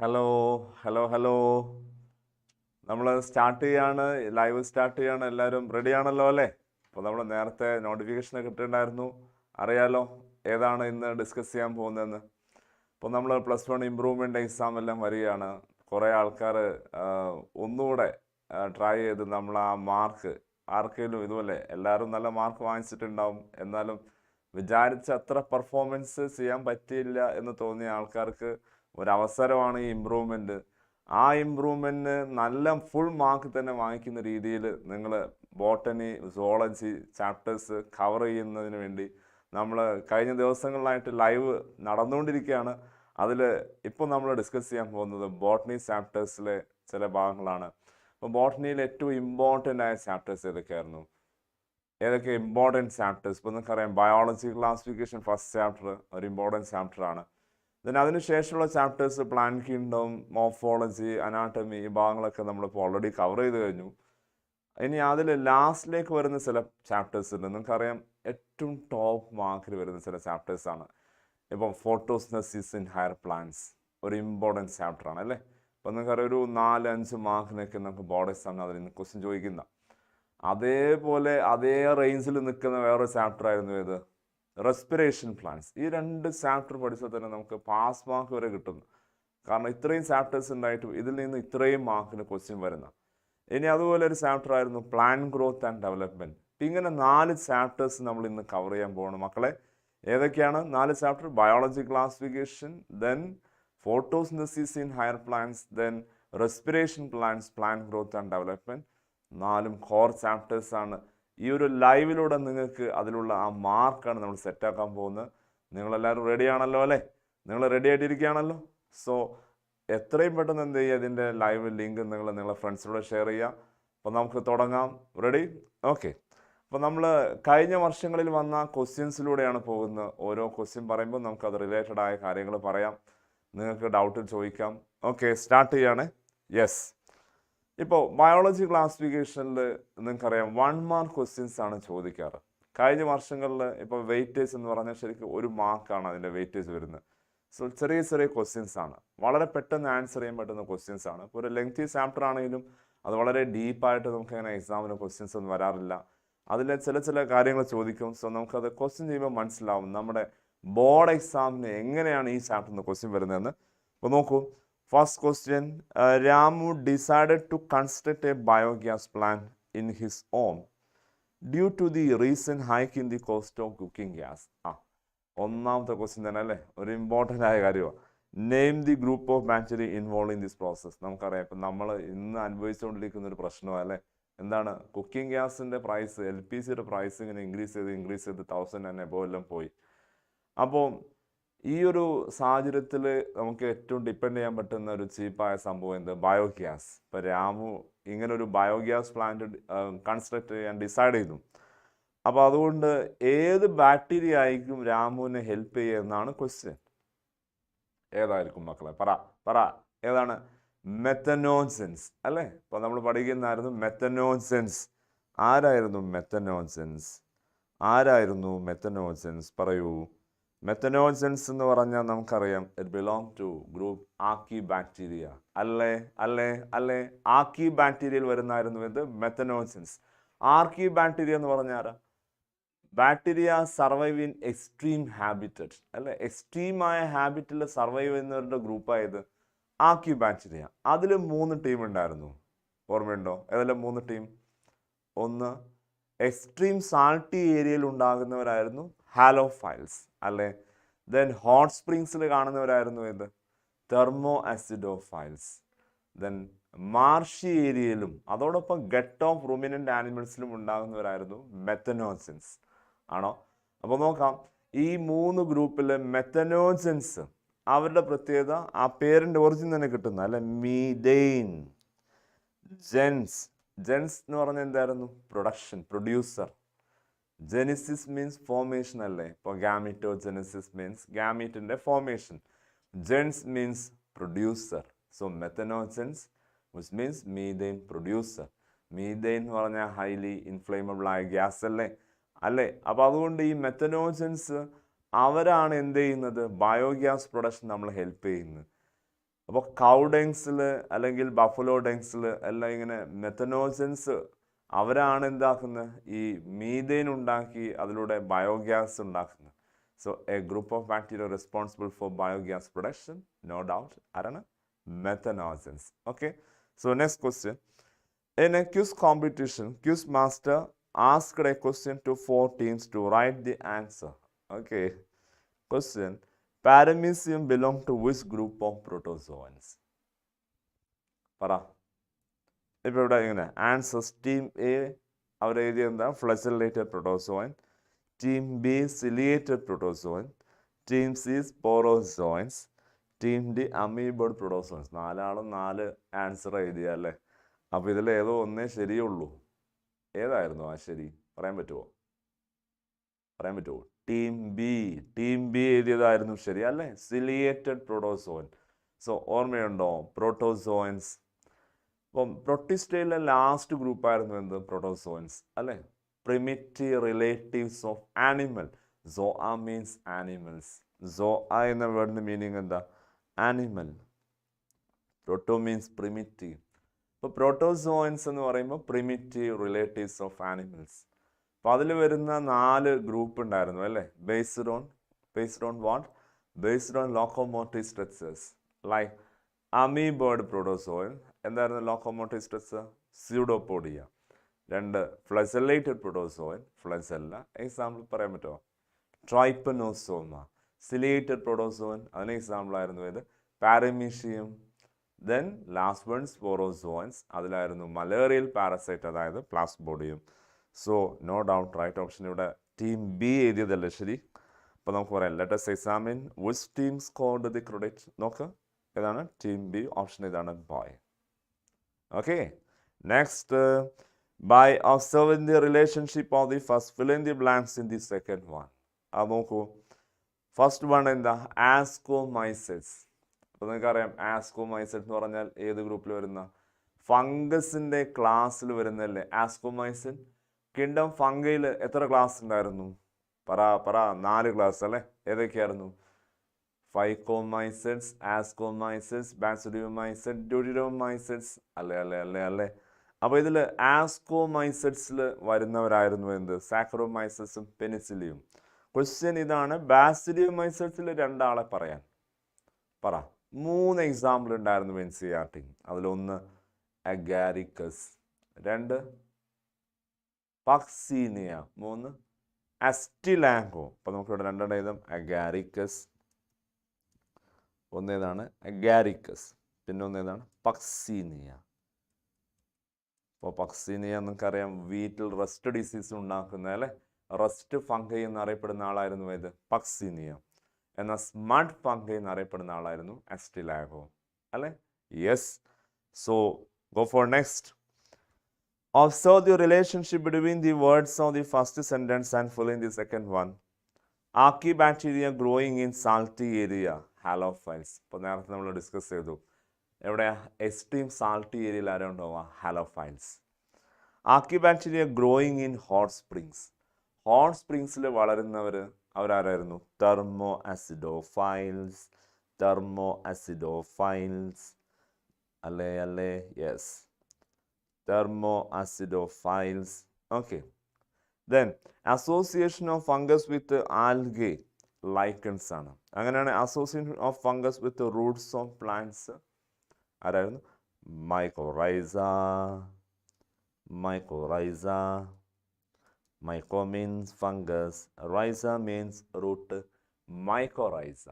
Hello hello. നമ്മൾ start ചെയ്യാണ്, live start ചെയ്യാണ്. എല്ലാവരും റെഡി ആണല്ലോ അല്ലേ? അപ്പോൾ നമ്മൾ നേരത്തെ നോട്ടിഫിക്കേഷൻ കിട്ടിയിട്ടുണ്ടായിരുന്നു. അറിയാലോ ഏതാണ് ഇന്ന് ഡിസ്കസ് ചെയ്യാൻ പോകുന്നതെന്ന്. അപ്പോൾ നമ്മൾ +1 ഇമ്പ്രൂവ്മെൻ്റ് എക്സാം എല്ലാം വരികയാണ്. കുറേ ആൾക്കാർ ഒന്നുകൂടെ ട്രൈ ചെയ്ത് നമ്മൾ ആ മാർക്ക് ആർക്കെങ്കിലും ഇതുപോലെ എല്ലാവരും നല്ല മാർക്ക് വാങ്ങിച്ചിട്ടുണ്ടാവും. എന്നാലും വിചാരിച്ച അത്ര പെർഫോമൻസ് ചെയ്യാൻ പറ്റിയില്ല എന്ന് തോന്നിയ ആൾക്കാർക്ക് ഒരവസരമാണ് ഈ ഇമ്പ്രൂവ്മെൻറ്റ്. ആ ഇമ്പ്രൂവ്മെൻറ്റിന് നല്ല ഫുൾ മാർക്ക് തന്നെ വാങ്ങിക്കുന്ന രീതിയിൽ നിങ്ങൾ ബോട്ടണി, സുവോളജി ചാപ്റ്റേഴ്സ് കവർ ചെയ്യുന്നതിന് വേണ്ടി നമ്മൾ കഴിഞ്ഞ ദിവസങ്ങളിലായിട്ട് ലൈവ് നടന്നുകൊണ്ടിരിക്കുകയാണ്. അതിൽ ഇപ്പോൾ നമ്മൾ ഡിസ്കസ് ചെയ്യാൻ പോകുന്നത് ബോട്ടണി ചാപ്റ്റേഴ്സിലെ ചില ഭാഗങ്ങളാണ്. അപ്പോൾ ബോട്ടണിയിൽ ഏറ്റവും ഇമ്പോർട്ടൻ്റ് ആയ ചാപ്റ്റേഴ്സ് ഏതൊക്കെ ഇമ്പോർട്ടൻറ്റ് ചാപ്റ്റേഴ്സ്? ഇപ്പോൾ നിങ്ങൾക്കറിയാം ബയോളജി ക്ലാസിഫിക്കേഷൻ ഫസ്റ്റ് ചാപ്റ്റർ ഒരു ഇമ്പോർട്ടൻറ്റ് ചാപ്റ്ററാണ്. ദെൻ അതിനുശേഷമുള്ള chapters plant kingdom, morphology, anatomy, ഈ ഭാഗങ്ങളൊക്കെ നമ്മളിപ്പോൾ ഓൾറെഡി കവർ ചെയ്ത് കഴിഞ്ഞു. ഇനി അതിൽ ലാസ്റ്റിലേക്ക് വരുന്ന ചില ചാപ്റ്റേഴ്സ് ഉണ്ട്. നിങ്ങൾക്കറിയാം ഏറ്റവും ടോപ്പ് മാർക്കിൽ വരുന്ന ചില ചാപ്റ്റേഴ്സാണ്. ഇപ്പം ഫോട്ടോസിന്തസിസ് ഇൻ ഹയർ പ്ലാന്റ്സ് ഒരു ഇമ്പോർട്ടൻറ്റ് ചാപ്റ്ററാണ് അല്ലേ? അപ്പം നിങ്ങൾക്കറിയാം ഒരു 4-5 മാർക്കിനൊക്കെ നമുക്ക് ബോർഡ് എക്സാമിന് അതിൽ നിന്ന് ക്വസ്റ്റ്യൻ ചോദിക്കുന്ന അതേപോലെ അതേ റേഞ്ചിൽ നിൽക്കുന്ന വേറൊരു ചാപ്റ്റർ ആയിരുന്നു ഏത്? Respiration plants. ഈ 2 ചാപ്റ്റർ പഠിച്ചാൽ തന്നെ നമുക്ക് പാസ് മാർക്ക് വരെ കിട്ടുന്നു. കാരണം ഇത്രയും ചാപ്റ്റേഴ്സ് ഉണ്ടായിട്ടും ഇതിൽ നിന്ന് ഇത്രയും മാർക്കിന് ക്വസ്റ്റ്യൻ വരുന്ന. ഇനി അതുപോലെ ഒരു ചാപ്റ്റർ ആയിരുന്നു പ്ലാൻ ഗ്രോത്ത് ആൻഡ് ഡെവലപ്മെൻറ്റ്. ഇങ്ങനെ 4 ചാപ്റ്റേഴ്സ് നമ്മൾ ഇന്ന് കവർ ചെയ്യാൻ പോകണം മക്കളെ. ഏതൊക്കെയാണ് 4 chapter? Biology classification, then photosynthesis in higher plants, then respiration plants, plant growth and development. 4 core ചാപ്റ്റേഴ്സാണ്. ഈ ഒരു ലൈവിലൂടെ നിങ്ങൾക്ക് അതിലുള്ള ആ മാർക്കാണ് നമ്മൾ സെറ്റാക്കാൻ പോകുന്നത്. നിങ്ങളെല്ലാവരും റെഡി ആണല്ലോ അല്ലേ? നിങ്ങൾ റെഡി ആയിട്ടിരിക്കുകയാണല്ലോ. സോ എത്രയും പെട്ടെന്ന് എന്ത് ചെയ്യുക, ഇതിൻ്റെ ലൈവ് ലിങ്ക് നിങ്ങളെ ഫ്രണ്ട്സിലൂടെ ഷെയർ ചെയ്യുക. അപ്പോൾ നമുക്ക് തുടങ്ങാം. റെഡി? ഓക്കെ. അപ്പോൾ നമ്മൾ കഴിഞ്ഞ വർഷങ്ങളിൽ വന്ന ക്വസ്റ്റ്യൻസിലൂടെയാണ് പോകുന്നത്. ഓരോ ക്വസ്റ്റ്യൻ പറയുമ്പോൾ നമുക്കത് റിലേറ്റഡ് ആയ കാര്യങ്ങൾ പറയാം, നിങ്ങൾക്ക് ഡൗട്ട് ചോദിക്കാം. ഓക്കെ, സ്റ്റാർട്ട് ചെയ്യാണ്. യെസ്. ഇപ്പോൾ ബയോളജി ക്ലാസിഫിക്കേഷനിൽ നിങ്ങൾക്കറിയാം 1 മാർക്ക് ക്വസ്റ്റ്യൻസ് ആണ് ചോദിക്കാറ്. കഴിഞ്ഞ വർഷങ്ങളിൽ ഇപ്പോൾ വെയിറ്റേജ് എന്ന് പറഞ്ഞാൽ ശരിക്കും 1 മാർക്കാണ് അതിൻ്റെ വെയിറ്റേജ് വരുന്നത്. സോ ചെറിയ ചെറിയ ക്വസ്റ്റ്യൻസ് ആണ്, വളരെ പെട്ടെന്ന് ആൻസർ ചെയ്യാൻ പറ്റുന്ന ക്വസ്റ്റ്യൻസ് ആണ്. ഇപ്പോൾ ഒരു ലെങ്തി ചാപ്റ്റർ ആണെങ്കിലും അത് വളരെ ഡീപ്പായിട്ട് നമുക്ക് അങ്ങനെ എക്സാമിന് ക്വസ്റ്റ്യൻസ് ഒന്നും വരാറില്ല. അതിൽ ചില കാര്യങ്ങൾ ചോദിക്കും. സോ നമുക്കത് ക്വസ്റ്റ്യൻ ചെയ്യുമ്പോൾ മനസ്സിലാവും നമ്മുടെ ബോർഡ് എക്സാമിന് എങ്ങനെയാണ് ഈ ചാപ്റ്ററിൽ നിന്ന് ക്വസ്റ്റ്യൻ വരുന്നതെന്ന്. അപ്പോൾ നോക്കൂ, first question, Ramu decided to construct a biogas plant in his home due to the recent hike in the cost of cooking gas. ഒന്നാമത്തെ ക്വസ്റ്റ്യൻ തന്നെ അല്ലേ, ഒരു ഇമ്പോർട്ടൻ്റ് ആയ കാര്യമാണ്. Name the group of bacteria involve in this process. നമുക്കറിയാം ഇപ്പം നമ്മൾ ഇന്ന് അനുഭവിച്ചുകൊണ്ടിരിക്കുന്ന ഒരു പ്രശ്നമാണ് അല്ലേ. എന്താണ്? കുക്കിംഗ് ഗ്യാസിൻ്റെ പ്രൈസ്, LPGയുടെ പ്രൈസ് ഇങ്ങനെ ഇൻക്രീസ് ചെയ്ത് 1000 and above എല്ലാം പോയി. അപ്പോൾ ഈ ഒരു സാഹചര്യത്തിൽ നമുക്ക് ഏറ്റവും ഡിപ്പെൻഡ് ചെയ്യാൻ പറ്റുന്ന ഒരു ചീപ്പായ സംഭവം എന്ത്? ബയോഗ്യാസ്. ഇപ്പോൾ രാമു ഇങ്ങനെ ഒരു ബയോഗ്യാസ് പ്ലാന്റ് കൺസ്ട്രക്ട് ചെയ്യാൻ ഡിസൈഡ് ചെയ്തു. അപ്പോൾ അതുകൊണ്ട് ഏത് ബാക്ടീരിയ ആയിരിക്കും രാമുവിനെ ഹെൽപ്പ് ചെയ്യുക എന്നാണ് ക്വസ്റ്റ്യൻ. ഏതായിരിക്കും മക്കളെ? പറ ഏതാണ്? മെത്തനോജൻസ് അല്ലേ? ഇപ്പോൾ നമ്മൾ പഠിക്കുന്നതായിരുന്നു മെത്തനോജൻസ്. ആരായിരുന്നു മെത്തനോജൻസ്? പറയൂ. മെത്തനോജൻസ് എന്ന് പറഞ്ഞാൽ നമുക്കറിയാം ഇറ്റ് ബിലോങ് ടു ഗ്രൂപ്പ് ആക്കി ബാക്ടീരിയ. അല്ലേ? ആക്കി ബാക്ടീരിയയിൽ വരുന്നതായിരുന്നു ഇത് മെത്തനോജൻസ്. ആർക്കി ബാക്ടീരിയ എന്ന് പറഞ്ഞാൽ bacteria survive in extreme habitat അല്ലെ? എക്സ്ട്രീമായ ഹാബിറ്റിൽ സർവൈവ് ചെയ്യുന്നവരുടെ ഗ്രൂപ്പായത് ആക്കി ബാക്ടീരിയ. അതിൽ 3 ടീം ഉണ്ടായിരുന്നു, ഓർമ്മയുണ്ടോ? ഏതെല്ലാം 3 ടീം? ഒന്ന്, എക്സ്ട്രീം സാൾട്ടി ഏരിയയിൽ ഉണ്ടാകുന്നവരായിരുന്നു ഹാലോഫൈൽസ് അല്ലേ? ദെൻ ഹോട്ട് സ്പ്രിങ്സിൽ കാണുന്നവരായിരുന്നു ഏത്? തെർമോ ആസിഡോഫൈൽസ്. ദെൻ മാർഷി ഏരിയയിലും അതോടൊപ്പം ഗട്ട് ഓഫ് റുമിനൻ്റ് ആനിമൽസിലും ഉണ്ടാകുന്നവരായിരുന്നു മെത്തനോജൻസ്. ആണോ? അപ്പോൾ നോക്കാം, ഈ 3 ഗ്രൂപ്പിലെ മെത്തനോജൻസ് അവരുടെ പ്രത്യേകത ആ പേരിൻ്റെ ഒറിജിൻ തന്നെ കിട്ടുന്ന അല്ലെ, മീഥെയ്ൻ. ജെൻസ് എന്ന് പറഞ്ഞാൽ എന്തായിരുന്നു? പ്രൊഡ്യൂസർ. ജെനിസിസ് മീൻസ് ഫോർമേഷൻ അല്ലേ? ഇപ്പോൾ ഗാമിറ്റോജെനിസിസ് മീൻസ് ഗാമീറ്റിൻ്റെ formation. Gens means producer. So methanogens which means methane producer. Methane എന്ന് പറഞ്ഞാൽ ഹൈലി ഇൻഫ്ലേമബിൾ ആയ ഗ്യാസ് അല്ലേ? അപ്പോൾ അതുകൊണ്ട് ഈ മെത്തനോജൻസ് അവരാണ് എന്ത് ചെയ്യുന്നത്? ബയോഗ്യാസ് പ്രൊഡക്ഷൻ നമ്മൾ ഹെൽപ്പ് ചെയ്യുന്നത്. അപ്പോൾ കൗഡെങ്സിൽ അല്ലെങ്കിൽ ബഫലോ ഡെങ്സിൽ എല്ലാം ഇങ്ങനെ മെത്തനോജൻസ് അവരാണ് എന്താക്കുന്നത്, ഈ മീഥേൻ ഉണ്ടാക്കി അതിലൂടെ ബയോഗ്യാസ് ഉണ്ടാക്കുന്നത്. So a group of bacteria responsible for biogas production, no doubt ആരാണ്, methanogens. Okay, so next question. In a quiz competition, quiz master asked a question to 4 teams to write the answer. Okay. Question. Paramecium belong to which group of protozoans? പറ. ഇപ്പോൾ ഇവിടെ ഇങ്ങനെ answers. Team A അവർ എഴുതിയ എന്താ, flagellated protozoan. Team B ciliated protozoan. Team C sporozoans. Team D amoeboid protozoans. 4 ആളും 4 answer എഴുതിയ അല്ലേ. അപ്പോൾ ഇതിൽ ഏതോ ഒന്നേ ശരിയുള്ളൂ. ഏതായിരുന്നു ആ ശരി, പറയാൻ പറ്റുമോ? ടീം ബി എഴുതിയതായിരുന്നു ശരി അല്ലേ, സിലിയേറ്റഡ് പ്രോട്ടോസോൻ. സോ ഓർമ്മയുണ്ടോ പ്രോട്ടോസോയിൻസ്? അപ്പം പ്രൊട്ടിസ്റ്റയിലെ ലാസ്റ്റ് ഗ്രൂപ്പായിരുന്നു എന്ത്, പ്രോട്ടോസോയിൻസ് അല്ലേ. Primitive relatives of animal. Zoa means animals. Zoa എന്ന വേർഡിന്റെ മീനിങ് എന്താ, ആനിമൽ. Proto means primitive. ഇപ്പോൾ പ്രോട്ടോസോയിൻസ് എന്ന് പറയുമ്പോൾ പ്രിമിറ്റീവ് റിലേറ്റീവ്സ് ഓഫ് ആനിമൽസ്. അപ്പോൾ അതിൽ വരുന്ന 4 ഗ്രൂപ്പ് ഉണ്ടായിരുന്നു അല്ലേ. Based on what, based on locomotive structures. Like amoeboid protozoan എന്തായിരുന്നു locomotive structure, pseudopodia. 2 flagellated protozoan, flagella. Example പറയാൻ പറ്റുമോ, ട്രൈപ്പനോസോമ. സിലിയേറ്റഡ് പ്രോട്ടോസോയിൻ അതിന് എക്സാമ്പിൾ ആയിരുന്നു ഇത് paramecium. Then last one sporozoans, അതിലായിരുന്നു മലേറിയൽ പാരസൈറ്റ് അതായത് plasmodium. So no doubt right option ഇവിടെ team B എഴുതിയതല്ലേ ശരി. അപ്പോൾ നമുക്ക് പറയാം let us examine which team scored the credit. നോക്ക്, ഏതാണ് ടീം ബി, ഓപ്ഷൻ ഇതാണ് boy. Okay, next. By observing the relationship of the first, fill in the blanks in the second one. അത് നോക്കൂ. ഫസ്റ്റ് വൺ എന്താ, ആസ്കോമൈസസ്. അപ്പോൾ നിങ്ങൾക്കറിയാം ആസ്കോമൈസസ് എന്ന് പറഞ്ഞാൽ ഏത് ഗ്രൂപ്പിൽ വരുന്ന, ഫംഗസിൻ്റെ ക്ലാസ്സിൽ വരുന്നതല്ലേ ആസ്കോമൈസിൻ. കിങ്ഡം ഫംഗയിൽ എത്ര ക്ലാസ് ഉണ്ടായിരുന്നു, പറ 4 ക്ലാസ് അല്ലേ. ഏതൊക്കെയായിരുന്നു, ഫൈക്കോമൈസസ്, ആസ്കോമൈസസ്, ബാസിഡിയോമൈസസ്, ഡ്യൂഡിഡോമൈസസ് അല്ലേ. അപ്പോൾ ഇതിൽ ആസ്കോമൈസസിൽ വരുന്നവരായിരുന്നു എന്ത്, സാക്കറോമൈസസും പെനിസിലിയും. ക്വസ്റ്റ്യൻ ഇതാണ്, ബാസിഡിയോമൈസസിൽ 2 ആളെ പറയാൻ പറ. 3 എക്സാമ്പിൾ ഉണ്ടായിരുന്നു NCERT. അതിലൊന്ന് അഗാരിക്കസ്, 2 പക്സീനിയ, 3 അസ്റ്റിലാങ്കോ. അപ്പോൾ നമുക്കിവിടെ 2 എഴുതാം, അഗാരിക്കസ്. ഒന്നേതാണ് അഗാരിക്കസ്, പിന്നെ ഒന്നേതാണ് പക്സീനിയ. അപ്പോൾ പക്സീനിയ നമുക്കറിയാം വീട്ടിൽ റസ്റ്റ് ഡിസീസ് ഉണ്ടാക്കുന്ന അല്ലേ, റസ്റ്റ് ഫംഗൈ എന്നറിയപ്പെടുന്ന ആളായിരുന്നു ഏത്, പക്സീനിയ. എന്നാൽ സ്മഡ് ഫംഗൈ എന്നറിയപ്പെടുന്ന ആളായിരുന്നു അസ്റ്റിലാഗോ അല്ലേ. Yes. So go for next. Observe the relationship between the words of the first sentence and fill in the second one. Archaebacteria growing in salty area, halophiles. ഇപ്പോൾ നേരത്തെ നമ്മൾ discuss ചെയ്തു. എവിടെ, extreme salty ഏരിയയിൽ ആരും ഉണ്ടാവുക, halophiles. Archaebacteria growing in hot springs. Hot സ്പ്രിങ്സിൽ വളരുന്നവർ അവരാരായിരുന്നു, തെർമോ ആസിഡോഫൈൽസ്. അല്ലേ. Yes, thermoacidophiles. Okay. Then association of fungus with algae, lichens ആണ്. അങ്ങനെയാണ് association of fungus with roots of plants ആരായിരുന്നു, mycorrhiza. Myco means fungus, rhiza means root. Mycorrhiza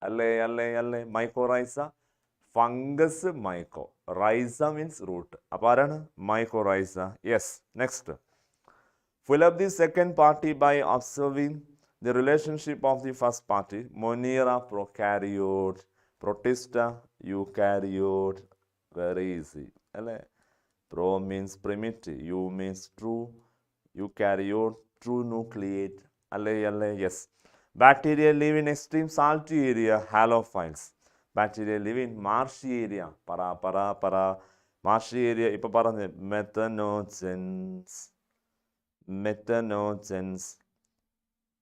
അല്ലേ. Mycorrhiza, fungus myco, rhiza means root. അപ്പോൾ ആരാണ്, mycorrhiza. Yes. Next. Fill up the second party by observing the relationship of the first party. Monera, prokaryote. Protista, eukaryote. Very easy. Pro means primitive. U means true. Eukaryote, true nucleate. Yes. Bacteria live in extreme salty area, halophiles. Bacteria live in marshy area. Para. Marshy area, ഇപ്പൊ പറഞ്ഞ methanogens.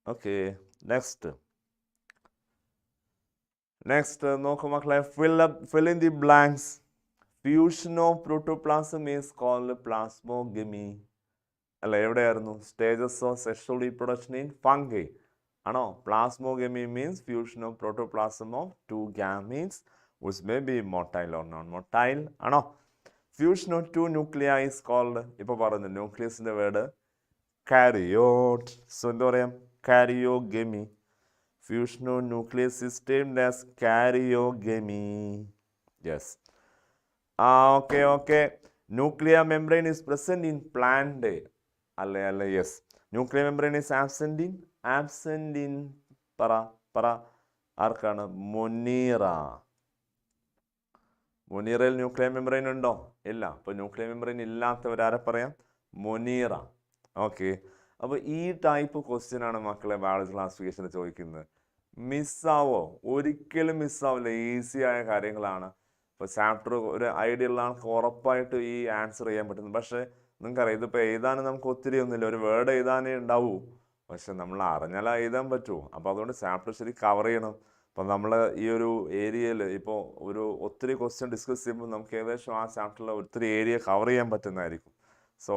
Okay. Next. Next നോക്കൂ മക്കളെ, fill in the blanks. Fusion of protoplasm is called plasmogamy. അല്ല, എവിടെയായിരുന്നു? Stages of sexual reproduction in fungi ആണോ? Plasmogamy means fusion of protoplasm of two gametes which may be motile or non-motile ആണോ? Fusion of two nuclei is called, ഇപ്പോൾ പറഞ്ഞു ന്യൂക്ലിയസിൻ്റെ word karyote. സോ എന്താ പറയാം? Karyogamy. Fusion of nucleus is termed as karyogamy. Yes. Okay. Nuclear membrane is present in plant. അല്ലേ, yes. Nuclear membrane is absent in പറ ആർക്കാണ്? മൊനീറ. മൊനീറയിൽ ന്യൂക്ലിയർ മെംബ്രെയിൻ ഉണ്ടോ? ഇല്ല. അപ്പോൾ ന്യൂക്ലിയർ മെംബ്രെയിൻ ഇല്ലാത്തവരാരെ പറയാം? മൊനീറ. ഓക്കെ. അപ്പോൾ ഈ ടൈപ്പ് ക്വസ്റ്റ്യൻ ആണ് മക്കളെ ബയോളജി ക്ലാസിഫിക്കേഷനിൽ ചോദിക്കുന്നത്. മിസ്സാവോ? ഒരിക്കലും മിസ്സാവില്ല. ഈസി ആയ കാര്യങ്ങളാണ്. ഇപ്പോൾ ചാപ്റ്റർ ഒരു ഐഡിയ ഉള്ള ആൾക്ക് ഉറപ്പായിട്ട് ഈ ആൻസർ ചെയ്യാൻ പറ്റുന്നു. പക്ഷേ നിങ്ങൾക്കറിയാം, ഇതിപ്പോൾ എഴുതാനും നമുക്ക് ഒത്തിരി ഒന്നുമില്ല, ഒരു വേർഡ് എഴുതാനേ ഉണ്ടാവൂ. പക്ഷെ നമ്മൾ അറിഞ്ഞാൽ എഴുതാൻ പറ്റുമോ? അപ്പോൾ അതുകൊണ്ട് ചാപ്റ്റർ ശരി കവർ ചെയ്യണം. അപ്പോൾ നമ്മൾ ഈ ഒരു ഏരിയയിൽ ഇപ്പോൾ ഒത്തിരി ക്വസ്റ്റ്യൻ ഡിസ്കസ് ചെയ്യുമ്പോൾ നമുക്ക് ഏകദേശം ആ ചാപ്റ്ററിൽ ഒത്തിരി ഏരിയ കവർ ചെയ്യാൻ പറ്റുന്നതായിരിക്കും. സോ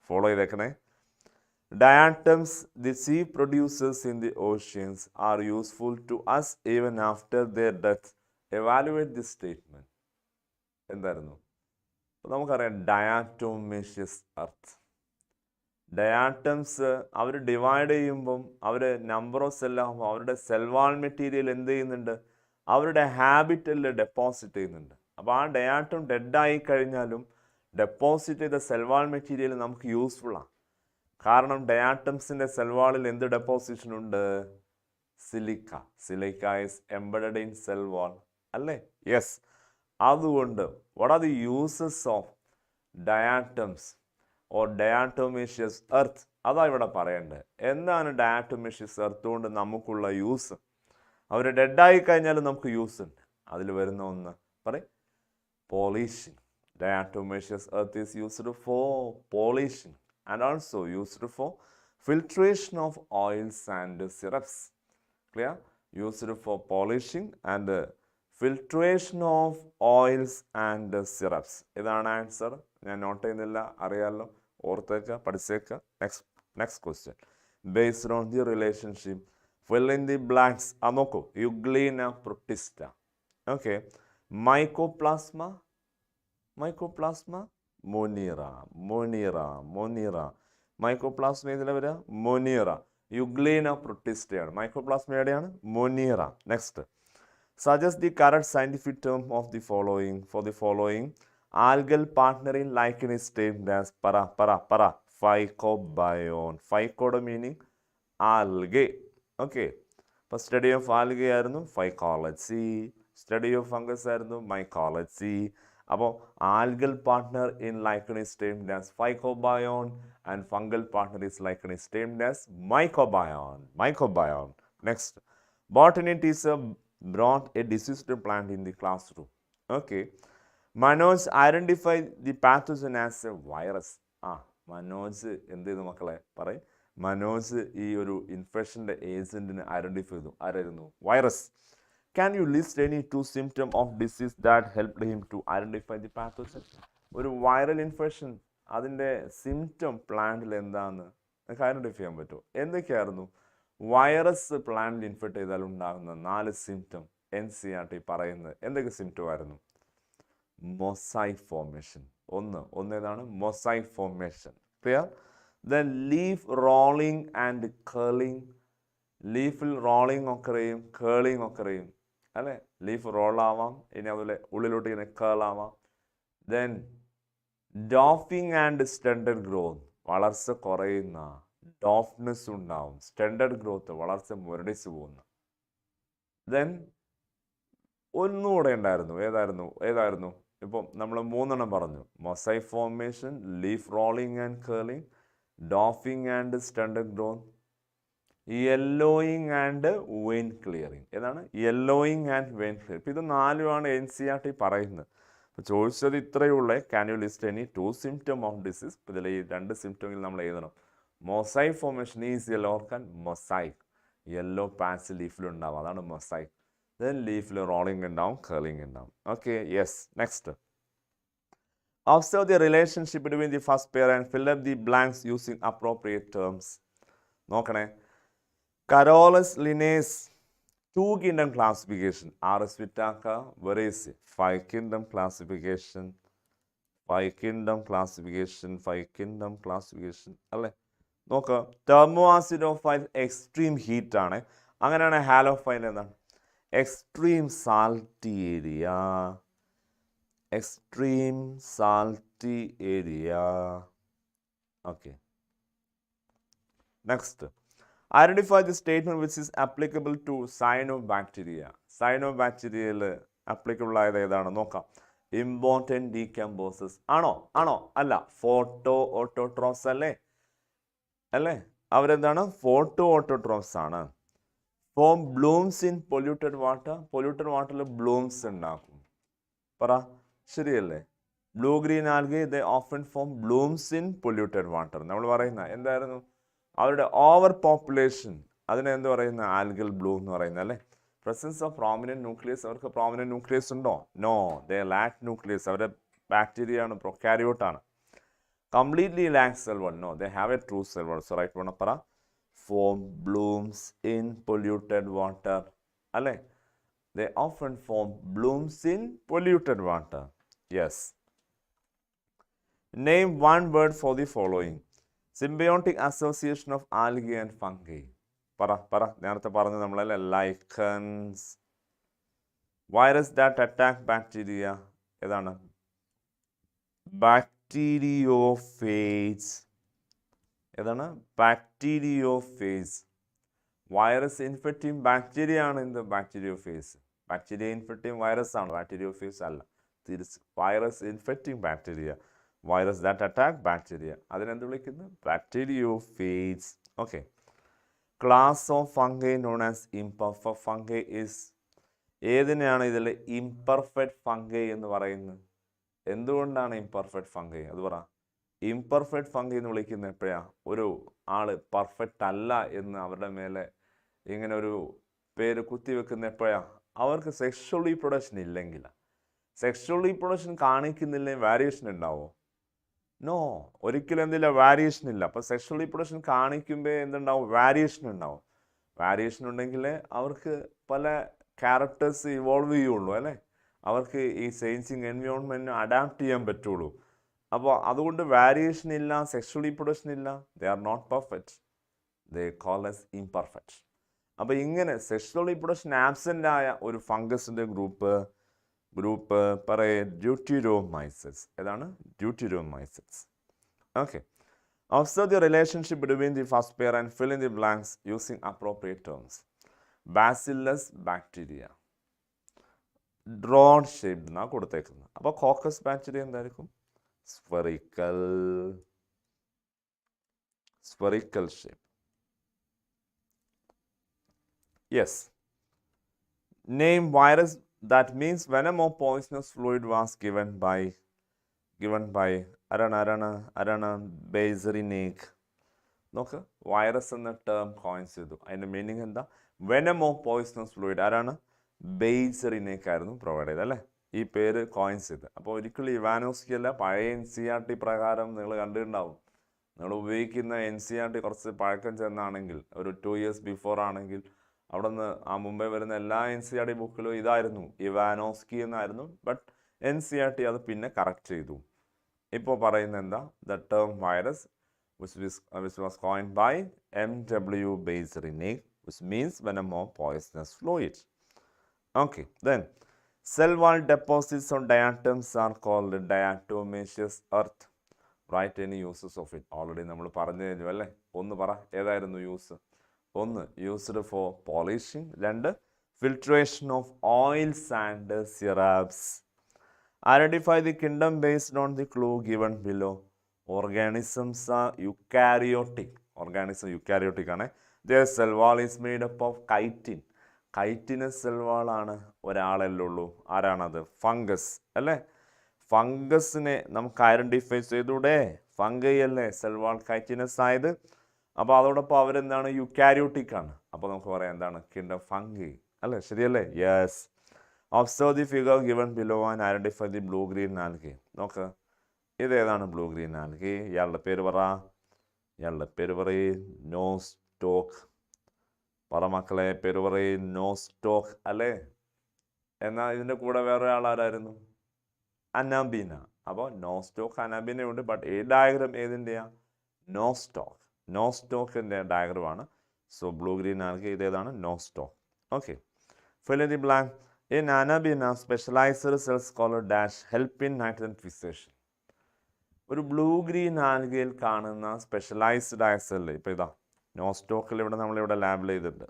ഫോളോ ചെയ്തേക്കണേ. Diatoms the sea produces in the oceans are useful to us even after their death. Evaluate this statement. എന്തായിരുന്നു? അപ്പോൾ നമുക്കറിയാം ഡയാറ്റോമേഷ്യസ് എർത്ത്. ഡയാറ്റംസ് അവർ ഡിവൈഡ് ചെയ്യുമ്പം അവർ നമ്പർ ഓഫ് സെല്ലാകുമ്പോൾ അവരുടെ സെൽവാൾ മെറ്റീരിയൽ എന്ത് ചെയ്യുന്നുണ്ട്? അവരുടെ ഹാബിറ്റലിൽ ഡെപ്പോസിറ്റ് ചെയ്യുന്നുണ്ട്. അപ്പോൾ ആ ഡയാറ്റം ഡെഡായി കഴിഞ്ഞാലും ഡെപ്പോസിറ്റ് ചെയ്ത സെൽവാൾ മെറ്റീരിയൽ നമുക്ക് യൂസ്ഫുള്ളാണ്. കാരണം ഡയാറ്റംസിൻ്റെ സെൽവാളിൽ എന്ത് ഡെപ്പോസിഷൻ ഉണ്ട്? Silica is embedded in cell wall അല്ലേ? യെസ്. അതുകൊണ്ട് what are the uses of diatoms or diatomaceous earth? അതാ ഇവിടെ പറയേണ്ടത്. എന്താണ് ഡയാറ്റോമേഷ്യസ് എർത്ത് കൊണ്ട് നമുക്കുള്ള യൂസ്? അവർ ഡെഡായി കഴിഞ്ഞാലും നമുക്ക് യൂസ് ഉണ്ട്. അതിൽ വരുന്ന ഒന്ന് പറയും, polishing. Diatomaceous earth is used for polishing and also used for filtration of oils and syrups. Clear? Used for polishing and filtration of oils and syrups. ഇതാണ് ആൻസർ. ഞാൻ നോട്ട് ചെയ്യുന്നില്ല, അറിയാമല്ലോ, ഓർത്തേക്ക, പഠിച്ചേക്ക. Next question. Based on the relationship fill in the blanks. നോക്കൂ, euglena protista. Okay. Mycoplasma monera. Mycoplasma ഇതിലെ വരിക monera. Euglena പ്രൊട്ടിസ്റ്റയാണ്. മൈക്രോപ്ലാസ്മ എവിടെയാണ്? Monera. Next. Suggest the correct scientific term of the following for the following algal partner in lichen is termed as പറ phycobiont. ഫൈക്കോയുടെ meaning algae. Okay. അപ്പോൾ study of algae ആയിരുന്നു phycology, study of fungus ആയിരുന്നു mycology. അപ്പോൾ algal partner in lichen is termed as phycobiont and fungal partner is lichen is termed as mycobion. Next, botany teacher brought a diseased plant in the classroom. Okay. Manoj identified the pathogen as a virus. Manoj എന്ത് ചെയ്തു മക്കളെ? പറയും. മനോജ് ഈ ഒരു ഇൻഫെക്ഷൻ്റെ ഏജന്റിനെ identify ചെയ്തു. ആരായിരുന്നു? Virus. Can you list any 2 symptoms of disease that helped him to identify the pathogen? ഒരു viral infection, അതിൻ്റെ സിംറ്റം പ്ലാന്റിൽ എന്താണെന്ന് നമുക്ക് ഐഡൻറ്റിഫൈ ചെയ്യാൻ പറ്റുമോ? എന്തൊക്കെയായിരുന്നു? വൈറസ് പ്ലാന്റിൽ ഇൻഫെക്ട് ചെയ്താൽ ഉണ്ടാകുന്ന 4 സിംറ്റം NCERT പറയുന്നത് എന്തൊക്കെ സിംറ്റം ആയിരുന്നു? Mosaic formation. ഒന്ന് ഏതാണ്? Mosaic formation. Clear? Then leaf rolling and curling. ലീഫിൽ റോളിംഗ് ഒക്കെ ചെയ്യും, കേളിംഗ് ഒക്കെ ചെയ്യും അല്ലേ? ലീഫ് റോളാവാം, ഇനി അതുപോലെ ഉള്ളിലോട്ട് ഇങ്ങനെ കേളാവാം. ദെൻ ഡോഫിങ് ആൻഡ് സ്റ്റെൻഡഡ് ഗ്രോത്ത്, വളർച്ച കുറയുന്ന, ഡോഫ്നെസ് ഉണ്ടാവും. സ്റ്റെൻഡഡ് ഗ്രോത്ത്, വളർച്ച മുരടിച്ചു പോകുന്ന. ദെൻ ഒന്നുകൂടെ ഉണ്ടായിരുന്നു. ഏതായിരുന്നു? ഇപ്പം നമ്മൾ 3 പറഞ്ഞു. Mosaic formation, leaf rolling and curling, dwarfing and stunted growth, yellowing and vein clearing. ഏതാണ്? Yellowing and vein clear. ഇപ്പം ഇത് 4 NCERT പറയുന്നത്. ചോദിച്ചത് ഇത്രയേ ഉള്ളേ. Can you list any 2 symptom of disease? ഇതിൽ ഈ 2 സിംറ്റമെങ്കിൽ നമ്മൾ എഴുതണം. മൊസൈക്ക് ഫോർമേഷൻ ഈസ് യെല്ലോ ഓർക്കാൻ മൊസൈക്ക്, യെല്ലോ പാച്ച് ലീഫിലുണ്ടാവും, അതാണ് മൊസൈക്ക്. then leaf rolling ഉണ്ടാവും, curling ഉണ്ടാവും. Okay, yes. Next. Observe the relationship between the first pair and fill up the blanks using appropriate terms. നോക്കണേ. Carolus Linnaeus two-kingdom classification. R.S. Whitaker, where is it? Five-kingdom classification. Five-kingdom classification. അല്ലേ? നോക്ക്, തെർമോആസിഡോഫൈൽ extreme heat ആണ്. അങ്ങനെയാണ് halophile എന്താണ്? Extreme salty area. Extreme salty area. Okay, next. Identify the statement which is applicable to cyanobacteria. സയനോബാക്ടീരിയയിൽ applicable ആയത് ഏതാണ്? നോക്കാം. Important decomposes ആണോ? അല്ല. ഫോട്ടോ ഓട്ടോട്രോഫ്സ് അല്ലേ? അവരെന്താണ്? ഫോട്ടോ ഓട്ടോട്രോഫ്സ് ആണ്. Form Bloom's in polluted water. Polluted വാട്ടറിൽ ബ്ലൂംസ് ഉണ്ടാക്കും. പറ, ശരിയല്ലേ? Blue green algae they often form Bloom's in polluted water. നമ്മൾ പറയുന്ന എന്തായിരുന്നു? അവരുടെ ഓവർ പോപ്പുലേഷൻ, അതിനെ എന്ത് പറയുന്ന? ആൽഗൽ ബ്ലൂ എന്ന് പറയുന്നത് അല്ലേ? Presence of prominent nucleus. അവർക്ക് പ്രോമിനന്റ് ന്യൂക്ലിയസ് ഉണ്ടോ? No, they lack nucleus. അവരുടെ ബാക്ടീരിയ ആണ്, പ്രൊക്കാരിയോട്ട് ആണ്. Completely lack cell wall. No, they have a true cell wall. So right one para form blooms in polluted water. Alle, they often form blooms in polluted water. Yes. Name one word for the following. Symbiotic association of algae and fungi. Para. നേരത്തെ പറഞ്ഞു നമ്മളല്ലേ, lichens. Virus that attack bacteria. ഏതാണ്? Bacteriophage. ഏതാണ്? Bacteriophage. Virus infecting bacteria ആണ് എന്ത്? Bacteriophage. Bacteria infecting virus ആണ്, bacteriophage അല്ല. തിരിച്ച് virus infecting bacteria, virus that attack bacteria, അതിനെന്ത് വിളിക്കുന്നു? Bacteriophage. Okay. Class of fungi known as imperfect fungi is. ഏതിനെയാണ് ഇതിൽ ഇംപെർഫെക്റ്റ് ഫംഗൈ എന്ന് പറയുന്നത്? എന്തുകൊണ്ടാണ് ഇംപെർഫെക്റ്റ് ഫംഗൈ? അത് പറ. ഇംപെർഫെക്റ്റ് ഫംഗൈ എന്ന് വിളിക്കുന്നത് എപ്പോഴാ? ഒരു ആള് പെർഫെക്റ്റ് അല്ല എന്ന് അവരുടെ മേലെ ഇങ്ങനെ ഒരു പേര് കുത്തിവെക്കുന്ന എപ്പോഴാ? അവർക്ക് സെക്ഷൽ റീപ്രൊഡക്ഷൻ ഇല്ലെങ്കിൽ. സെക്ഷൽ റീപ്രൊഡക്ഷൻ കാണിക്കുന്നില്ലേ വാരിയേഷൻ ഉണ്ടാവോ? നോ, ഒരിക്കലും എന്തില്ല, വാരിയേഷൻ ഇല്ല. അപ്പോൾ സെക്ഷൽ റീപ്രൊഡക്ഷൻ കാണിക്കുമ്പോൾ എന്തുണ്ടാവും? വാരിയേഷൻ ഉണ്ടാവും. വാരിയേഷൻ ഉണ്ടെങ്കിൽ അവർക്ക് പല ക്യാരക്ടേഴ്സ് ഇവോൾവ് ചെയ്യുള്ളൂ അല്ലേ? അവർക്ക് ഈ ചേഞ്ചിങ് എൻവയോൺമെൻറ്റിന് അഡാപ്റ്റ് ചെയ്യാൻ പറ്റുള്ളൂ. അപ്പോൾ അതുകൊണ്ട് വാരിയേഷൻ ഇല്ല, സെക്ഷൽ റീപ്രൊഡക്ഷൻ ഇല്ല, they are not perfect, they call as imperfect. അപ്പോൾ ഇങ്ങനെ സെക്ഷൽ റീപ്രൊഡക്ഷൻ ആബ്സെൻ്റ് ആയ ഒരു ഫംഗസിൻ്റെ ഗ്രൂപ്പ് പറയേ ഡ്യൂട്ടിരോമൈസസ്. ഏതാണ്? Deuteromycetes. Okay. Observe the relationship between the first pair and fill in the blanks using appropriate terms. Bacillus bacteria rod shaped എന്നാണ് കൊടുത്തേക്കുന്നത്. അപ്പോൾ coccus bacteria എന്തായിരിക്കും? Spherical shape. Yes. Name virus that means venom or poisonous fluid was given by ആരാണ്? ബെയ്സറിനേക്ക്. നോക്ക്, virus എന്ന term coin ചെയ്തു. അതിൻ്റെ meaning എന്താ? Venom or poisonous fluid. ആരാണ്? ബെയ്സറിനേക്ക് ആയിരുന്നു പ്രൊവൈഡ് ചെയ്തത് അല്ലേ? ഈ പേര് കോയിൻ ചെയ്ത്. അപ്പോൾ ഒരിക്കലും ഇവാനോസ്കി അല്ല, പഴയ NCERT പ്രകാരം നിങ്ങൾ കണ്ടിട്ടുണ്ടാവും. നിങ്ങൾ ഉപയോഗിക്കുന്ന NCERT കുറച്ച് പഴക്കം ചെന്നാണെങ്കിൽ, ഒരു 2 years ബിഫോർ ആണെങ്കിൽ, അവിടെ നിന്ന് ആ മുമ്പേ വരുന്ന എല്ലാ NCERT ബുക്കിലും ഇതായിരുന്നു, ഇവാനോസ്കി എന്നായിരുന്നു. ബട്ട് NCERT അത് പിന്നെ കറക്റ്റ് ചെയ്തു. ഇപ്പോൾ പറയുന്നത് എന്താ? The term virus which was coined by M.W. Beyzerinick, which means venom or poisonous fluid. Okay, then cell wall deposits on diatoms are called diatomaceous earth. Write any uses of it. Already നമ്മൾ പറഞ്ഞു കഴിഞ്ഞു അല്ലേ? ഒന്ന് പറ, ഏതായിരുന്നു use? ഒന്ന്, used for polishing. രണ്ട്, filtration of oils and syrups. Identify the kingdom based on the clue given below. Organisms are eukaryotic. Organism eukaryotic ആണ്. Their cell wall is made up of chitin. Chitinous cell വാളാണ്. ഒരാളല്ലേ ഉള്ളൂ. ആരാണത്? Fungus അല്ലേ? ഫംഗസിനെ നമുക്ക് identify ചെയ്തൂടെ? Fungi അല്ലേ cell wall chitinous ആയത്? അപ്പോൾ അതോടൊപ്പം അവരെന്താണ്? യുക്കാരിയോട്ടിക് ആണ്. അപ്പോൾ നമുക്ക് പറയാം എന്താണ്? Kingdom fungi. അല്ലേ? ശരിയല്ലേ? Yes. Observe the figure given below and identify the blue green algae. നോക്ക്, ഇതേതാണ് ബ്ലൂ ഗ്രീൻ ആൽഗെ? ഇയാളുടെ പേര് പറ. ഇയാളുടെ പേര് പറയും. നോസ്റ്റോക്ക്. പറ മക്കളെ, പേര് പറയും. നോസ്റ്റോക്ക് അല്ലേ? എന്നാൽ ഇതിൻ്റെ കൂടെ വേറെ ആളാരായിരുന്നു? അനാബീന. അപ്പോൾ നോസ്റ്റോക്ക് അനാബീനയുണ്ട്. ബട്ട് ഈ ഡയഗ്രം ഏതിൻ്റെയാ? നോസ്റ്റോക്ക്. നോസ്റ്റോക്കിൻ്റെ ഡയഗ്രമാണ്. സോ ബ്ലൂ ഗ്രീൻ ആൽഗെ ഇതേതാണ്? Nostoc. Okay. Fill in the blank. In Anabina, specialized cells called dash help in nitrogen fixation. ഒരു ബ്ലൂ ഗ്രീൻ ആൽഗയിൽ കാണുന്ന സ്പെഷ്യലൈസ്ഡ് ആയ സെല്ല്, ഇപ്പോൾ ഇതാ നോസ്റ്റോക്കിൽ ഇവിടെ നമ്മളിവിടെ ലാബിൽ ചെയ്തിട്ടുണ്ട്,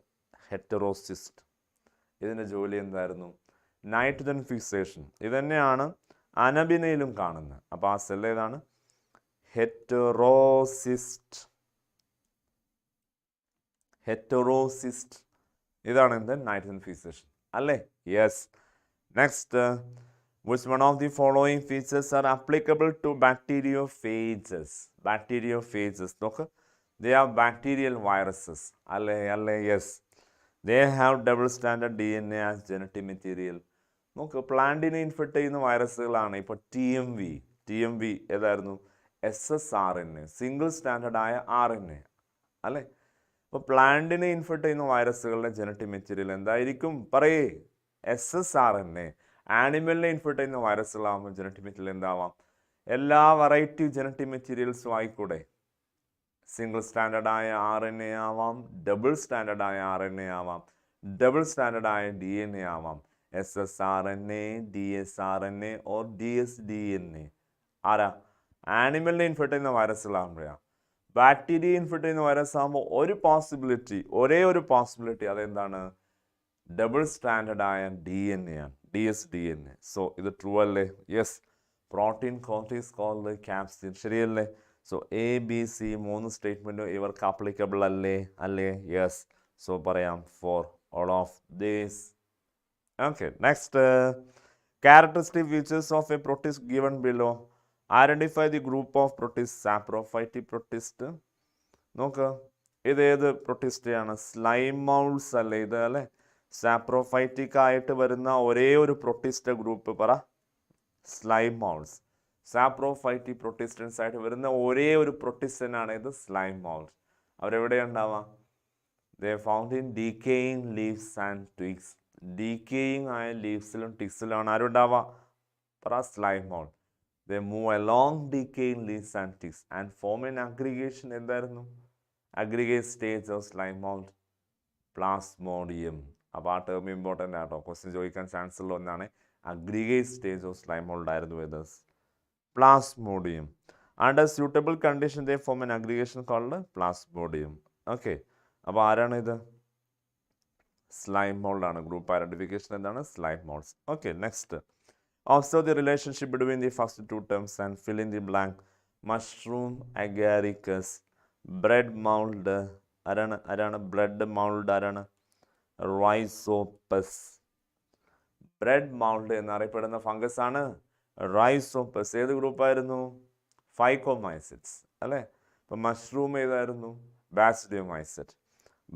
ഹെറ്ററോസിസ്റ്റ്. ഇതിൻ്റെ ജോലി എന്തായിരുന്നു? Nitrogen fixation. ഇതുതന്നെയാണ് അനബിനയിലും കാണുന്നത്. അപ്പോൾ ആ സെല്ല് ഏതാണ്? ഹെറ്ററോസിസ്റ്റ്. ഹെറ്ററോസിസ്റ്റ്. ഇതാണ് എന്ത്? നൈട്രജൻ ഫിക്സേഷൻ അല്ലേ? Yes. Next, which one of the following features are applicable to bacteriophages? Bacteriophages. നോക്ക്, they are bacterial viruses അല്ലേ? അല്ലേ? Yes. they have double stranded DNA as genetic material. നോക്ക്, പ്ലാന്റിനെ ഇൻഫെക്റ്റ് ചെയ്യുന്ന വൈറസുകളാണ്. ഇപ്പോൾ TMV ഏതായിരുന്നു? SSRNA, സിംഗിൾ സ്റ്റാൻഡേർഡ് ആയ RNA അല്ലേ? അപ്പോൾ പ്ലാന്റിനെ ഇൻഫെക്റ്റ് ചെയ്യുന്ന വൈറസുകളുടെ ജനറ്റിക് മെറ്റീരിയൽ എന്തായിരിക്കും? പറയേ. SSRNA. ആനിമലിനെ ഇൻഫെക്റ്റ് ചെയ്യുന്ന വൈറസുകളാകുമ്പോൾ ജനറ്റിക് മെറ്റീരിയൽ എന്താവാം? എല്ലാ വെറൈറ്റി ജനറ്റിക് മെറ്റീരിയൽസും ആയിക്കൂടെ? സിംഗിൾ സ്റ്റാൻഡേർഡ് ആയ RNA ആവാം, ഡബിൾ സ്റ്റാൻഡേർഡ് ആയ RNA ആവാം, ഡബിൾ സ്റ്റാൻഡേർഡ് ആയ DNA ആവാം. SSRNA, dsRNA or dsDNA. ആരാ? ആനിമലിനെ ഇൻഫെക്റ്റ് ചെയ്യുന്ന വൈറസുകളാകുമ്പോഴാണ്. ബാക്ടീരിയ ഇൻഫെക്റ്റ് ചെയ്യുന്ന വൈറസ് ആകുമ്പോൾ ഒരേ ഒരു പോസിബിലിറ്റി അതെന്താണ്? ഡബിൾ സ്റ്റാൻഡേർഡ് ആയ DNA ആണ്, dsDNA. സോ ഇത് ട്രൂ അല്ലേ? Yes. Protein coat is called capsid. ശരിയല്ലേ? സോ ABC 3 സ്റ്റേറ്റ്മെൻറ്റും ഇവർക്ക് ആപ്ലിക്കബിൾ അല്ലേ? അല്ലേ? യെസ്. സോ പറയാം for all of these. Okay. Next, characteristic features of a protist given below. Identify the group of protist. Saprophytic protist. നോക്ക്, ഇത് ഏത് പ്രൊട്ടിസ്റ്റാണ്? സ്ലൈമൗൾസ് അല്ലേ ഇത്? അല്ലേ? സാപ്രോഫൈറ്റിക് ആയിട്ട് വരുന്ന ഒരേ ഒരു പ്രൊട്ടിസ്റ്റ് ഗ്രൂപ്പ് പറ. സ്ലൈമൗൾസ്. സാപ്രോഫൈറ്റി പ്രൊട്ടിസ്റ്റൻസ് ആയിട്ട് വരുന്ന ഒരേ ഒരു പ്രൊട്ടിസ്റ്റനാണ് ഇത്, സ്ലൈമൗൾസ്. അവരെവിടെയാണ് ഉണ്ടാവുക? ദേ found in decaying leaves and twigs. Decaying ആയ ലീവ്സിലും ട്വിഗ്സിലാണ് ആരുണ്ടാവുക? പറ. സ്ലൈമൗൾ. They move along decaying leaves and twigs and form an aggregation. എന്തായിരുന്നു? Aggregate stage of slime mould. Plasmodium. അപ്പോൾ ആ ടേം ഇമ്പോർട്ടൻ്റ് ആട്ടോ, ക്വസ്റ്റ്യൻ ചോദിക്കാൻ ചാൻസ് ഉള്ള ഒന്നാണ്. Aggregate stage of slime mould ആയിരുന്നു ഇത്, plasmodium. Under suitable condition they form an aggregation called plasmodium. Okay. അപ്പോൾ ആരാണ് ഇത്? സ്ലൈം മൗൾഡ് ആണ്. ഗ്രൂപ്പ് ഐഡൻറ്റിഫിക്കേഷൻ എന്താണ്? Slime moulds. Okay. Next, observe the relationship between the first two terms and fill in the blank. Mushroom agaricus. Bread mold ആരാണ്? Bread mould ആരാണ്? Rhizopus. Bread mould എന്നറിയപ്പെടുന്ന fungus ആണ് Rhizopus. ഏത് ഗ്രൂപ്പായിരുന്നു? Phycomycetes അല്ലേ? അപ്പം mushroom ഏതായിരുന്നു? ബാസിഡിയോമൈസിറ്റ്.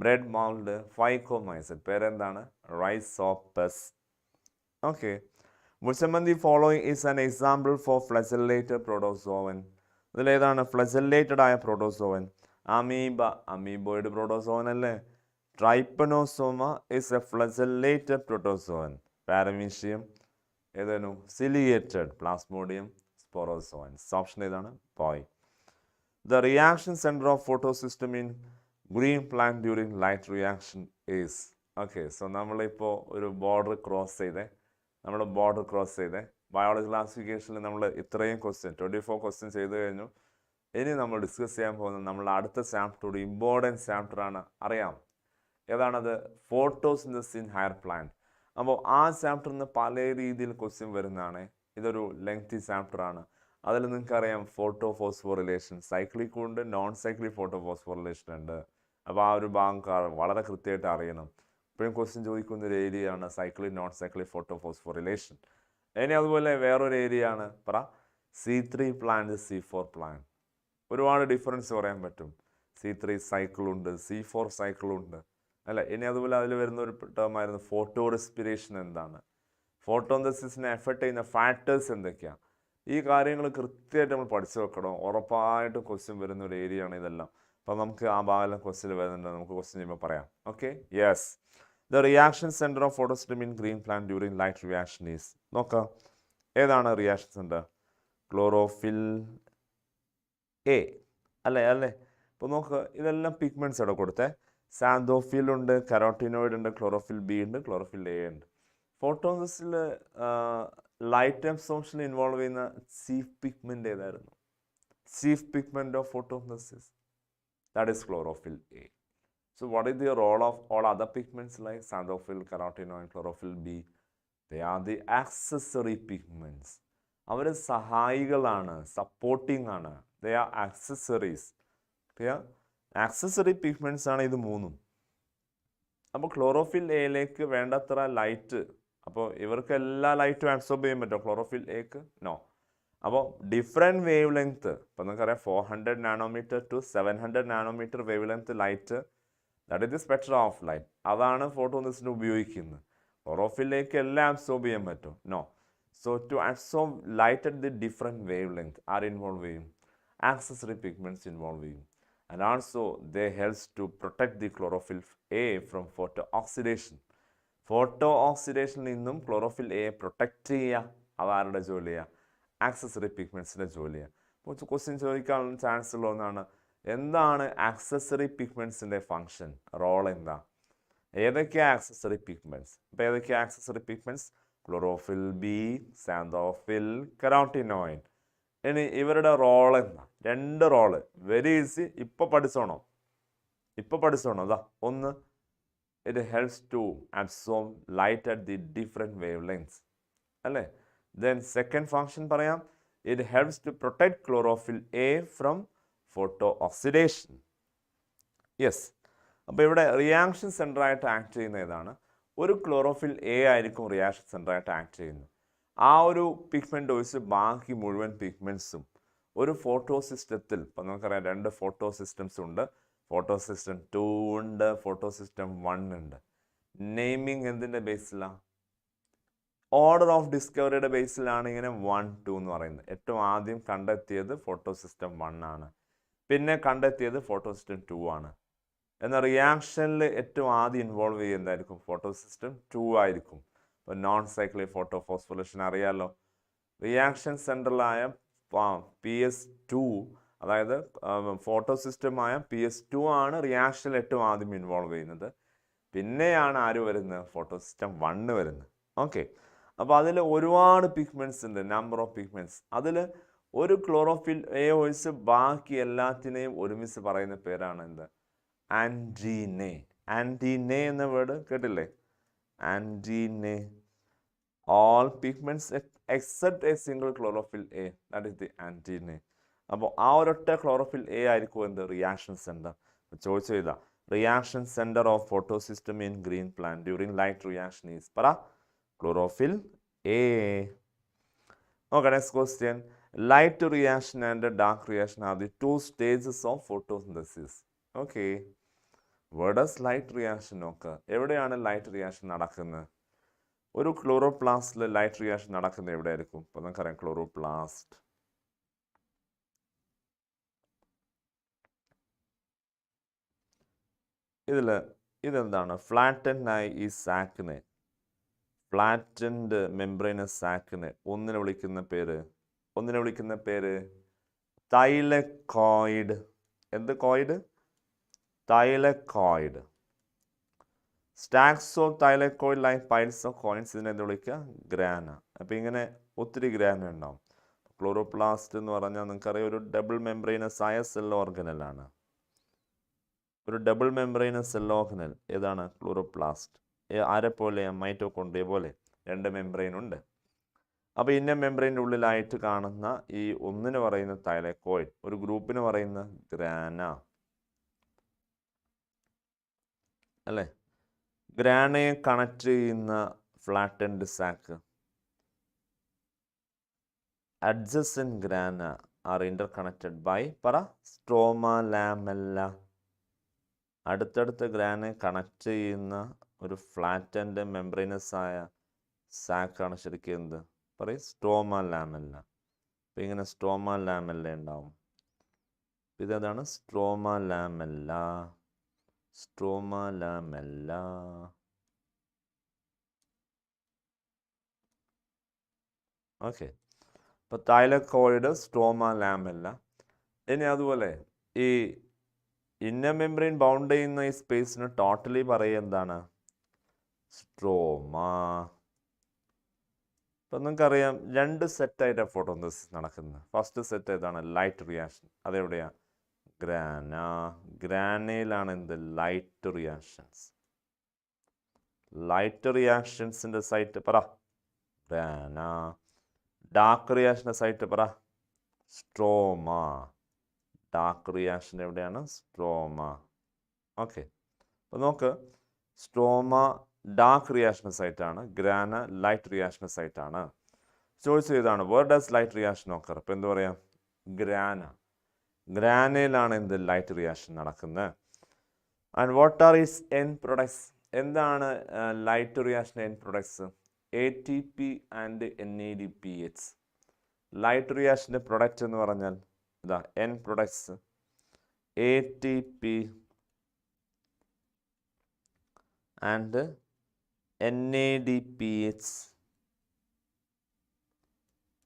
Bread mould phycomycete. പേരെന്താണ്? Rhizopus. Okay. Which among the following is an example for flagellated protozoan? ഇതിലേതാണ് ഫ്ലജല്ലേറ്റഡ് ആയ പ്രോട്ടോസോവൻ? അമീബ. അമീബോയിഡ് പ്രോട്ടോസോവൻ അല്ലേ? ട്രൈപ്പനോസോമ ഇസ് എ ഫ്ലജല്ലേറ്റഡ് പ്രോട്ടോസോവൻ. പാരമീഷ്യം ഏതായിരുന്നു? സിലിയേറ്റഡ്. പ്ലാസ്മോഡിയം സ്പോറോസോവൻ. ഓപ്ഷൻ ഏതാണ്? പോയ്. The reaction center of photosystem in green plant during light reaction is. Okay. So നമ്മളിപ്പോൾ ഒരു border cross ചെയ്തേ. Biology ക്ലാസിഫിക്കേഷനിൽ നമ്മൾ ഇത്രയും 24 ക്വസ്റ്റ്യൻ ചെയ്ത് കഴിഞ്ഞു. ഇനി നമ്മൾ ഡിസ്കസ് ചെയ്യാൻ പോകുന്നത് നമ്മളുടെ അടുത്ത ചാപ്റ്റർ, ഒരു ഇമ്പോർട്ടൻറ്റ് ചാപ്റ്ററാണ്. അറിയാം ഏതാണത്? Photosynthesis in higher plant. അപ്പോൾ ആ ചാപ്റ്ററിൽ നിന്ന് പല രീതിയിൽ ക്വസ്റ്റ്യൻ വരുന്നതാണ്. ഇതൊരു ലെങ്തി ചാപ്റ്ററാണ്. അതിൽ നിങ്ങൾക്കറിയാം ഫോട്ടോഫോസ്ഫോറിലേഷൻ, സൈക്ലിക് ഉണ്ട്, നോൺ സൈക്ലിക് ഫോട്ടോഫോസ്ഫോറിലേഷൻ ഉണ്ട്. അപ്പോൾ ആ ഒരു ഭാഗം വളരെ കൃത്യമായിട്ട് അറിയണം. ഇപ്പോഴും ക്വസ്റ്റ്യൻ ചോദിക്കുന്ന ഒരു ഏരിയയാണ് സൈക്ലിക് നോൺ സൈക്ലിക് ഫോട്ടോഫോസ്ഫോറിലേഷൻ. ഇനി അതുപോലെ വേറൊരു ഏരിയയാണ് പറ C3 പ്ലാന്റ്, C4 പ്ലാന്റ്. ഒരുപാട് ഡിഫറൻസ് പറയാൻ പറ്റും. C3 സൈക്കിളുണ്ട്, C4 സൈക്കിളുണ്ട്. അല്ല, ഇനി അതുപോലെ അതിൽ വരുന്ന ഒരു ടേമായിരുന്നു ഫോട്ടോ റെസ്പിറേഷൻ. എന്താണ് ഫോട്ടോസിന്തസിസിനെ എഫക്ട് ചെയ്യുന്ന ഫാക്ടേഴ്സ് എന്തൊക്കെയാണ്? ഈ കാര്യങ്ങൾ കൃത്യമായിട്ട് നമ്മൾ പഠിച്ചു വെക്കണം. ഉറപ്പായിട്ടും ക്വസ്റ്റ്യൻ വരുന്ന ഒരു ഏരിയ ആണ് ഇതെല്ലാം. അപ്പം നമുക്ക് ആ ഭാഗം ക്വസ്റ്റ്യൻ വരുന്നുണ്ട്, നമുക്ക് ക്വസ്റ്റ്യൻ ചെയ്യുമ്പോൾ പറയാം. Okay, yes. The reaction centre of photosystem in green plant during light reaction is. നോക്കാം, ഏതാണ് റിയാക്ഷൻ സെൻറ്റർ? ക്ലോറോഫിൽ എ അല്ലേ. അപ്പോൾ നോക്കുക, ഇതെല്ലാം പിഗ്മെൻറ്റ്സ് ഇവിടെ കൊടുത്തേ. സാന്തോഫിൽ ഉണ്ട്, കരോട്ടിനോയിഡ് ഉണ്ട്, ക്ലോറോഫിൽ ബി ഉണ്ട്, ക്ലോറോഫിൽ എ ഉണ്ട്. ഫോട്ടോസിസിൽ ലൈറ്റ് അബ്സോർപ്ഷൻ ഇൻവോൾവ് ചെയ്യുന്ന ചീഫ് പിഗ്മെന്റ് ഏതായിരുന്നു? Chief pigment of photosynthesis, that is chlorophyll A. So what is the role of all other pigments like xanthophyll, carotenoid, chlorophyll B? They are the accessory pigments. അവർ സഹായികളാണ്, supporting ആണ്. They are accessories. Clear? Accessory pigments ആണ് ഇത് മൂന്നും. അപ്പോൾ chlorophyll എയിലേക്ക് വേണ്ടത്ര light, അപ്പോൾ ഇവർക്ക് എല്ലാ ലൈറ്റും അബ്സോർബ് ചെയ്യാൻ പറ്റുമോ ക്ലോറോഫിൽ എക്ക്? നോ. അപ്പോൾ ഡിഫറെൻറ്റ് വേവ് ലെങ്ത്, ഇപ്പോൾ നിങ്ങൾക്കറിയാം 400 nanometer to 700 nanometer wavelength light, that is the spectrum of light. അതാണ് ഫോട്ടോസിന്തസിന് ഉപയോഗിക്കുന്നത്. ക്ലോറോഫിലേക്ക് എല്ലാം അബ്സോർബ് ചെയ്യാൻ പറ്റും? No. So to absorb light at the different wavelength ആര് ഇൻവോൾവ് ചെയ്യും? ആക്സസറി പിഗ്മെന്റ്സ് ഇൻവോൾവ് ചെയ്യും. And also they helps to protect the chlorophyll A from photo-oxidation. ഫോട്ടോ-ഓക്സിഡേഷനിൽ നിന്നും ക്ലോറോഫിൽ എ പ്രൊട്ടക്റ്റ് ചെയ്യുക. അതാരുടെ ജോലിയാണ്? ആക്സസറി പിഗ്മെൻറ്റ്സിൻ്റെ ജോലിയാണ്. കുറച്ച് ക്വസ്റ്റ്യൻ ചോദിക്കാനുള്ള ചാൻസ് ഉള്ള ഒന്നാണ്, എന്താണ് ആക്സസറി പിഗ്മെൻറ്റ്സിൻ്റെ ഫങ്ഷൻ, റോൾ എന്താ? ഏതൊക്കെയാണ് ആക്സസറി പിഗ്മെൻറ്റ്സ്? ഇപ്പോൾ ഏതൊക്കെയാണ് accessory pigments? Chlorophyll B, xanthophyll, carotenoid. ഇനി ഇവരുടെ റോൾ എന്താ? രണ്ട് റോള്, വെരി ഈസി. ഇപ്പോൾ പഠിച്ചോണോ? അതാ ഒന്ന്, it helps to absorb light at the different wavelengths അല്ലേ. ദെൻ സെക്കൻഡ് ഫങ്ഷൻ പറയാം, it helps to protect chlorophyll A from photo oxidation. Yes. അപ്പോൾ ഇവിടെ റിയാക്ഷൻ സെൻ്ററായിട്ട് ആക്ട് ചെയ്യുന്ന ഏതാണ്? ഒരു ക്ലോറോഫിൽ എ ആയിരിക്കും റിയാക്ഷൻ സെൻ്ററായിട്ട് ആക്ട് ചെയ്യുന്നത്. ആ ഒരു പിഗ്മെൻ്റ് ഒഴിച്ച് ബാക്കി മുഴുവൻ പിഗ്മെൻറ്റ്സും ഒരു ഫോട്ടോ സിസ്റ്റത്തിൽ, ഇപ്പം നമുക്കറിയാം 2 ഫോട്ടോ സിസ്റ്റംസ് ഉണ്ട്. ഫോട്ടോ സിസ്റ്റം 2 ഉണ്ട്, ഫോട്ടോ സിസ്റ്റം 1 ഉണ്ട്. നെയിമിങ് എന്തിൻ്റെ ബേസിലാണ്? ഓർഡർ ഓഫ് ഡിസ്കവറിയുടെ ബേസിലാണ് ഇങ്ങനെ 1, 2 എന്ന് പറയുന്നത്. ഏറ്റവും ആദ്യം കണ്ടെത്തിയത് ഫോട്ടോ സിസ്റ്റം 1 ആണ്, പിന്നെ കണ്ടെത്തിയത് ഫോട്ടോ സിസ്റ്റം 2 ആണ്. എന്നാൽ റിയാക്ഷനിൽ ഏറ്റവും ആദ്യം ഇൻവോൾവ് ചെയ്യുന്നതായിരിക്കും ഫോട്ടോ സിസ്റ്റം 2 ആയിരിക്കും. ഇപ്പോൾ നോൺ സൈക്ലിക് ഫോട്ടോ ഫോസ്ഫോറിലേഷൻ അറിയാമല്ലോ. റിയാക്ഷൻ സെൻട്രലായ PS2, അതായത് ഫോട്ടോ സിസ്റ്റമായ PS2 ആണ് റിയാക്ഷനിൽ ഏറ്റവും ആദ്യം ഇൻവോൾവ് ചെയ്യുന്നത്. പിന്നെയാണ് ആര് വരുന്നത്? ഫോട്ടോ സിസ്റ്റം 1 വരുന്നത്. ഓക്കെ, അപ്പോൾ അതിൽ ഒരുപാട് പിഗ്മെൻറ്റ്സ് ഉണ്ട്, നമ്പർ ഓഫ് പിഗ്മെൻറ്റ്സ്. അതിൽ ഒരു ക്ലോറോഫിൽ എ ഒഴിച്ച് ബാക്കി എല്ലാത്തിനെയും ഒരുമിച്ച് പറയുന്ന പേരാണ് എന്ത്? ആൻറ്റീനെ. ആൻറ്റീനെ എന്ന വേർഡ് കേട്ടില്ലേ? ആൻറ്റീനെ. All pigments except a single chlorophyll A, that is the antennae. അപ്പോൾ ആ ഒരൊറ്റ ക്ലോറോഫിൽ എ ആയിരിക്കും എന്ത്? Reaction centre. ചോദിച്ചു ചെയ്താൽ reaction centre of photo system in green plant during light reaction is പറ? Chlorophyll A. Okay, next question. Light reaction and dark reaction are the 2 stages of photosynthesis. Okay, where does light reaction നോക്കുക. എവിടെയാണ് light reaction നടക്കുന്നത്? ഒരു ക്ലോറോപ്ലാസ്റ്റിൽ light reaction നടക്കുന്നത് എവിടെയായിരിക്കും? അപ്പോൾ നമുക്കറിയാം chloroplast. ഇതെന്താണ്? ഫ്ലാറ്റൻഡായി ഈ സാക്കിനെ, ഫ്ലാറ്റൻഡ് മെംബ്രെയിനസ് സാക്കിനെ ഒന്നിനെ വിളിക്കുന്ന പേര് തൈലക്കോയിഡ്. എന്ത് കോയിഡ്? Thylakoid. Stacks of thylakoid like piles of coins, ഇതിനെ എന്ത് വിളിക്കുക? ഗ്രാന. അപ്പോൾ ഇങ്ങനെ ഒത്തിരി ഗ്രാന ഉണ്ടാവും. ക്ലോറോപ്ലാസ്റ്റ് എന്ന് പറഞ്ഞാൽ നിങ്ങൾക്കറിയാം ഒരു ഡബിൾ മെംബ്രെയിനസ് ആയ സെൽ ഓർഗനലാണ്. ഒരു ഡബിൾ മെംബ്രെയിനസ് സെൽ ഓർഗനൽ ഏതാണ്? ക്ലോറോപ്ലാസ്റ്റ്. ആരെ പോലെ? മൈറ്റോകോൺഡ്രിയ പോലെ 2 മെംബ്രെയിൻ ഉണ്ട്. അപ്പോൾ ഇന്ന മെംബ്രെയിൻ്റെ ഉള്ളിലായിട്ട് കാണുന്ന ഈ ഒന്നിന് പറയുന്ന തൈലക്കോയിഡ്, ഒരു ഗ്രൂപ്പിന് പറയുന്ന ഗ്രാന അല്ലേ. ഗ്രാനയെ കണക്ട് ചെയ്യുന്ന flattened sac, adjacent grana, are interconnected by stroma lamella. അടുത്തടുത്ത ഗ്രാനെ കണക്ട് ചെയ്യുന്ന ഒരു ഫ്ലാറ്റ് ആൻഡ് മെംബ്രെയിനസ് ആയ സാക്കാണ് ശരിക്കും എന്ത് പറയും? Stroma lamella. അപ്പം ഇങ്ങനെ സ്ട്രോമ ലാമെല്ല ഉണ്ടാവും. ഇതാണ് stroma lamella. Stroma lamella. Okay, അപ്പോൾ തൈലക്കോയിഡ്, സ്ട്രോമ ലാമെല്ല. ഇനി അതുപോലെ ഈ ഇന്നർ മെംബ്രെയിൻ ബൗണ്ട് ചെയ്യുന്ന ഈ സ്പേസിന് ടോട്ടലി പറയുക എന്താണ്? സ്ട്രോമ. ഇപ്പം നിങ്ങൾക്കറിയാം 2 സെറ്റായിട്ടാണ് ഫോട്ടോസിന്തസിസ് നടക്കുന്നത്. ഫസ്റ്റ് സെറ്റ് ഏതാണ്? Light reaction. അതെവിടെയാണ്? ഗ്രാന. ഗ്രാനയിലാണ് എന്ത്? Light reactions. ലൈറ്റ് റിയാക്ഷൻസിൻ്റെ സൈറ്റ് പറ? ഗ്രാന. ഡാർക്ക് റിയാക്ഷൻ്റെ സൈറ്റ് പറ? സ്ട്രോമ. ഡാർക്ക് റിയാക്ഷൻ എവിടെയാണ്? സ്ട്രോമ. ഓക്കെ, അപ്പോൾ നോക്ക്, സ്ട്രോമ ഡാർക്ക് റിയാക്ഷൻ സൈറ്റാണ്, ഗ്രാന ലൈറ്റ് റിയാക്ഷൻ സൈറ്റാണ്. ചോയ്സ് ചെയ്താണ് where does light reaction occur? അപ്പോൾ എന്ത് പറയാം? ഗ്രാന. ഗ്രാനയിലാണ് എന്ത്? ലൈറ്റ് റിയാക്ഷൻ നടക്കുന്നത്. And what are is end products? എന്താണ് light reaction end products? ATP and NADPH. Light റിയാക്ഷൻ്റെ പ്രൊഡക്റ്റ് എന്ന് പറഞ്ഞാൽ ഇതാ end products. ATP and NADPH.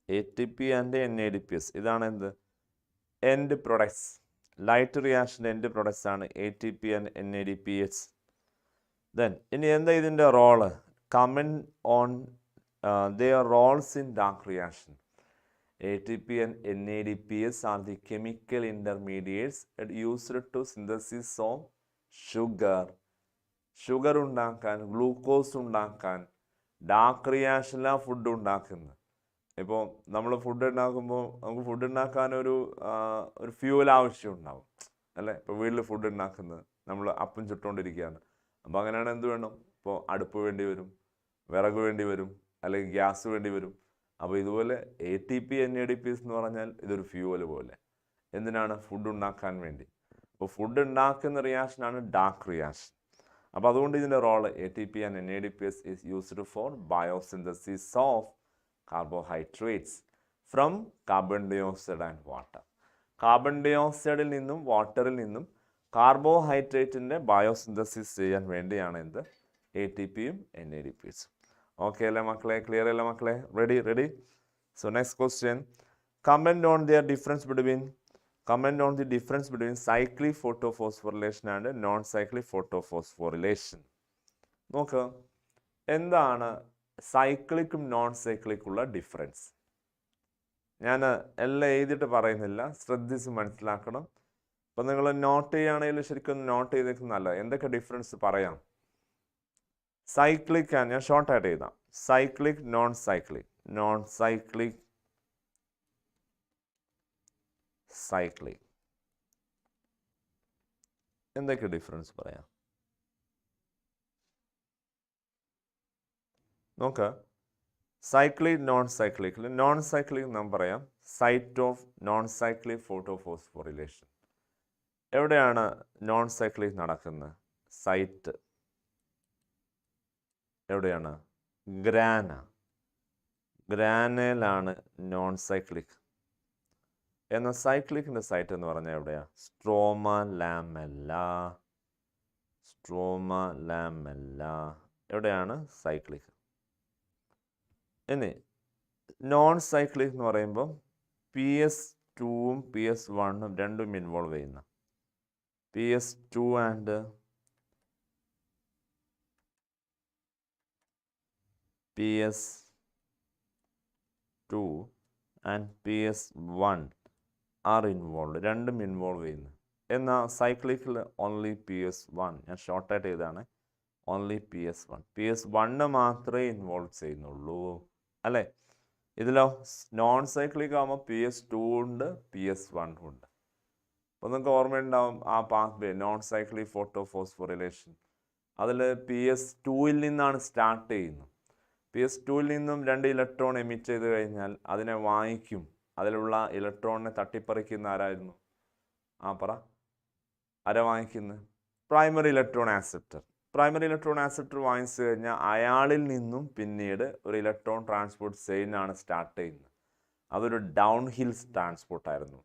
ATP and NADPH ഇതാണ് എന്ത്? End products. ലൈറ്റ് റിയാക്ഷൻ്റെ എൻഡ് പ്രൊഡക്ട്സ് ആണ് ATP ആൻഡ് NADPH. ദെൻ ഇനി എന്താ ഇതിൻ്റെ role? Comment on their roles in dark reaction. ATP and NADPH are the chemical intermediates used to synthesis of sugar. Sugar ഉണ്ടാക്കാൻ, glucose ഉണ്ടാക്കാൻ dark റിയാക്ഷനിലാണ് food ഉണ്ടാക്കുന്നത്. ഇപ്പോൾ നമ്മൾ ഫുഡ് ഉണ്ടാക്കുമ്പോൾ നമുക്ക് ഫുഡ് ഉണ്ടാക്കാൻ ഒരു ഫ്യൂവൽ ആവശ്യം ഉണ്ടാവും അല്ലേ? ഇപ്പോൾ വീട്ടിൽ ഫുഡ് ഉണ്ടാക്കുന്നത് നമ്മൾ അപ്പം ചുട്ടുകൊണ്ടിരിക്കുകയാണ്. അപ്പോൾ അങ്ങനെയാണ് എന്ത് വേണം? ഇപ്പോൾ അടുപ്പ് വേണ്ടി വരും, വിറക് വേണ്ടി വരും, അല്ലെങ്കിൽ ഗ്യാസ് വേണ്ടി വരും. അപ്പോൾ ഇതുപോലെ ATP NADPH എന്ന് പറഞ്ഞാൽ ഇതൊരു ഫ്യൂവൽ പോലെ. എന്തിനാണ്? ഫുഡ് ഉണ്ടാക്കാൻ വേണ്ടി. അപ്പോൾ ഫുഡ് ഉണ്ടാക്കുന്ന റിയാക്ഷനാണ് ഡാർക്ക് റിയാക്ഷൻ. അപ്പോൾ അതുകൊണ്ട് ഇതിൻ്റെ role ATP and NADPH is used for biosynthesis of carbohydrates from carbon dioxide and water. Carbon ഡയോക്സൈഡിൽ നിന്നും വാട്ടറിൽ നിന്നും കാർബോഹൈഡ്രേറ്റിൻ്റെ ബയോസിന്തസിസ് ചെയ്യാൻ വേണ്ടിയാണ് എന്ത്? ATPയും NADPH. ഓക്കെ അല്ലേ മക്കളെ? ക്ലിയർ അല്ലേ മക്കളെ? Ready? So next question, comment on their difference between Comment on the difference between cyclic photophosphorylation and non-cyclic photophosphorylation. നോക്ക്, എന്താണ് സൈക്ലിക്കും നോൺ സൈക്ലിക്കുള്ള ഡിഫറൻസ്? ഞാൻ എല്ലാം എഴുതിയിട്ട് പറയുന്നില്ല, ശ്രദ്ധിച്ച് മനസ്സിലാക്കണം. അപ്പം നിങ്ങൾ നോട്ട് ചെയ്യുകയാണെങ്കിൽ ശരിക്കും നോട്ട് ചെയ്തേക്കുന്നല്ല. എന്തൊക്കെ ഡിഫറൻസ് പറയാം? സൈക്ലിക് ആണ്, ഞാൻ ഷോർട്ടായിട്ട് എഴുതാം. Cyclic, non cyclic, non cyclic, cyclic. എന്തൊക്കെ ഡിഫറൻസ് പറയാം? നോക്ക്, cyclic, non cyclic. Non cyclic നാം പറയാം site of non cyclic photophosphorylation. എവിടെയാണ് നോൺ സൈക്ലിക് നടക്കുന്നത്? സൈറ്റ് എവിടെയാണ്? ഗ്രാന. ഗ്രാനയിലാണ് നോൺ സൈക്ലിക്. എന്നാൽ സൈക്ലിക്കിൻ്റെ സൈറ്റ് എന്ന് പറഞ്ഞാൽ എവിടെയാണ്? Stroma lamella. സ്ട്രോമ ലാമെല്ല എവിടെയാണ്? സൈക്ലിക്. ഇനി നോൺ സൈക്ലിക് എന്ന് പറയുമ്പോൾ PS2ഉം PS1ഉം രണ്ടും ഇൻവോൾവ് ചെയ്യുന്ന PS2 and PS2 and PS1 are involve. രണ്ടും ഇൻവോൾവ് ചെയ്യുന്നു. എന്നാൽ സൈക്ലിക്കിൽ ഓൺലി PS1. ഞാൻ ഷോർട്ടായിട്ട് ചെയ്താണ്. Only PS1. PS1 മാത്രമേ ഇൻവോൾവ് ചെയ്യുന്നുള്ളൂ അല്ലേ? ഇതിലോ നോൺ സൈക്ലിക് ആകുമ്പോൾ PS2 ഉണ്ട്, PS1 ഉണ്ട്. അപ്പോൾ നിങ്ങൾക്ക് ഓർമ്മയുണ്ടാവും ആ പാത്ത് വേ നോൺ സൈക്ലിക് ഫോട്ടോഫോസ്ഫോറിലേഷൻ. അതിൽ PS2ൽ നിന്നാണ് സ്റ്റാർട്ട് ചെയ്യുന്നത്. PS2ൽ നിന്നും 2 ഇലക്ട്രോൺ എമിറ്റ് ചെയ്ത് കഴിഞ്ഞാൽ അതിനെ വാങ്ങിക്കും. അതിലുള്ള ഇലക്ട്രോണിനെ തട്ടിപ്പറിക്കുന്ന ആരായിരുന്നു? പറ, ആരാ വാങ്ങിക്കുന്നത്? Primary electron acceptor. Primary electron acceptor വാങ്ങിച്ചു കഴിഞ്ഞാൽ അയാളിൽ നിന്നും പിന്നീട് ഒരു ഇലക്ട്രോൺ ട്രാൻസ്പോർട്ട് ചെയിനാണ് സ്റ്റാർട്ട് ചെയ്യുന്നത്. അതൊരു ഡൗൺ ഹിൽ ട്രാൻസ്പോർട്ടായിരുന്നു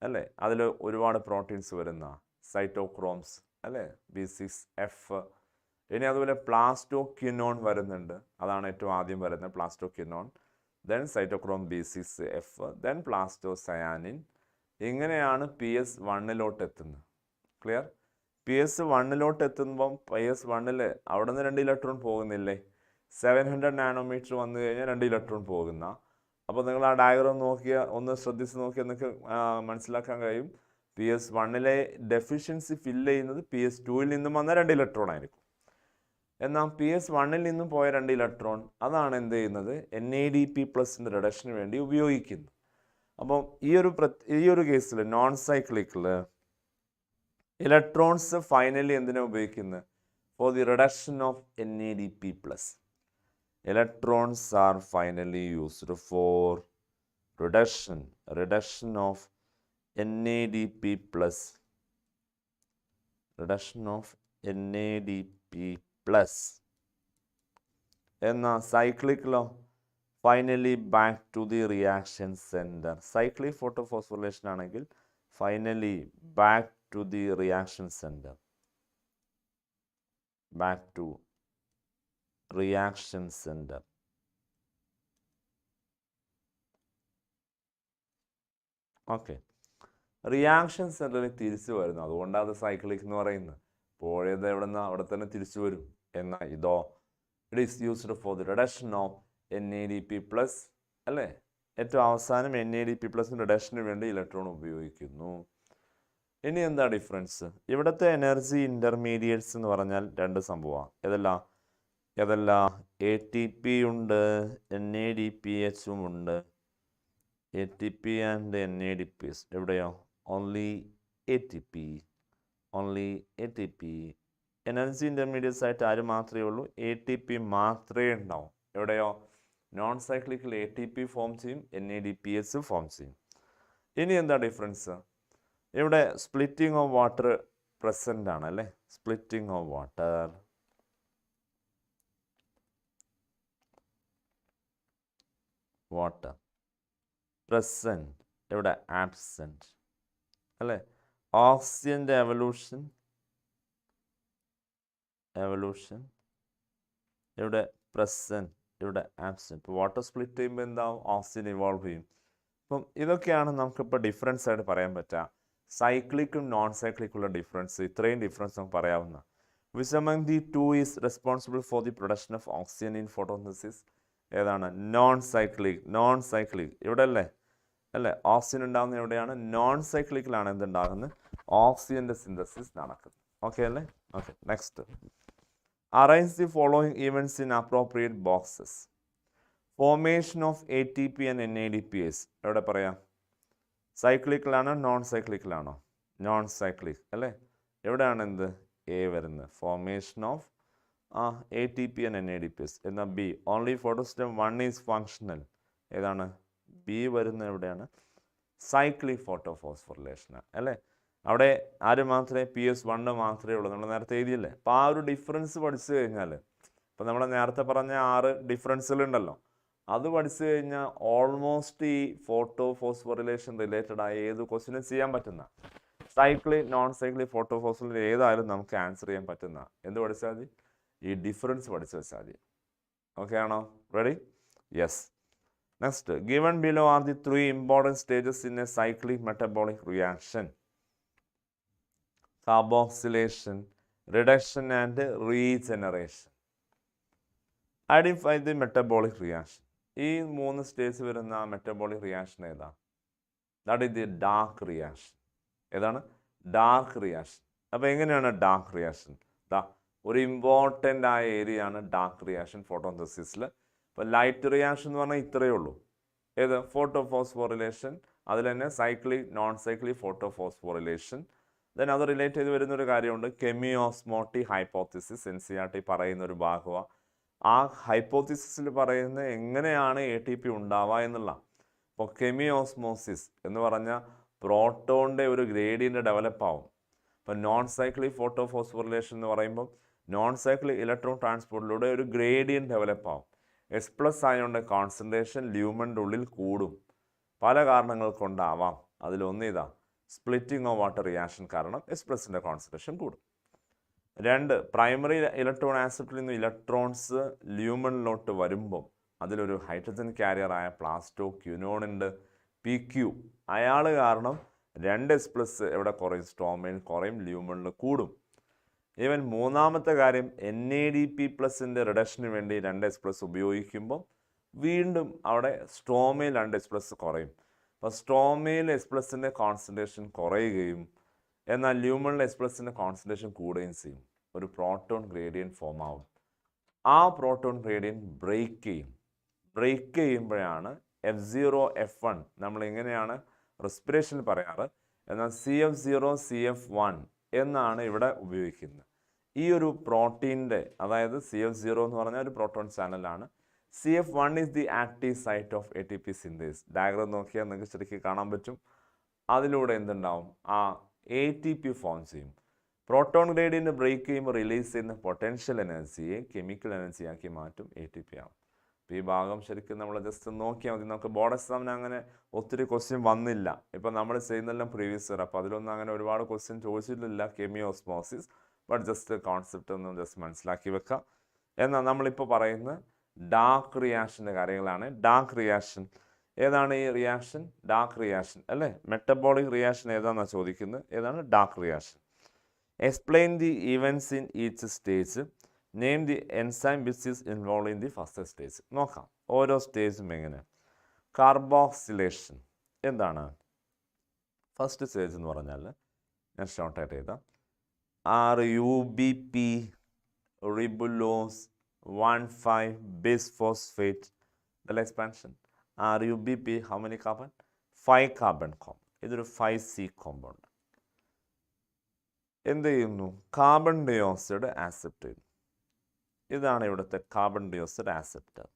അല്ലേ. അതിൽ ഒരുപാട് പ്രോട്ടീൻസ് വരുന്ന സൈറ്റോക്രോംസ് അല്ലേ, B6F. ഇനി അതുപോലെ പ്ലാസ്റ്റോക്വിനോൺ വരുന്നുണ്ട്, അതാണ് ഏറ്റവും ആദ്യം വരുന്നത് plastoquinone. Then cytochrome B6F, then plastocyanin. ഇങ്ങനെയാണ് PS1 എത്തുന്നത്. ക്ലിയർ? PS1 എത്തുമ്പം PS1 അവിടെ നിന്ന് 2 ഇലക്ട്രോൺ പോകുന്നില്ലേ? 700 നാനോമീറ്റർ വന്നു കഴിഞ്ഞാൽ 2 ഇലക്ട്രോൺ പോകുന്ന. അപ്പോൾ നിങ്ങൾ ആ ഡയഗ്രാം നോക്കിയാൽ ഒന്ന് ശ്രദ്ധിച്ച് നോക്കിയാൽ നിങ്ങൾക്ക് മനസ്സിലാക്കാൻ കഴിയും. PS1 ഡെഫിഷ്യൻസി ഫില്ല് ചെയ്യുന്നത് PS2 നിന്നും വന്ന 2 ഇലക്ട്രോൺ ആയിരിക്കും. എന്നാൽ PS1 നിന്നും പോയ 2 ഇലക്ട്രോൺ അതാണ് എന്ത് ചെയ്യുന്നത്, NADP+ റിഡക്ഷന് വേണ്ടി ഉപയോഗിക്കുന്നത്. അപ്പം ഈ ഒരു കേസിൽ നോൺ സൈക്ലിക്കിൽ ഇലക്ട്രോൺസ് ഫൈനലി എന്തിനാണ് ഉപയോഗിക്കുന്നത്? For the reduction of NADP+. Electrons are finally used for reduction of NADP+. Reduction of NADP+. എന്നാൽ സൈക്ലിക്കിലോ finally back to the reaction centre. Cyclic photophosphorylation ആണെങ്കിൽ finally back to the reaction centre. Back to reaction centre. Okay, reaction സെൻറ്ററിൽ തിരിച്ചു വരുന്നു, അതുകൊണ്ടാണ് അത് cyclic എന്ന് പറയുന്നത്. പോയത് എവിടെ നിന്ന് അവിടെ തന്നെ തിരിച്ചു വരും. എന്നാൽ ഇതോ it is used for the reduction of NADP+, അല്ലേ. ഏറ്റവും അവസാനം NADP+ റിഡക്ഷന് വേണ്ടി ഇലക്ട്രോൺ ഉപയോഗിക്കുന്നു. ഇനി എന്താ ഡിഫറൻസ്? ഇവിടുത്തെ എനർജി ഇൻ്റർമീഡിയറ്റ്സ് എന്ന് പറഞ്ഞാൽ 2 സംഭവമാണ്. ഏതെല്ലാം ATP ഉണ്ട്, NADPH ഉണ്ട്. ATP ആൻഡ് NADPH എവിടെയോ? Only ATP. എനർജി ഇൻ്റർമീഡിയറ്റ്സ് ആയിട്ട് ആര് മാത്രമേ ഉള്ളൂ? ATP മാത്രമേ ഉണ്ടാവും. എവിടെയോ? നോൺ സൈക്ലിക്കിൽ ATP ഫോം ചെയ്യും, NADPH ഫോം ചെയ്യും. ഇനി എന്താ ഡിഫറൻസ്? ഇവിടെ സ്പ്ലിറ്റിംഗ് ഓഫ് വാട്ടർ പ്രസൻ്റ് ആണ് അല്ലേ. സ്പ്ലിറ്റിംഗ് ഓഫ് വാട്ടർ പ്രസൻറ്റ്, ഇവിടെ ആബ്സെൻറ്റ് അല്ലേ. ഓക്സിജൻ്റെ എവല്യൂഷൻ ഇവിടെ പ്രസൻറ്റ്, ഇവിടെ ആബ്സെൻറ്റ്. ഇപ്പോൾ വാട്ടർ സ്പ്ലിറ്റ് ചെയ്യുമ്പോൾ എന്താവും? ഓക്സിജൻ ഇവോൾവ് ചെയ്യും. അപ്പം ഇതൊക്കെയാണ് നമുക്കിപ്പോൾ ഡിഫറൻസ് ആയിട്ട് പറയാൻ പറ്റുക. സൈക്ലിക്കും നോൺ സൈക്ലിക്കുള്ള ഡിഫറൻസ്, ഇത്രയും ഡിഫറൻസ് നമുക്ക് പറയാവുന്ന. Which among the two is responsible for the production of oxygen in photosynthesis? ഏതാണ്? Non cyclic. ഇവിടെ അല്ലേ ഓക്സിജൻ ഉണ്ടാകുന്നത് എവിടെയാണ്? നോൺ സൈക്ലിക്കിലാണ് എന്തുണ്ടാകുന്നത്? ഓക്സിജൻ്റെ സിന്തസിസ് നടക്കുന്നത്. ഓക്കെ അല്ലേ? Okay, next. Arrange the following events in appropriate boxes. Formation of ATP and NADPH എവിടെ പറയാം? സൈക്ലിക്കിലാണോ നോൺ സൈക്ലിക്കിലാണോ? നോൺ സൈക്ലിക് അല്ലേ. എവിടെയാണ് എന്ത് A വരുന്നത്? Formation of ATP and NADPH. എന്നാൽ B only photosystem 1 is functional. ഏതാണ്? B വരുന്നത് എവിടെയാണ്? സൈക്ലിക് ഫോട്ടോഫോസ്ഫോറിലേഷൻ അല്ലേ. അവിടെ ആര് മാത്രമേ? PS1 മാത്രമേ ഉള്ളൂ. നമ്മൾ നേരത്തെ എഴുതിയില്ലേ. അപ്പോൾ ആ ഒരു ഡിഫറൻസ് പഠിച്ചു കഴിഞ്ഞാൽ, ഇപ്പോൾ നമ്മൾ നേരത്തെ പറഞ്ഞ 6 ഡിഫറൻസുകളുണ്ടല്ലോ, അത് പഠിച്ചു കഴിഞ്ഞാൽ ഓൾമോസ്റ്റ് ഈ ഫോട്ടോഫോസ്ഫോറിലേഷൻ റിലേറ്റഡ് ആയ ഏത് ക്വസ്റ്റിനും ചെയ്യാൻ പറ്റുന്ന, സൈക്ലിക് നോൺ സൈക്ലിക് ഫോട്ടോഫോസ്ഫോറിലേഷൻ ഏതായാലും നമുക്ക് ആൻസർ ചെയ്യാൻ പറ്റുന്ന എന്ത് പഠിച്ചാൽ മതി? ഈ ഡിഫറൻസ് പഠിച്ചു വെച്ചാൽ മതി. ഓക്കെ ആണോ? Ready? Yes. Next, given below are the 3 important stages in a cyclic metabolic reaction. Carboxylation, reduction and regeneration. Identify the metabolic reaction. ഈ 3 സ്റ്റേജ് വരുന്ന മെറ്റബോളിക് റിയാക്ഷൻ ഏതാ? That is the dark reaction. ഏതാണ്? Dark reaction. അപ്പോൾ എങ്ങനെയാണ് dark reaction? ഒരു important ആയ area ആണ് dark reaction ഫോട്ടോസിന്തസിസിൽ. ഇപ്പോൾ ലൈറ്റ് റിയാക്ഷൻ എന്ന് പറഞ്ഞാൽ ഇത്രയേ ഉള്ളൂ. ഏത്? ഫോട്ടോഫോസ്ഫോറിലേഷൻ. അതിൽ തന്നെ cyclic non cyclic photophosphorylation. Then അത് റിലേറ്റ് ചെയ്ത് വരുന്നൊരു കാര്യമുണ്ട്, കെമിയോസ്മോട്ടിക് ഹൈപ്പോത്തിസിസ്. NCERT പറയുന്ന ഒരു ഭാഗമാണ്. ആ ഹൈപ്പോത്തിസിസിൽ പറയുന്നത് എങ്ങനെയാണ് ATP ഉണ്ടാവുക എന്നുള്ള. ഇപ്പോൾ കെമിയോസ്മോസിസ് എന്ന് പറഞ്ഞാൽ പ്രോട്ടോണിൻ്റെ ഒരു ഗ്രേഡിയൻ്റ് ഡെവലപ്പ് ആവും. ഇപ്പം നോൺ സൈക്ലിക് ഫോട്ടോ ഫോസ്ഫോറിലേഷൻ എന്ന് പറയുമ്പോൾ നോൺ സൈക്ലിക് ഇലക്ട്രോൺ ട്രാൻസ്പോർട്ടിലൂടെ ഒരു ഗ്രേഡിയൻ ഡെവലപ്പ് ആവും. S+ ആയതുകൊണ്ട് കോൺസെൻട്രേഷൻ ല്യൂമൻ്റെ ഉള്ളിൽ കൂടും. പല കാരണങ്ങൾ കൊണ്ടാവാം. അതിലൊന്ന് ഇതാ, സ്പ്ലിറ്റിംഗ് ഓഫ് വാട്ടർ റിയാക്ഷൻ കാരണം S+ൻ്റെ കോൺസെൻട്രേഷൻ കൂടും. 2, പ്രൈമറി ഇലക്ട്രോൺ ആക്സെപ്റ്റിൽ നിന്ന് ഇലക്ട്രോൺസ് ല്യൂമണിലോട്ട് വരുമ്പം അതിലൊരു ഹൈഡ്രജൻ കാരിയറായ പ്ലാസ്റ്റോക്യുനോണുണ്ട്, PQ. അയാൾ കാരണം 2S+ എവിടെ കുറയും? സ്ട്രോമയിൽ കുറയും, ല്യൂമണിൽ കൂടും. ഈവൻ മൂന്നാമത്തെ കാര്യം, NADP+ൻ്റെ റിഡക്ഷന് വേണ്ടി 2S+ ഉപയോഗിക്കുമ്പോൾ വീണ്ടും അവിടെ സ്ട്രോമയിൽ 2S+ കുറയും. അപ്പോൾ സ്ട്രോമയിൽ S+ൻ്റെ കോൺസെൻട്രേഷൻ കുറയുകയും എന്നാൽ ല്യൂമണിൽ S+ൻ്റെ കോൺസെൻട്രേഷൻ കൂടുകയും ചെയ്യും. ഒരു പ്രോട്ടോൺ ഗ്രേഡിയൻ ഫോം ആവും. ആ പ്രോട്ടോൺ ഗ്രേഡിയൻ ബ്രേക്ക് ചെയ്യുമ്പോഴാണ് F0 F1 നമ്മൾ എങ്ങനെയാണ് റെസ്പിറേഷനിൽ പറയാറ്, എന്നാൽ CF0 CF1 എന്നാണ് ഇവിടെ ഉപയോഗിക്കുന്നത്. ഈ ഒരു പ്രോട്ടീൻ്റെ, അതായത് CF0 എന്ന് പറഞ്ഞാൽ ഒരു പ്രോട്ടോൺ ചാനലാണ്. CF1 is the active site of ATP synthase. Diagram നോക്കിയാൽ നിങ്ങൾക്ക് ശരിക്കും കാണാൻ പറ്റും. അതിലൂടെ എന്തുണ്ടാവും? ആ ATP ഫോം ചെയ്യും. പ്രോട്ടോൺ ഗ്രേഡിയൻ്റ് ബ്രേക്ക് ചെയ്യുമ്പോൾ റിലീസ് ചെയ്യുന്ന പൊട്ടൻഷ്യൽ എനർജിയെ കെമിക്കൽ എനർജിയാക്കി മാറ്റും, ATP ആവും. അപ്പോൾ ഈ ഭാഗം ശരിക്കും നമ്മൾ ജസ്റ്റ് നോക്കിയാൽ മതി. നമുക്ക് ബോർഡ് എക്സാമിന് അങ്ങനെ ഒത്തിരി ക്വസ്റ്റ്യൻ വന്നില്ല. ഇപ്പം നമ്മൾ ചെയ്യുന്നതെല്ലാം പ്രീവിയസ് ഇയർ, അപ്പോൾ അതിലൊന്നും അങ്ങനെ ഒരുപാട് ക്വസ്റ്റ്യൻ ചോദിച്ചിട്ടില്ല കെമിയോസ്മോസിസ്. ബട്ട് ജസ്റ്റ് കോൺസെപ്റ്റ് ഒന്ന് ജസ്റ്റ് മനസ്സിലാക്കി വെക്കാം. എന്നാൽ നമ്മളിപ്പോൾ പറയുന്ന ഡാർക്ക് റിയാക്ഷൻ്റെ കാര്യങ്ങളാണ്. ഡാർക്ക് റിയാക്ഷൻ ഏതാണ്? ഈ റിയാക്ഷൻ ഡാർക്ക് റിയാക്ഷൻ അല്ലേ? മെറ്റബോളിക് റിയാക്ഷൻ ഏതാണെന്നാണ് ചോദിക്കുന്നത്. ഏതാണ് dark reaction? Explain the events in each stage. Name the enzyme which is involve in the first stage. നോക്കാം ഓരോ സ്റ്റേജും എങ്ങനെ. കാർബോക്സിലേഷൻ എന്താണ്? ഫസ്റ്റ് സ്റ്റേജ് എന്ന് പറഞ്ഞാൽ ഞാൻ ഷോർട്ടായിട്ട് എഴുതാം. RUBP ribulose 1,5 bisphosphate double expansion. RUBP how many carbon? 5 carbon compound. ഇതൊരു 5C കോമ്പൗണ്ട്. എന്ത് ചെയ്യുന്നു? കാർബൺ ഡയോക്സൈഡ് ആക്സെപ്റ്റ് ചെയ്യുന്നു. ഇതാണ് ഇവിടുത്തെ കാർബൺ ഡയോക്സൈഡ് ആക്സെപ്റ്റർ.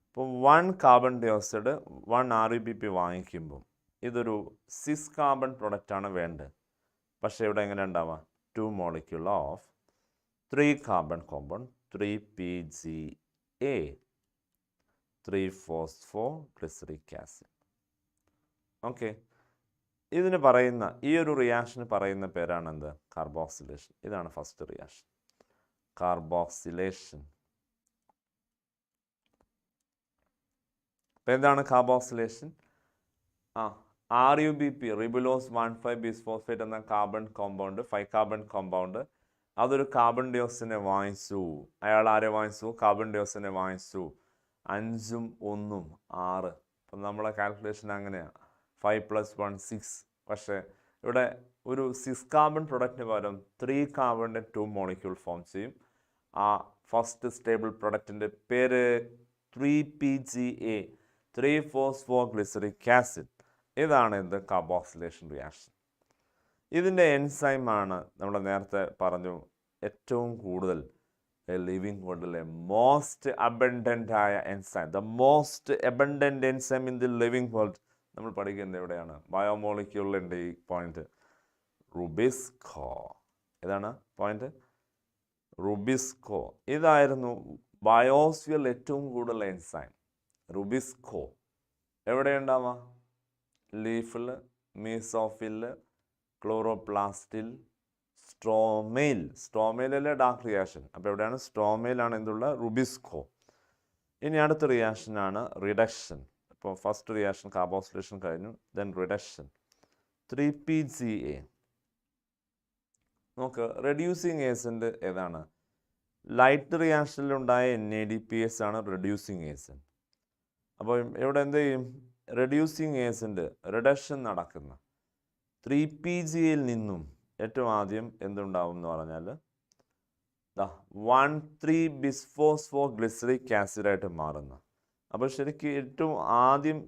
അപ്പോൾ 1 കാർബൺ ഡയോക്സൈഡ് 1 RUBP വാങ്ങിക്കുമ്പോൾ ഇതൊരു 6 കാർബൺ പ്രൊഡക്റ്റാണ് വേണ്ടത്. പക്ഷേ ഇവിടെ എങ്ങനെ ഉണ്ടാവുക? 2 molecule of 3 carbon compound 3PGA 3-phosphoglyceric acid. Okay, ഇതിന് പറയുന്ന ഈ ഒരു റിയാക്ഷന് പറയുന്ന പേരാണ് എന്ത്? കാർബോക്സിലേഷൻ. ഇതാണ് ഫസ്റ്റ് റിയാക്ഷൻ, കാർബോക്സിലേഷൻ. അപ്പം എന്താണ് കാർബോക്സിലേഷൻ? RUBP റിബുലോസ് 1,5 ബിസ്ഫോസ്ഫേറ്റ് എന്ന കാർബൺ കോമ്പൗണ്ട്, 5 കാർബൺ കോമ്പൗണ്ട്, അതൊരു കാർബൺ ഡയോക്സൈഡിനെ വാങ്ങിച്ചു. അയാൾ ആരെ വാങ്ങിച്ചു? കാർബൺ ഡയോക്സൈഡിനെ വാങ്ങിച്ചു. 5ഉം 1ഉം 6. അപ്പം നമ്മളെ കാൽക്കുലേഷൻ അങ്ങനെയാണ്, 5 + 1 6. പക്ഷേ ഇവിടെ ഒരു 6 കാർബൺ പ്രൊഡക്റ്റിന് പകരം 3 കാർബണിൻ്റെ 2 മോളിക്യൂൾ ഫോം ചെയ്യും. ആ ഫസ്റ്റ് സ്റ്റേബിൾ പ്രൊഡക്റ്റിൻ്റെ പേര് 3PGA 3-phosphoglyceric acid. ഇതാണ് എന്ത്? Carboxylation reaction. ഇതിൻ്റെ എൻസൈമാണ് നമ്മൾ നേരത്തെ പറഞ്ഞു ഏറ്റവും കൂടുതൽ ലിവിങ് വേൾഡിലെ മോസ്റ്റ് അബൻഡൻ്റ് ആയ enzyme. The most abundant enzyme in the living world നമ്മൾ പഠിക്കുന്നത് എവിടെയാണ്? ബയോമോളിക്യൂളിൻ്റെ ഈ പോയിന്റ് റുബിസ്കോ. ഏതാണ് പോയിന്റ്? റുബിസ്കോ. ഇതായിരുന്നു ബയോസ്ഫിയറിൽ ഏറ്റവും കൂടുതൽ എൻസൈം. റുബിസ്കോ എവിടെയുണ്ടാവുക? ലീഫിൽ, മീസോഫിൽ, ക്ലോറോപ്ലാസ്റ്റിൽ, സ്ട്രോമെയിൽ. സ്ട്രോമെയിലല്ലേ ഡാർക്ക് റിയാക്ഷൻ. അപ്പോൾ എവിടെയാണ്? സ്ട്രോമെയിലാണ് എന്തുള്ള? റുബിസ്കോ. ഇനി അടുത്ത റിയാക്ഷനാണ് റിഡക്ഷൻ. ഇപ്പോൾ ഫസ്റ്റ് റിയാക്ഷൻ കാർബോക്സിലേഷൻ കഴിഞ്ഞു, ദെൻ റിഡക്ഷൻ 3PGA. നോക്ക്, റെഡ്യൂസിങ് ഏജൻറ്റ് ഏതാണ്? ലൈറ്റ് റിയാക്ഷനിലുണ്ടായ NADPS ആണ് റെഡ്യൂസിങ് ഏജൻറ്റ്. അപ്പോൾ ഇവിടെ എന്ത് ചെയ്യും? റെഡ്യൂസിങ് ഏജൻറ്റ് റിഡക്ഷൻ നടക്കുന്ന 3PGAയിൽ നിന്നും ഏറ്റവും ആദ്യം എന്തുണ്ടാവും എന്ന് പറഞ്ഞാൽ 1,3 ബിസ്ഫോസ്ഫോഗ്ലിസറിക് ആസിഡായിട്ട് മാറുന്ന. അപ്പോൾ ശരിക്കും ഏറ്റവും ആദ്യം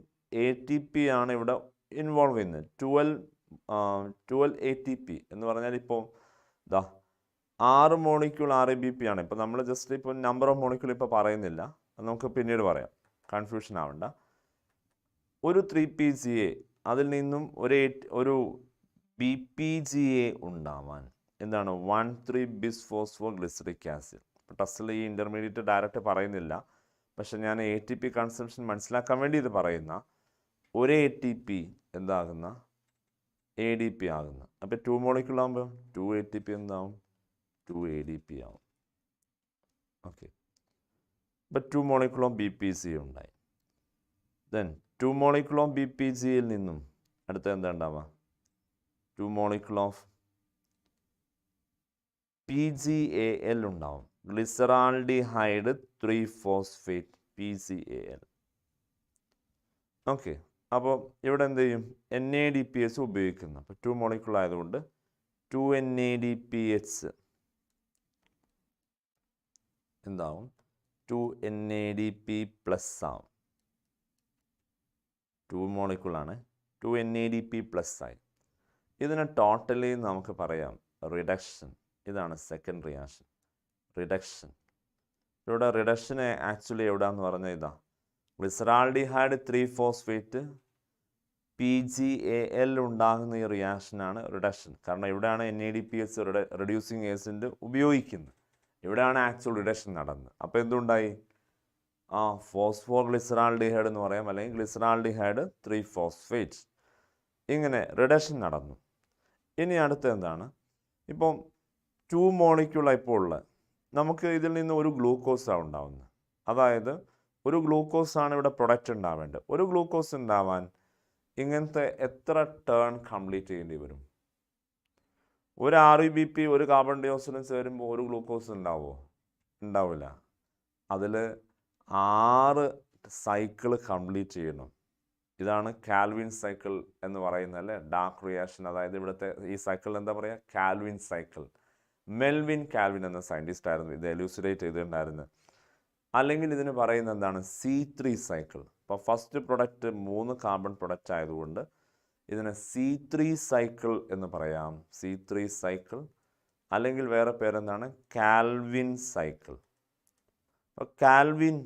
ATP ആണ് ഇവിടെ ഇൻവോൾവ് ചെയ്യുന്നത്. 12 ATP എന്ന് പറഞ്ഞാൽ ഇപ്പോൾ 6 മോളിക്യൂൾ RUBP ആണ്. ഇപ്പോൾ നമ്മൾ ജസ്റ്റ് ഇപ്പോൾ നമ്പർ ഓഫ് മോളിക്യൂൾ ഇപ്പോൾ പറയുന്നില്ല, നമുക്ക് പിന്നീട് പറയാം, കൺഫ്യൂഷൻ ആവണ്ട. ഒരു 3PGA അതിൽ നിന്നും ഒരു BPGA ഉണ്ടാവാൻ എന്താണ് 1,3-bis-phosphoglyceric acid. ടെസ്റ്റിൽ ഈ ഇൻ്റർമീഡിയറ്റ് ഡയറക്റ്റ് പറയുന്നില്ല, പക്ഷെ ഞാൻ ATP കൺസംഷൻ മനസ്സിലാക്കാൻ വേണ്ടി ഇത് പറയുന്ന ഒരു ATP എന്താകുന്ന ADP ആകുന്ന. അപ്പോൾ 2 മോളിക്യൂൾ ആകുമ്പോൾ 2 ATP എന്താവും 2 ADP ആവും. ഓക്കെ, അപ്പോൾ 2 മോളിക്യൂൾ ഓഫ് BPGA ഉണ്ടായി. ദെൻ 2 മോളിക്യൂൾ ഓഫ് BPGAയിൽ നിന്നും അടുത്ത എന്താ ഉണ്ടാവുക 2 മോളിക്യൂൾ ഓഫ് PGAL ഉണ്ടാവും. Glyceraldehyde 3-phosphate PGAL. ഓക്കെ, അപ്പോൾ ഇവിടെ എന്ത് ചെയ്യും NADPH ഉപയോഗിക്കുന്നു. അപ്പോൾ 2 മോളിക്യൂൾ ആയതുകൊണ്ട് 2 NADPH എന്താവും 2 NADP പ്ലസ് ആവും. 2 മോളിക്യൂളാണ് 2 NADP പ്ലസ് ആയി. ഇതിന് ടോട്ടലി നമുക്ക് പറയാം റിഡക്ഷൻ. ഇതാണ് സെക്കൻഡ് റിയാക്ഷൻ, റിഡക്ഷൻ. ഇവിടെ റിഡക്ഷന് ആക്ച്വലി എവിടെയാണെന്ന് പറഞ്ഞാൽ ഇതാ ഗ്ലിസറാൾഡിഹൈഡ് 3-phosphate PGAL ഉണ്ടാകുന്ന ഈ റിയാക്ഷനാണ് റിഡക്ഷൻ. കാരണം ഇവിടെയാണ് NADPH റെഡ്യൂസിങ് ഏജൻറ്റ് ഉപയോഗിക്കുന്നത്. ഇവിടെയാണ് ആക്ച്വൽ റിഡക്ഷൻ നടന്നത്. അപ്പോൾ എന്തുണ്ടായി ഫോസ്ഫോഗ്ലിസറാൾഡിഹൈഡ് എന്ന് പറയാം, അല്ലെങ്കിൽ ഗ്ലിസറാൾഡിഹൈഡ് 3-phosphate. ഇങ്ങനെ റിഡക്ഷൻ നടന്നു. ഇനി അടുത്ത എന്താണ്, ഇപ്പം 2 മോളിക്യൂളാണ് ഇപ്പോൾ ഉള്ളത്. നമുക്ക് ഇതിൽ നിന്ന് ഒരു ഗ്ലൂക്കോസാണ് ഉണ്ടാവുന്നത്. അതായത് ഒരു ഗ്ലൂക്കോസാണ് ഇവിടെ പ്രൊഡക്റ്റ് ഉണ്ടാവേണ്ടത്. ഒരു ഗ്ലൂക്കോസ് ഉണ്ടാവാൻ ഇങ്ങനത്തെ എത്ര ടേൺ കംപ്ലീറ്റ് ചെയ്യേണ്ടി വരും? ഒരു RUBP ഒരു കാർബൺ ഡയോക്സൈഡും ചേരുമ്പോൾ ഒരു ഗ്ലൂക്കോസ് ഉണ്ടാവുമോ? ഉണ്ടാവില്ല. അതിൽ 6 സൈക്കിൾ കംപ്ലീറ്റ് ചെയ്യണം. ഇതാണ് കാൽവിൻ സൈക്കിൾ എന്ന് പറയുന്നത്, അല്ലേ? Dark reaction. അതായത് ഇവിടുത്തെ ഈ സൈക്കിൾ എന്താ പറയുക? Calvin cycle. മെൽവിൻ കാൽവിൻ എന്ന സയൻറ്റിസ്റ്റ് ആയിരുന്നു ഇത് എലൂസിഡേറ്റ് ചെയ്തിട്ടുണ്ടായിരുന്നത്. അല്ലെങ്കിൽ ഇതിന് പറയുന്നത് എന്താണ്? C3 cycle. അപ്പോൾ ഫസ്റ്റ് പ്രൊഡക്റ്റ് 3 കാർബൺ പ്രൊഡക്റ്റ് ആയതുകൊണ്ട് ഇതിന് C3 സൈക്കിൾ എന്ന് പറയാം. C3 സൈക്കിൾ, അല്ലെങ്കിൽ വേറെ പേരെന്താണ്? Calvin cycle. അപ്പോൾ കാൽവിൻ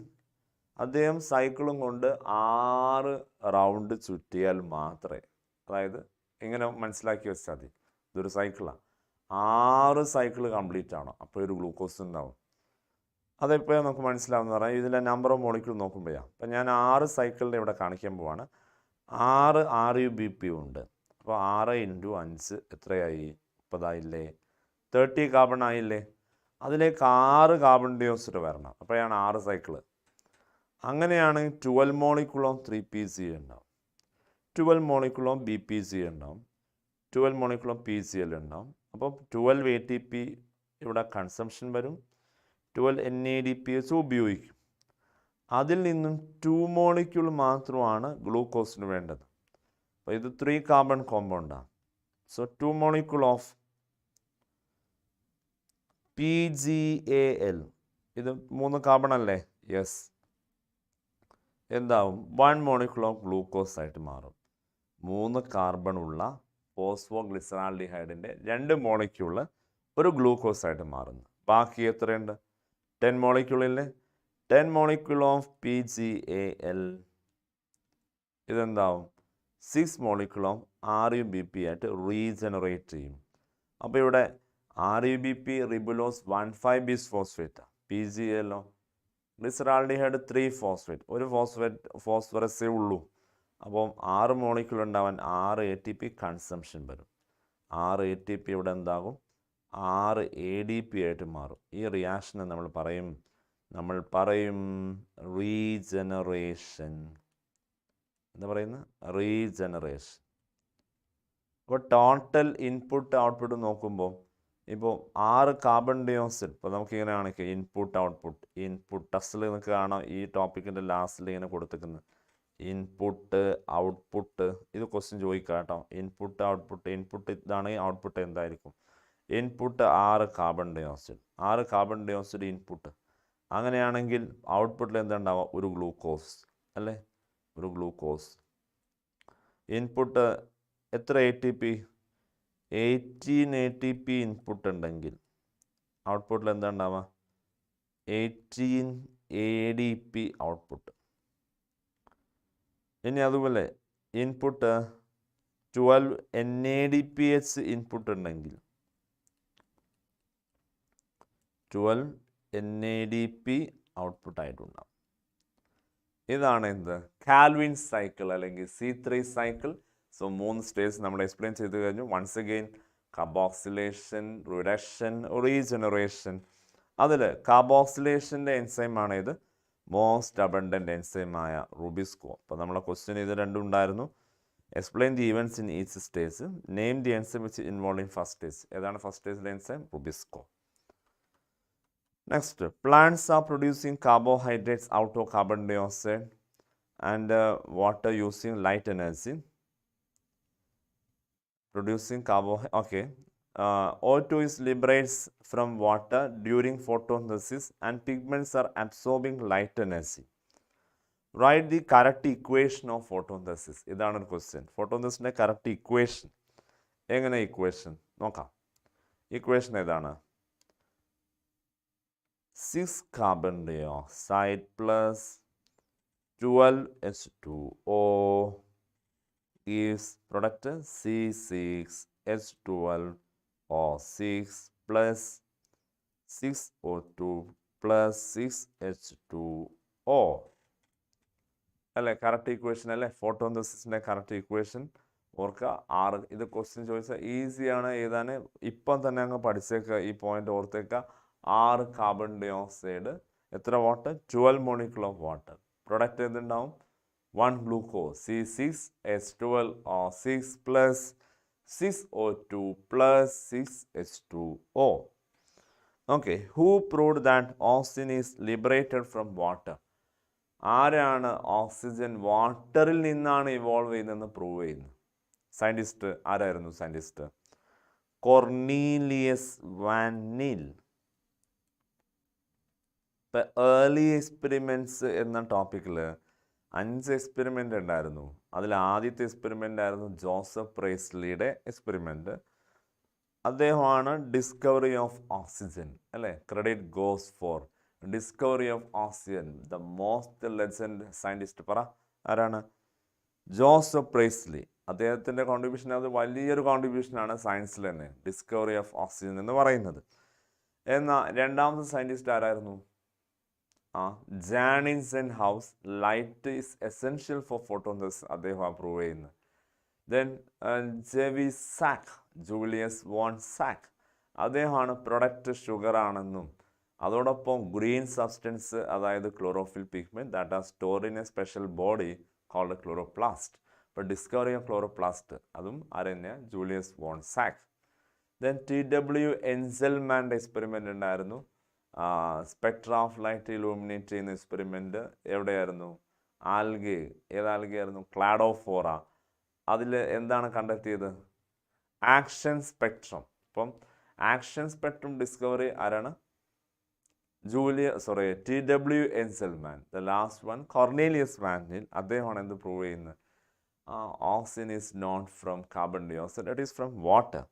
അദ്ദേഹം സൈക്കിളും കൊണ്ട് 6 റൗണ്ട് ചുറ്റിയാൽ മാത്രമേ, അതായത് ഇങ്ങനെ മനസ്സിലാക്കി വെച്ചാൽ മതി, ഇതൊരു സൈക്കിളാണ്, 6 സൈക്കിൾ കംപ്ലീറ്റ് ആണോ അപ്പോൾ ഒരു ഗ്ലൂക്കോസ് ഉണ്ടാവും. അതെപ്പോഴാണ് നമുക്ക് മനസ്സിലാവുന്ന പറഞ്ഞാൽ ഇതിലെ നമ്പർ ഓഫ് മോളിക്യൂൾ നോക്കുമ്പോഴാണ്. അപ്പം ഞാൻ 6 സൈക്കിളിൻ്റെ ഇവിടെ കാണിക്കാൻ പോവാണ്. 6 RUBP ഉണ്ട്. അപ്പോൾ 6 × 5 എത്രയായി? 30 ആയില്ലേ? 30 കാർബൺ ആയില്ലേ? അതിലേക്ക് 6 കാർബൺ ഡയോക്സൈഡ് വരണം. അപ്പോഴാണ് 6 സൈക്കിള്. അങ്ങനെയാണെങ്കിൽ 12 മോളിക്യൂൾ ഓഫ് 3PGA ഉണ്ടാവും, 12 മോളിക്യൂൾ ഓഫ് BPGA ഉണ്ടാവും, 12 മോളിക്യൂൾ ഓഫ് PGL ഉണ്ടാവും. അപ്പോൾ 12 ATP ഇവിടെ കൺസംഷൻ വരും, 12 NADPH ഉപയോഗിക്കും. അതിൽ നിന്നും 2 മോളിക്യൂൾ മാത്രമാണ് ഗ്ലൂക്കോസിന് വേണ്ടത്. അപ്പോൾ ഇത് 3 കാർബൺ കോമ്പൗണ്ടാണ്. സോ 2 മോളിക്യൂൾ ഓഫ് PGAL, ഇത് 3 കാർബൺ അല്ലേ? യെസ്. എന്താവും? 1 മോളിക്യൂൾ ഓഫ് ഗ്ലൂക്കോസ് ആയിട്ട് മാറും. 3 കാർബൺ ഉള്ള ഫോസ്ഫോഗ്ലിസറാൾഡിഹൈഡിൻ്റെ 2 മോളിക്യൂള് ഒരു ഗ്ലൂക്കോസ് ആയിട്ട് മാറുന്നു. ബാക്കി എത്രയുണ്ട്? 10 മോളിക്യൂളില്ലേ? 10 molecule of PGAL ഇതെന്താവും? 6 molecule of RUBP ആയിട്ട് റീജനറേറ്റ് ചെയ്യും. അപ്പോൾ ഇവിടെ RUBP ribulose 1,5-bis-phosphate, PGALO glyceraldehyde 3-phosphate, ഒരു ഫോസ്ഫറസേ ഉള്ളൂ. അപ്പം 6 മോളിക്യൂൾ ഉണ്ടാവാൻ 6 ATP കൺസംഷൻ വരും. 6 ATP ഇവിടെ എന്താകും? 6 ADP ആയിട്ട് മാറും. ഈ റിയാക്ഷനെ നമ്മൾ പറയും റീജനറേഷൻ. എന്താ പറയുന്നത്? റീജനറേഷൻ. അപ്പോൾ ടോട്ടൽ ഇൻപുട്ട് ഔട്ട്പുട്ട് നോക്കുമ്പോൾ ഇപ്പോൾ 6 കാർബൺ ഡയോക്സൈഡ്, ഇപ്പോൾ നമുക്കിങ്ങനെ കാണിക്കുക ഇൻപുട്ട് ഇൻപുട്ട് ടെസ്റ്റിൽ നിങ്ങൾക്ക് കാണാം ഈ ടോപ്പിക്കിൻ്റെ ലാസ്റ്റിൽ ഇങ്ങനെ കൊടുത്തിരിക്കുന്നത് ഇൻപുട്ട് ഔട്ട്പുട്ട്. ഇത് ക്വസ്റ്റ്യൻ ചോദിക്കുക കേട്ടോ. ഇൻപുട്ട് ഇതാണെങ്കിൽ ഔട്ട്പുട്ട് എന്തായിരിക്കും? Input 6 carbon dioxide input. അങ്ങനെയാണെങ്കിൽ ഔട്ട്പുട്ടിൽ എന്താണ്ടാവുക? ഒരു ഗ്ലൂക്കോസ്, അല്ലേ? ഒരു ഗ്ലൂക്കോസ്. ഇൻപുട്ട് എത്ര ATP? 18 ATP ഇൻപുട്ട് ഉണ്ടെങ്കിൽ ഔട്ട്പുട്ടിൽ എന്താ ഉണ്ടാവുക? 18 ADP ഔട്ട്പുട്ട്. ഇനി അതുപോലെ ഇൻപുട്ട് 12 NADPH ഇൻപുട്ട് ഉണ്ടെങ്കിൽ 12 NADP ഔട്ട്പുട്ട് ആയിട്ടുണ്ടാകും. ഇതാണ് എന്ത് കാൽവിൻ സൈക്കിൾ അല്ലെങ്കിൽ C3 സൈക്കിൾ. സോ 3 സ്റ്റേജ് നമ്മൾ എക്സ്പ്ലെയിൻ ചെയ്ത് കഴിഞ്ഞു. Once again carboxylation, reduction, regeneration. അതിൽ കാർബോക്സിലേഷൻ്റെ എൻസൈമാണ് ഇത് മോസ്റ്റ് അബണ്ടൻ്റ് എൻസൈമായ റുബിസ്കോ. അപ്പോൾ നമ്മളെ ക്വസ്റ്റ്യൻ ഇത് രണ്ടും ഉണ്ടായിരുന്നു. Explain the events in each stage, name the enzyme which involve in first stage. ഏതാണ് ഫസ്റ്റ് സ്റ്റേജിലെ enzyme? Rubisco. Next, plants are producing carbohydrates out of carbon dioxide and water using light energy. Producing carbohydrates, okay. O2 is liberates from water during photosynthesis and pigments are absorbing light energy. Write the correct equation of photosynthesis. ഇതാണ് ഒരു question. ഫോട്ടോസിന്തസിൻ്റെ correct equation. എങ്ങനെ equation നോക്കാം. Equation ഏതാണ്? 6 carbon dioxide plus 12 H2O gives product C6H12O6 plus 6O2 plus 6H2O. അല്ലേ correct equation അല്ലേ? ഫോട്ടോസിന്തസിൻ്റെ correct equation ഓർക്കുക. 6. ഇത് ക്വസ്റ്റ്യൻ ചോദിച്ചാൽ ഈസിയാണ് എഴുതാൻ. ഇപ്പം തന്നെ അങ്ങ് പഠിച്ചേക്കുക. ഈ പോയിന്റ് ഓർത്തേക്കുക. 6 കാർബൺ ഡയോക്സൈഡ്, എത്ര water? 12 molecule of water. Product എന്തുണ്ടാവും? 1 glucose C6H12O6 plus 6O2 plus 6H2O. Okay. Who proved that oxygen is liberated from water? ആരാണ് ഓക്സിജൻ വാട്ടറിൽ നിന്നാണ് ഇവോൾവ് ചെയ്യുന്നതെന്ന് പ്രൂവ് ചെയ്യുന്നത്? സയൻറ്റിസ്റ്റ് ആരായിരുന്നു? Scientist Cornelius van Niel. ഇപ്പം ഏർലി എക്സ്പെരിമെൻറ്റ്സ് എന്ന ടോപ്പിക്കിൽ 5 എക്സ്പെരിമെൻ്റ് ഉണ്ടായിരുന്നു. അതിൽ ആദ്യത്തെ എക്സ്പെരിമെൻ്റ് ആയിരുന്നു ജോസഫ് പ്രൈസ്ലിയുടെ എക്സ്പെരിമെൻറ്റ്. അദ്ദേഹമാണ് ഡിസ്കവറി ഓഫ് ഓക്സിജൻ അല്ലേ? Credit goes four discovery of oxygen the most legend scientist. പറ ആരാണ്? Joseph pricely. അദ്ദേഹത്തിൻ്റെ കോൺട്രിബ്യൂഷൻ അത് വലിയൊരു കോൺട്രിബ്യൂഷനാണ് സയൻസിൽ തന്നെ, ഡിസ്കവറി ഓഫ് ഓക്സിജൻ എന്ന് പറയുന്നത്. എന്നാൽ രണ്ടാമത്തെ സയൻറ്റിസ്റ്റ് ആരായിരുന്നു? Jan Ingenhousz. Light is essential for photosynthesis അദ്ദേഹം പ്രൂവ് ചെയ്യുന്നത്. ദെൻ ജെവിസാക്ക്, ജൂലിയസ് വോൺ സാക്ക്, അദ്ദേഹമാണ് പ്രൊഡക്റ്റ് ഷുഗർ ആണെന്നും അതോടൊപ്പം ഗ്രീൻ സബ്സ്റ്റൻസ് അതായത് chlorophyll pigment that are stored in a special body called chloroplast. ഇപ്പോൾ ഡിസ്കവറി ഓഫ് ക്ലോറോപ്ലാസ്റ്റ് അതും ആരെന്നെ? Julius von Sachs. Then TW എൻസെൽമാൻ്റെ എക്സ്പെരിമെൻ്റ് ഉണ്ടായിരുന്നു. സ്പെക്ട്ര ഓഫ് ലൈറ്റ് ഇലൂമിനേറ്റ് ചെയ്യുന്ന എക്സ്പെരിമെൻ്റ് എവിടെയായിരുന്നു? ആൽഗെ. ഏത് ആൽഗയായിരുന്നു? ക്ലാഡോഫോറ. അതിൽ എന്താണ് കണ്ടെത്തിയത്? Action spectrum. അപ്പം ആക്ഷൻ സ്പെക്ട്രം ഡിസ്കവറി ആരാണ്? TW Engelmann. The last one Cornelius van Niel. അദ്ദേഹമാണ് എന്ത് പ്രൂവ് ചെയ്യുന്നത്? Oxygen is not from carbon dioxide, it is from water.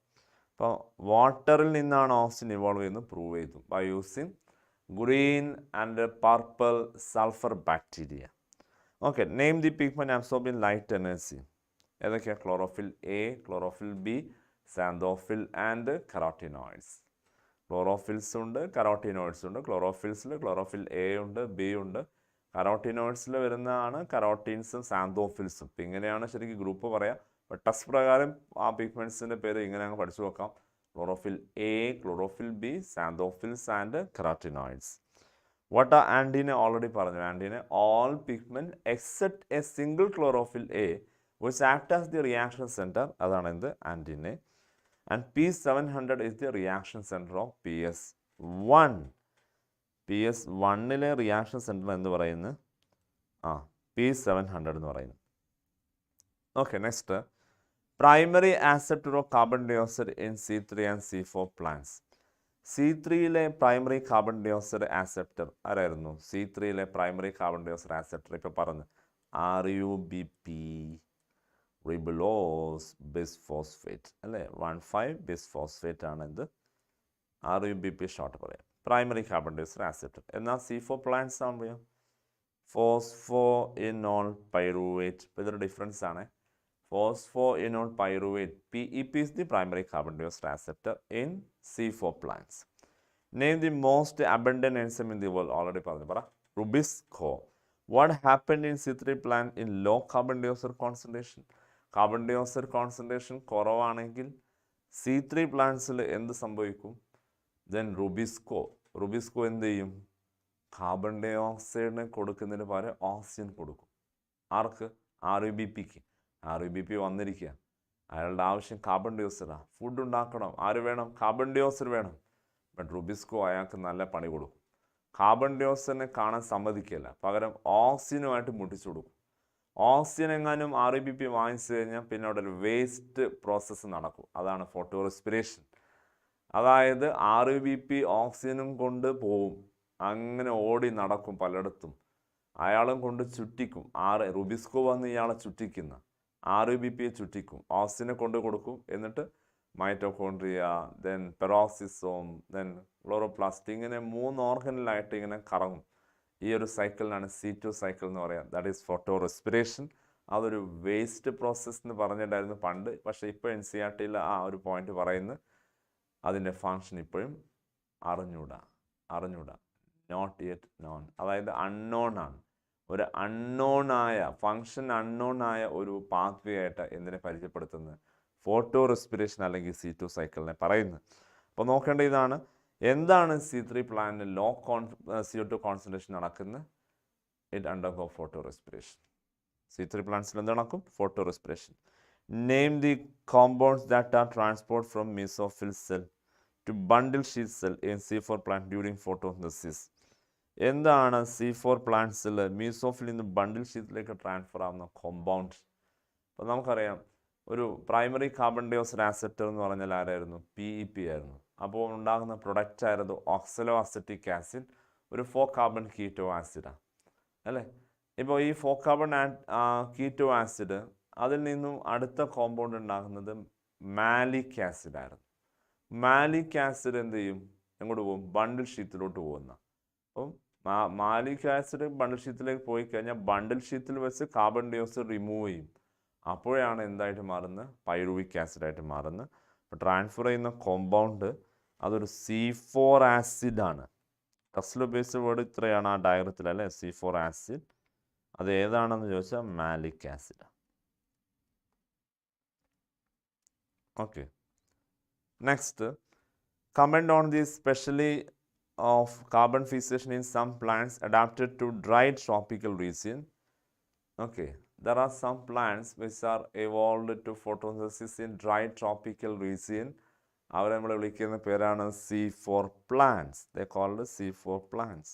അപ്പോൾ വാട്ടറിൽ നിന്നാണ് ഓക്സിജൻ ഇവോൾവ് ചെയ്യുന്നത് പ്രൂവ് ചെയ്തു by using green and purple sulphur bacteria. Okay. Name the pigment absorbing light energy. ഏതൊക്കെയാണ്? Chlorophyll A, chlorophyll B, xanthophyll and carotenoids. Chlorophylls ഉണ്ട്, carotenoids ഉണ്ട്. ക്ലോറോഫിൽസിൽ chlorophyll A ഉണ്ട്, B ഉണ്ട്. കരോട്ടിനോയിഡ്സിൽ വരുന്നതാണ് കരോട്ടീൻസും സാന്തോഫിൽസും. ഇപ്പം ഇങ്ങനെയാണ് ശരിക്കും ഗ്രൂപ്പ് പറയാം. അപ്പോൾ ടെസ്റ്റ് പ്രകാരം ആ പിഗ്മെൻറ്റ്സിൻ്റെ പേര് ഇങ്ങനെ അങ്ങ് പഠിച്ചു നോക്കാം. Chlorophyll A, chlorophyll B, xanthophylls and carotenoids. What are antenna? Already പറഞ്ഞു. Antenna all pigment except a single chlorophyll A which act as the reaction center. അതാണ് എന്ത്? ആൻറ്റീന. And P700 is the reaction center of PS1. PS1ലെ reaction centre എന്ന് പറയുന്നത് P700 എന്ന് പറയുന്നു. Okay. Next, primary acceptor of carbon dioxide in C3 and C4 plants. C3യിലെ primary carbon dioxide acceptor ആരായിരുന്നു? C3യിലെ പ്രൈമറി കാർബൺ ഡയോക്സൈഡ് ആക്സെപ്റ്റർ ഇപ്പോൾ പറഞ്ഞു RUBP, റിബുലോസ് ബിസ്ഫോസ്ഫേറ്റ് അല്ലേ? 1,5 ബിസ്ഫോസ്ഫേറ്റ് ആണ് എന്ത്? RUBP ഷോർട്ട് പറയാം. Primary carbon dioxide acceptor. എന്നാൽ C4 പ്ലാന്റ്സ് ആകുമ്പോൾ ഫോസ്ഫോ ഇനോൾ പൈറുവേറ്റ്. ഇപ്പോൾ ഇതൊരു ഡിഫറൻസ് ആണ്. Phosphoenol pyruvate, PEP is the primary carbon dioxide acceptor in C4 plants. Name the most abundant enzyme in the world. Already പറഞ്ഞു പറ. Rubisco. What happened in C3 plant in low carbon dioxide concentration? Carbon dioxide concentration കുറവാണെങ്കിൽ C3 പ്ലാന്റ്സിൽ എന്ത് സംഭവിക്കും? Then Rubisco എന്ത് ചെയ്യും? Carbon dye ഓക്സൈഡിന് കൊടുക്കുന്നതിന് പകരം ഓക്സിജൻ കൊടുക്കും. ആർക്ക്? RUBPക്ക്. RUBP വന്നിരിക്കുക. അയാളുടെ ആവശ്യം കാർബൺ ഡൈ ഓക്സൈഡാണ്. ഫുഡ് ഉണ്ടാക്കണം. ആര് വേണം? കാർബൺ ഡൈ ഓക്സൈഡ് വേണം. ബട്ട് റുബിസ്കോ അയാൾക്ക് നല്ല പണി കൊടുക്കും. കാർബൺ ഡൈ ഓക്സൈഡിനെ കാണാൻ സമ്മതിക്കില്ല, പകരം ഓക്സിജനുമായിട്ട് മുട്ടിച്ചു കൊടുക്കും. ഓക്സിജൻ എങ്ങാനും RUBP വാങ്ങിച്ചു കഴിഞ്ഞാൽ പിന്നെ അവിടെ ഒരു വേസ്റ്റ് പ്രോസസ്സ് നടക്കും. അതാണ് ഫോട്ടോ റെസ്പിറേഷൻ. അതായത് RUBP ഓക്സിജനും കൊണ്ട് പോവും, അങ്ങനെ ഓടി നടക്കും പലയിടത്തും, അയാളും കൊണ്ട് ചുറ്റിക്കും. റുബിസ്കോ വന്ന് ഇയാളെ ചുറ്റിക്കുന്ന RUBPയെ ചുറ്റിക്കും, ഓക്സിജനെ കൊണ്ട് കൊടുക്കും. എന്നിട്ട് മൈറ്റോകോൺട്രിയ, ദെൻ പെറോക്സിസോം, ദെൻ ക്ലോറോപ്ലാസ്റ്റ്, ഇങ്ങനെ 3 ഓർഗനിലായിട്ട് ഇങ്ങനെ കറങ്ങും. ഈ ഒരു സൈക്കിളിനാണ് C2 സൈക്കിൾ എന്ന് പറയുക. That is photo respiration. അതൊരു വേസ്റ്റ് പ്രോസസ്സ് എന്ന് പറഞ്ഞിട്ടായിരുന്നു പണ്ട്, പക്ഷേ ഇപ്പോൾ NCERTയിൽ ആ ഒരു പോയിന്റ് പറയുന്നത് അതിൻ്റെ ഫങ്ഷൻ ഇപ്പോഴും അറിഞ്ഞൂടാ. നോട്ട് യെറ്റ് നോൺ, അതായത് അൺനോൺ ആണ്. ഒരു ഫങ്ഷൻ അൺനോൺ ആയ ഒരു പാത്വേ ആയിട്ട് എന്തിനെ പരിചയപ്പെടുത്തുന്നത്? ഫോട്ടോ റെസ്പിറേഷൻ അല്ലെങ്കിൽ C2 സൈക്കിളിനെ പറയുന്നത്. അപ്പോൾ നോക്കേണ്ട ഇതാണ്, എന്താണ് C3 പ്ലാന്റിൽ ലോ CO2 കോൺസെൻട്രേഷൻ നടക്കുന്നത്? It undergo photo respiration. C3 പ്ലാന്റ്സിൽ എന്ത് നടക്കും? Photo respiration. Name the compounds that are transport from mesophyll cell to bundle sheath cell in C4 plant during photosynthesis. എന്താണ് C4 പ്ലാന്റ്സിൽ മീസോഫിൽ നിന്ന് ബണ്ടിൽ ഷീറ്റിലേക്ക് transfer ആവുന്ന compound? അപ്പോൾ നമുക്കറിയാം, ഒരു primary carbon dioxide acceptor എന്ന് പറഞ്ഞാൽ ആരായിരുന്നു? PEP ആയിരുന്നു. അപ്പോൾ ഉണ്ടാകുന്ന പ്രൊഡക്റ്റ് ആയിരുന്നു ഓക്സലോ അസറ്റിക് ആസിഡ്, ഒരു 4 കാർബൺ കീറ്റോ ആസിഡാണ് അല്ലേ. ഇപ്പോൾ ഈ 4 കാർബൺ കീറ്റോ ആസിഡ്, അതിൽ നിന്നും അടുത്ത കോമ്പൗണ്ട് ഉണ്ടാകുന്നത് മാലിക് ആസിഡ് ആയിരുന്നു. മാലിക് ആസിഡ് എന്ത് ചെയ്യും? എങ്ങോട്ട് പോകും? ബണ്ടിൽ ഷീറ്റിലോട്ട് പോകുന്ന. അപ്പം മാലിക് ആസിഡ് ബണ്ടിൽ ഷീറ്റിലേക്ക് പോയി കഴിഞ്ഞാൽ ബണ്ടിൽ ഷീറ്റിൽ വെച്ച് കാർബൺ ഡൈ ഓക്സൈഡ് റിമൂവ് ചെയ്യും. അപ്പോഴാണ് എന്തായിട്ട് മാറുന്നത്? പൈറുവിക് ആസിഡായിട്ട് മാറുന്നത്. അപ്പോൾ ട്രാൻസ്ഫർ ചെയ്യുന്ന കോമ്പൗണ്ട് അതൊരു C4 ആസിഡാണ്. ടെസ്റ്റിൽ ഉപയോഗിച്ച വേർഡ് ഇത്രയാണ് ആ ഡയഗ്രത്തിൽ അല്ലേ, C4 ആസിഡ്. അത് ഏതാണെന്ന് ചോദിച്ചാൽ malic acid. Okay, next, comment on the specially of carbon fixation in some plants adapted to dry tropical region. Okay, there are some plants which are evolved to photosynthesis in dry tropical region. അവരെ നമ്മൾ വിളിക്കുന്ന പേരാണ് C4 plants. They called C4 plants.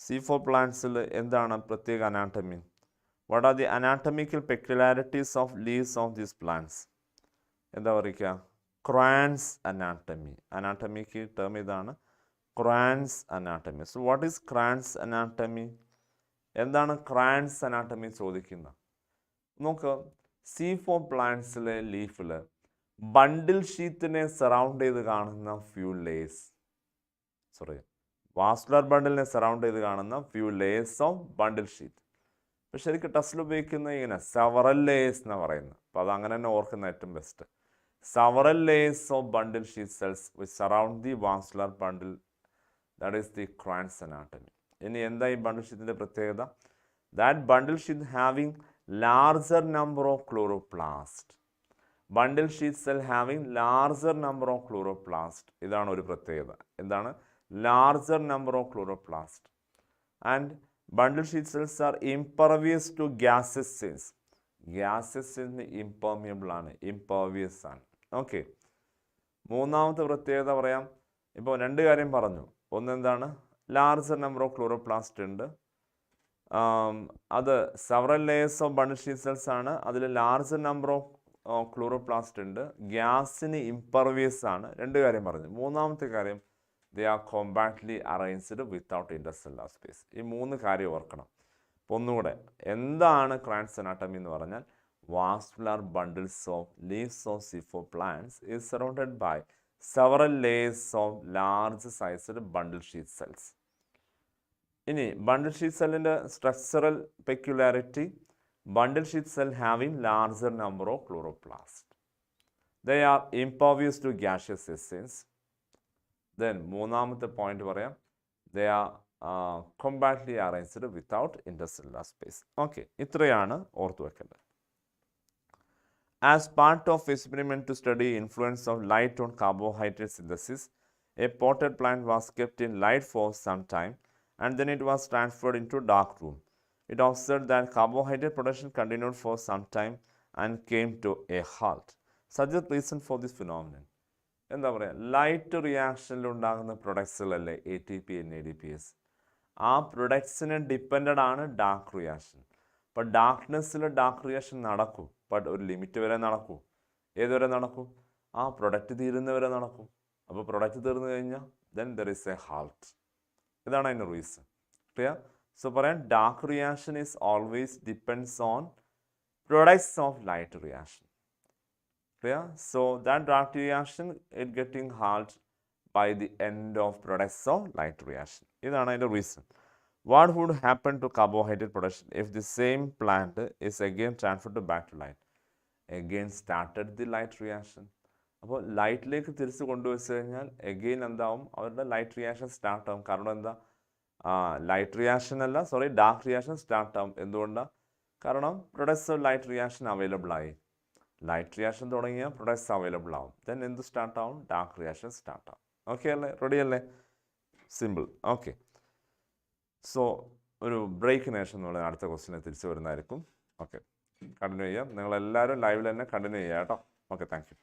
C4 പ്ലാന്റ്സിൽ എന്താണ് പ്രത്യേക anatomy? What are the anatomical peculiarities of leaves of these plants? എന്താ പറയുക? Kranz anatomy. അനാട്ടമിക്ക് term ഇതാണ്, Kranz anatomy. So what is Kranz anatomy? എന്താണ് Kranz anatomy ചോദിക്കുന്നത്? നോക്ക്, C4 പ്ലാന്റ്സിലെ ലീഫിൽ ബണ്ടിൽ ഷീറ്റിനെ surround ചെയ്ത് കാണുന്ന വാസ്കുലർ ബണ്ടിലിനെ സറൗണ്ട് ചെയ്ത് കാണുന്ന few layers of bundle sheet. പക്ഷെ ശരിക്കും ടെസ്റ്റിൽ ഉപയോഗിക്കുന്നത് ഇങ്ങനെ സെവറൽ ലേയേഴ്സ് എന്നാണ് പറയുന്നത്. അപ്പോൾ അത് അങ്ങനെ തന്നെ ഓർക്കുന്ന ഏറ്റവും best. Several layers of bundle sheath cells which surround the vascular bundle, that is the Kranz anatomy. ഇനി എന്താ ഈ ബണ്ടിൽ ഷീറ്റിൻ്റെ പ്രത്യേകത? That bundle sheath having larger number of chloroplast. Bundle sheath cell having larger number of chloroplast. ഇതാണ് ഒരു പ്രത്യേകത. എന്താണ്? Larger number of chloroplast. And bundle sheath cells are impervious to gases cells. Gases സെൽസിന് impermeable ആണ്, impervious ആണ്. Okay, മൂന്നാമത്തെ പ്രത്യേകത പറയാം. ഇപ്പോൾ 2 കാര്യം പറഞ്ഞു. ഒന്നെന്താണ്? ലാർജർ നമ്പർ ഓഫ് ക്ലോറോപ്ലാസ്റ്റ് ഉണ്ട്. അത് several layers of bundle sheath cells ആണ്. അതിൽ ലാർജർ നമ്പർ ഓഫ് ക്ലോറോപ്ലാസ്റ്റ് ഉണ്ട്. ഗ്യാസിന് ഇംപർവിയസ് ആണ്. 2 കാര്യം പറഞ്ഞു. മൂന്നാമത്തെ കാര്യം, they are compactly arranged without intercellular space. ഈ 3 കാര്യം ഓർക്കണം. അപ്പോൾ ഒന്നുകൂടെ, എന്താണ് Kranz anatomy എന്ന് പറഞ്ഞാൽ, vascular bundles of leaves of C4 plants is surrounded by several layers of large sized bundle sheath cells. ഇനി ബണ്ടിൽ ഷീറ്റ് സെല്ലിൻ്റെ structural peculiarity, bundle sheath cell having larger number of chloroplasts. They are impervious to gaseous essence. Then മൂന്നാമത്തെ point പറയാം, they are compactly arranged without intercellular space. Okay, ഇത്രയാണ് ഓർത്തു വെക്കേണ്ടത്. As part of experiment to study influence of light on carbohydrate synthesis, a potted plant was kept in light for some time and then it was transferred into dark room. It observed that carbohydrate production continued for some time and came to a halt. Such a reason for this phenomenon. എന്താ പറയുക, light റിയാക്ഷനിൽ ഉണ്ടാകുന്ന പ്രൊഡക്ട്സുകളല്ലേ A T P N A D P S. ആ പ്രൊഡക്ട്സിന് depended ആണ് dark reaction. അപ്പോൾ ഡാർക്ക്നെസ്സിൽ ഡാർക്ക് റിയാക്ഷൻ നടക്കും, ബട്ട് ഒരു ലിമിറ്റ് വരെ നടക്കൂ. ഏതുവരെ നടക്കും? ആ പ്രൊഡക്റ്റ് തീരുന്നവരെ നടക്കും. അപ്പോൾ പ്രൊഡക്റ്റ് തീർന്നു കഴിഞ്ഞാൽ then there is A halt. ഇതാണ് അതിൻ്റെ റീസൺ. ക്ലിയർ? സോ പറയാം, dark reaction is always depends on products of light reaction. Clear? So that dark reaction it getting halt by the end of products of light reaction. ഇതാണ് അതിൻ്റെ reason. What would happen to carbohydrate production if the same plant is again transferred back to light? Again started the light reaction. അപ്പോൾ ലൈറ്റിലേക്ക് തിരിച്ച് കൊണ്ടുവച്ച് കഴിഞ്ഞാൽ again എന്താവും, അവരുടെ light reaction start ആവും. കാരണം എന്താ, ലൈറ്റ് റിയാക്ഷൻ അല്ല, സോറി, ഡാർക്ക് റിയാക്ഷൻ സ്റ്റാർട്ട് ആവും. എന്തുകൊണ്ടാണ്? കാരണം products of light reaction available ആയി. ലൈറ്റ് റിയാക്ഷൻ തുടങ്ങിയ പ്രൊഡക്ട്സ് അവൈലബിൾ ആവും. ദെൻ എന്ത് സ്റ്റാർട്ട് ആവും? ഡാർക്ക് റിയാക്ഷൻ സ്റ്റാർട്ട് ആവും. ഓക്കെ അല്ലേ? റെഡി അല്ലേ? സിമ്പിൾ. ഓക്കെ, സോ ഒരു ബ്രേക്കിന് ശേഷം നമ്മൾ അടുത്ത ക്വസ്റ്റിനെ തിരിച്ചു വരുന്നതായിരിക്കും. ഓക്കെ, കണ്ടിന്യൂ ചെയ്യാം. നിങ്ങളെല്ലാവരും ലൈവിൽ തന്നെ കണ്ടിന്യൂ ചെയ്യാം കേട്ടോ. Okay, thank you.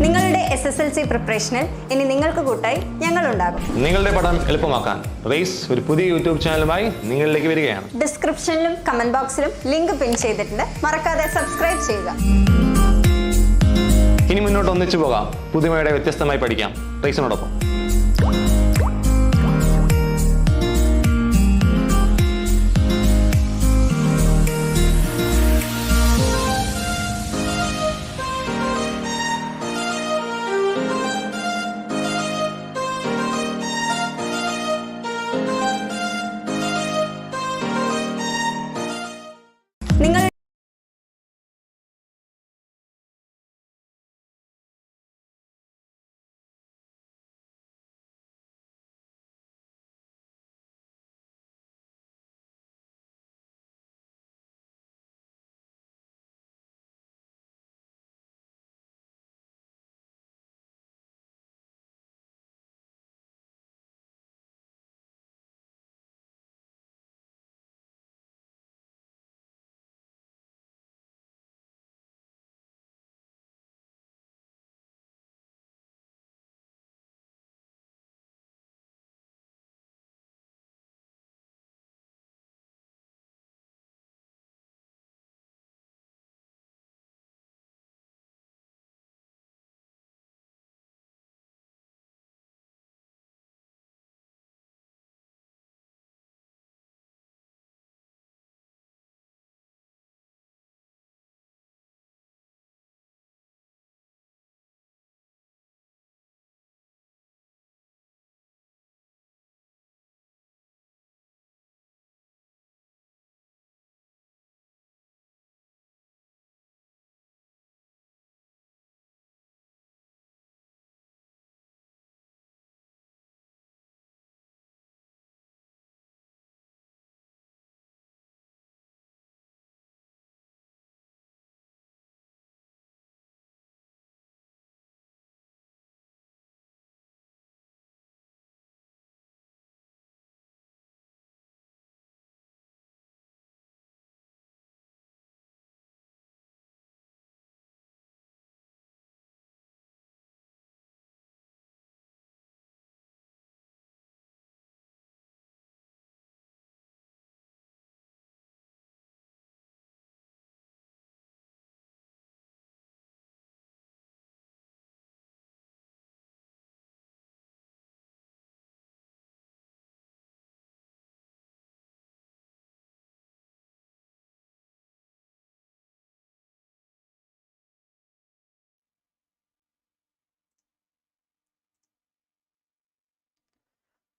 നിങ്ങളുടെ SSLC പ്രിപ്പറേഷനിൽ ഇനി നിങ്ങൾക്ക് കൂട്ടായി ഞങ്ങളുണ്ടാകും. നിങ്ങളുടെ പഠനം എളുപ്പമാക്കാൻ റേസ് ഒരു പുതിയ യൂട്യൂബ് ചാനലുമായി നിങ്ങളിലേക്ക് വരികയാണ്. ഡിസ്ക്രിപ്ഷനിലും കമന്റ് ബോക്സിലും ലിങ്ക് പിൻ ചെയ്തിട്ടുണ്ട്. മറക്കാതെ സബ്സ്ക്രൈബ് ചെയ്യുക. ഇനി മുന്നോട്ട് ഒന്നിച്ചു പോകാം, പുതുമയുടെ വ്യത്യസ്തമായി പഠിക്കാം റേസിനോടൊപ്പം.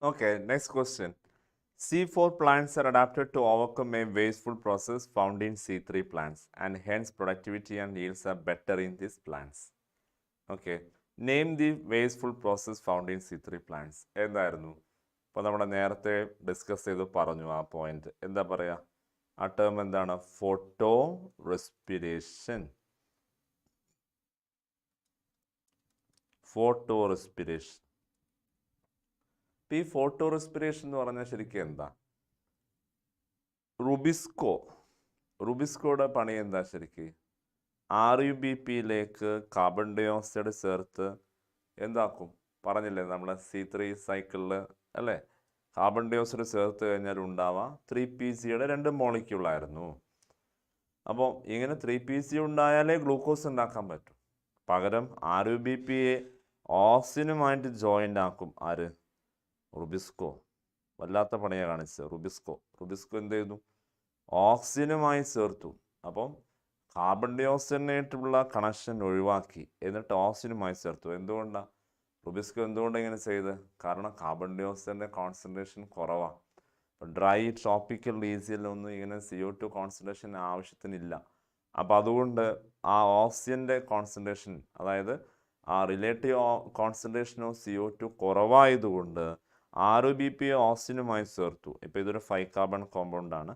Okay, next question. C4 plants are adapted to overcome a wasteful process found in C3 plants, and hence productivity and yields are better in these plants. Okay, name the wasteful process found in C3 plants. എന്തായിരുന്നു? അപ്പോൾ നമ്മൾ നേരത്തെ discuss ചെയ്ത് പറഞ്ഞു ആ point. എന്താ പറയുക? ആ ടേം എന്താണ്? Photo respiration. Photo respiration. ഈ ഫോട്ടോ റെസ്പിറേഷൻ എന്ന് പറഞ്ഞാൽ ശരിക്കും എന്താ? റുബിസ്കോയുടെ പണി എന്താ ശരിക്കും? RuBPയിലേക്ക് കാർബൺ ഡൈ ഓക്സൈഡ് ചേർത്ത് എന്താക്കും? പറഞ്ഞില്ലേ നമ്മൾ C3 സൈക്കിളിൽ അല്ലേ? കാർബൺ ഡൈ ഓക്സൈഡ് ചേർത്ത് കഴിഞ്ഞാൽ ഉണ്ടാവാം 3PCയുടെ 2 മോളിക്യൂളായിരുന്നു. അപ്പോൾ ഇങ്ങനെ 3PC ഉണ്ടായാലേ ഗ്ലൂക്കോസ് ഉണ്ടാക്കാൻ പറ്റും. പകരം RuBPയെ ഓക്സിജനുമായിട്ട് ജോയിൻ്റ് ആക്കും. ആര്? റുബിസ്കോ. വല്ലാത്ത പണിയാണ് കാണിച്ചത്. റുബിസ്കോ എന്ത് ചെയ്തു? ഓക്സിജനുമായി ചേർത്തു. അപ്പം കാർബൺ ഡൈ ഓക്സൈഡിനായിട്ടുള്ള കണക്ഷൻ ഒഴിവാക്കി എന്നിട്ട് ഓക്സിജനുമായി ചേർത്തു. എന്തുകൊണ്ടാണ് റുബിസ്കോ എന്തുകൊണ്ടാണ് ഇങ്ങനെ ചെയ്ത്? കാരണം കാർബൺ ഡൈ ഓക്സൈഡിൻ്റെ കോൺസെൻട്രേഷൻ കുറവാണ്. ഇപ്പം ഡ്രൈ ട്രോപ്പിക്കൽ റീജിയനിലൊന്നും ഇങ്ങനെ CO2 കോൺസെൻട്രേഷൻ ആവശ്യത്തിനില്ല. അപ്പം അതുകൊണ്ട് ആ ഓക്സിജൻ്റെ കോൺസെൻട്രേഷൻ, അതായത് ആ റിലേറ്റീവ് കോൺസെൻട്രേഷൻ ഓഫ് CO2 കുറവായതുകൊണ്ട് RuBPയെ ഓക്സിജനുമായി ചേർത്തു. ഇപ്പോൾ ഇതൊരു 5 കാർബൺ കോമ്പൗണ്ടാണ്.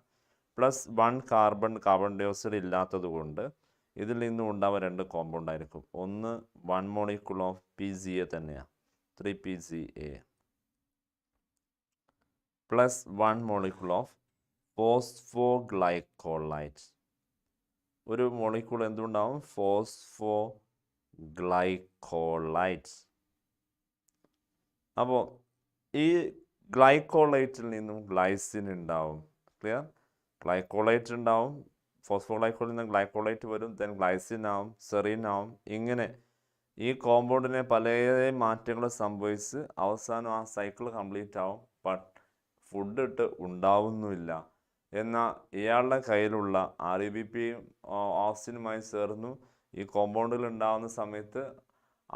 പ്ലസ് 1 കാർബൺ ഡൈ ഓക്സൈഡ് ഇല്ലാത്തത് കൊണ്ട് ഇതിൽ നിന്നും ഉണ്ടാവുക 2 കോമ്പൗണ്ട് ആയിരിക്കും. ഒന്ന് 1 മോളിക്യൂൾ ഓഫ് PCA തന്നെയാണ്, 3PCA, പ്ലസ് 1 മോളിക്യൂൾ ഓഫ് ഫോസ്ഫോഗ്ലൈക്കോളൈറ്റ്. ഒരു മോളിക്യൂൾ എന്തുണ്ടാവും? ഫോസ്ഫോഗ്ലൈക്കോളൈറ്റ്. അപ്പോൾ ഈ ഗ്ലൈക്കോളൈറ്റിൽ നിന്നും ഗ്ലൈസിൻ ഉണ്ടാവും. ക്ലിയർ? ഗ്ലൈക്കോളൈറ്റ് ഉണ്ടാവും, ഫോസ്ഫോഗ്ലൈക്കോളിൽ നിന്ന് ഗ്ലൈക്കോളൈറ്റ് വരും, ദെൻ ഗ്ലൈസിൻ ആവും, സെറീൻ ആവും. ഇങ്ങനെ ഈ കോമ്പൗണ്ടിനെ പല മാറ്റങ്ങൾ സംഭവിച്ച് അവസാനം ആ സൈക്കിൾ കംപ്ലീറ്റ് ആവും. ബട്ട് ഫുഡ് ഇട്ട് ഉണ്ടാവുന്നുമില്ല. എന്നാൽ ഇയാളുടെ കയ്യിലുള്ള RuBPയും ഓക്സിജനുമായി ചേർന്നു ഈ കോമ്പൗണ്ടിൽ ഉണ്ടാകുന്ന സമയത്ത്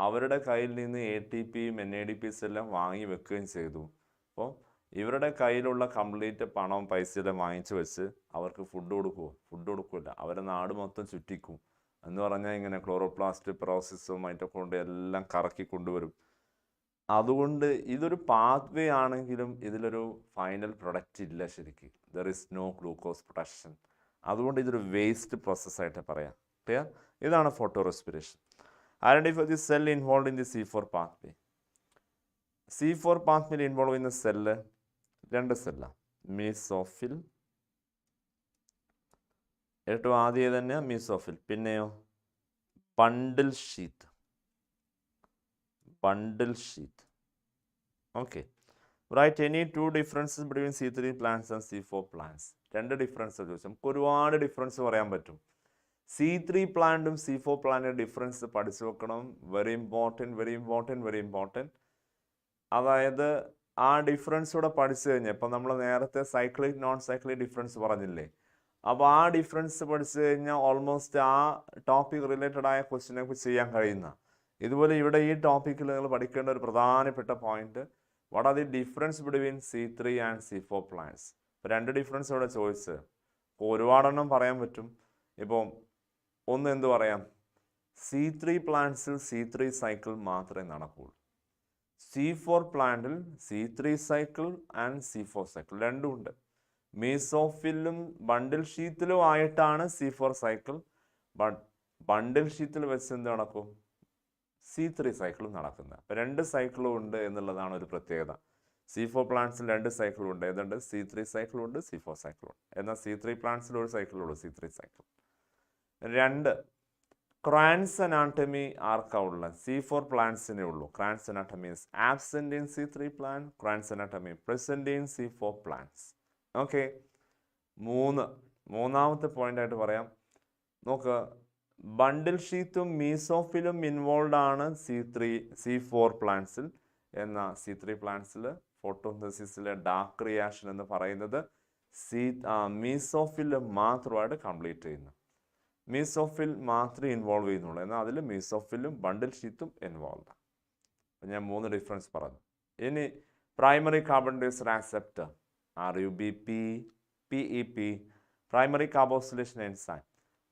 അവരുടെ കയ്യിൽ നിന്ന് ATPയും NADPs എല്ലാം വാങ്ങി വെക്കുകയും ചെയ്തു. അപ്പോൾ ഇവരുടെ കയ്യിലുള്ള കംപ്ലീറ്റ് പണവും പൈസയെല്ലാം വാങ്ങിച്ചു വെച്ച് അവർക്ക് ഫുഡ് കൊടുക്കില്ല. അവരെ നാട് മൊത്തം ചുറ്റിക്കും. എന്ന് പറഞ്ഞാൽ ഇങ്ങനെ ക്ലോറോപ്ലാസ്റ്റ്, പെറോക്സിസം, മൈറ്റോകോൺഡ്രിയ എല്ലാം കറക്കി കൊണ്ടുവരും. അതുകൊണ്ട് ഇതൊരു പാത്വേ ആണെങ്കിലും ഇതിലൊരു ഫൈനൽ പ്രൊഡക്റ്റ് ഇല്ല ശരിക്കും. There is no glucose production. അതുകൊണ്ട് ഇതൊരു വേസ്റ്റ് പ്രോസസ്സായിട്ട് പറയാം. ക്ലിയർ? ഇതാണ് photo respiration. Identify the cell involved in the C4 pathway. C4 pathway involve ചെയ്യുന്ന സെല്ല് 2 സെല്ലാണ്. മീസോഫിൽ, ഏറ്റവും ആദ്യം തന്നെ മീസോഫിൽ, പിന്നെയോ bundle sheath. Okay, write any 2 differences between C3 plants and C4 plants. 2 difference ചോദിച്ചാൽ നമുക്ക് ഒരുപാട് ഡിഫറൻസ് പറയാൻ പറ്റും. C3 പ്ലാന്റും C4 പ്ലാന്റിൻ്റെ ഡിഫറൻസ് പഠിച്ചു വെക്കണം. Very important. അതായത് ആ ഡിഫറൻസ് കൂടെ പഠിച്ചു കഴിഞ്ഞാൽ, ഇപ്പം നമ്മൾ നേരത്തെ സൈക്ലിക് നോൺ സൈക്ലിക് ഡിഫറൻസ് പറഞ്ഞില്ലേ, അപ്പോൾ ആ ഡിഫറൻസ് പഠിച്ചു കഴിഞ്ഞാൽ ഓൾമോസ്റ്റ് ആ ടോപ്പിക് റിലേറ്റഡ് ആയ ക്വസ്റ്റ്യനൊക്കെ ചെയ്യാൻ കഴിയുന്ന. ഇതുപോലെ ഇവിടെ ഈ ടോപ്പിക്കിൽ നിങ്ങൾ പഠിക്കേണ്ട ഒരു പ്രധാനപ്പെട്ട point, what are the difference between C3 and C4 plants. ഇപ്പോൾ 2 ഡിഫറൻസ് ഇവിടെ ചോദിച്ച് ഒരുപാടെണ്ണം പറയാൻ പറ്റും. ഇപ്പോൾ ഒന്ന് എന്ത് പറയാം? C3 പ്ലാന്റ്സിൽ C3 സൈക്കിൾ മാത്രമേ നടക്കുകയുള്ളൂ. C4 പ്ലാന്റിൽ C3 cycle and C4 cycle രണ്ടും ഉണ്ട്. മീസോഫിലും ബണ്ടിൽ ഷീത്തിലും ആയിട്ടാണ് C4 സൈക്കിൾ. ബട്ട് ബണ്ടിൽ ഷീത്തിൽ വെച്ച് എന്ത് നടക്കും? C3 സൈക്കിളും നടക്കുന്നത്. അപ്പോൾ 2 സൈക്കിളും ഉണ്ട് എന്നുള്ളതാണ് ഒരു പ്രത്യേകത. C4 പ്ലാന്റ്സിൽ 2 സൈക്കിളും ഉണ്ട്. ഏതുണ്ട്? C3 സൈക്കിളും ഉണ്ട്, C4 സൈക്കിളും ഉണ്ട്. എന്നാൽ C3 പ്ലാന്റ്സിൽ ഒരു സൈക്കിളുള്ളൂ, C3 സൈക്കിൾ. 2 ക്രാൻസ് അനാട്ടമി ആർക്കാ ഉള്ളത്? C4 പ്ലാന്റ്സിനേ ഉള്ളൂ. Kranz anatomy is absent in C3 plant, Kranz anatomy present in C4 plants. Okay, മൂന്നാമത്തെ പോയിന്റ് ആയിട്ട് പറയാം. നോക്ക്, ബണ്ടിൽ ഷീത്തും മീസോഫിലും ഇൻവോൾവ് ആണ് C4 പ്ലാന്റ്സിൽ. എന്നാൽ C3 പ്ലാന്റ്സിൽ ഫോട്ടോസിന്തസിസിലെ ഡാർക്ക് റിയാക്ഷൻ എന്ന് പറയുന്നത് മീസോഫിൽ മാത്രമായിട്ട് കംപ്ലീറ്റ് ചെയ്യുന്നു. മീസോഫിൽ മാത്രമേ ഇൻവോൾവ് ചെയ്യുന്നുള്ളൂ. എന്നാൽ അതിൽ മീസോഫിലും ബണ്ടിൽ ഷീത്തും ഇൻവോൾവ്. ഞാൻ 3 ഡിഫറൻസ് പറഞ്ഞു. ഇനി primary carbon dioxide acceptor RUBP, PEP, primary carboxylation enzyme,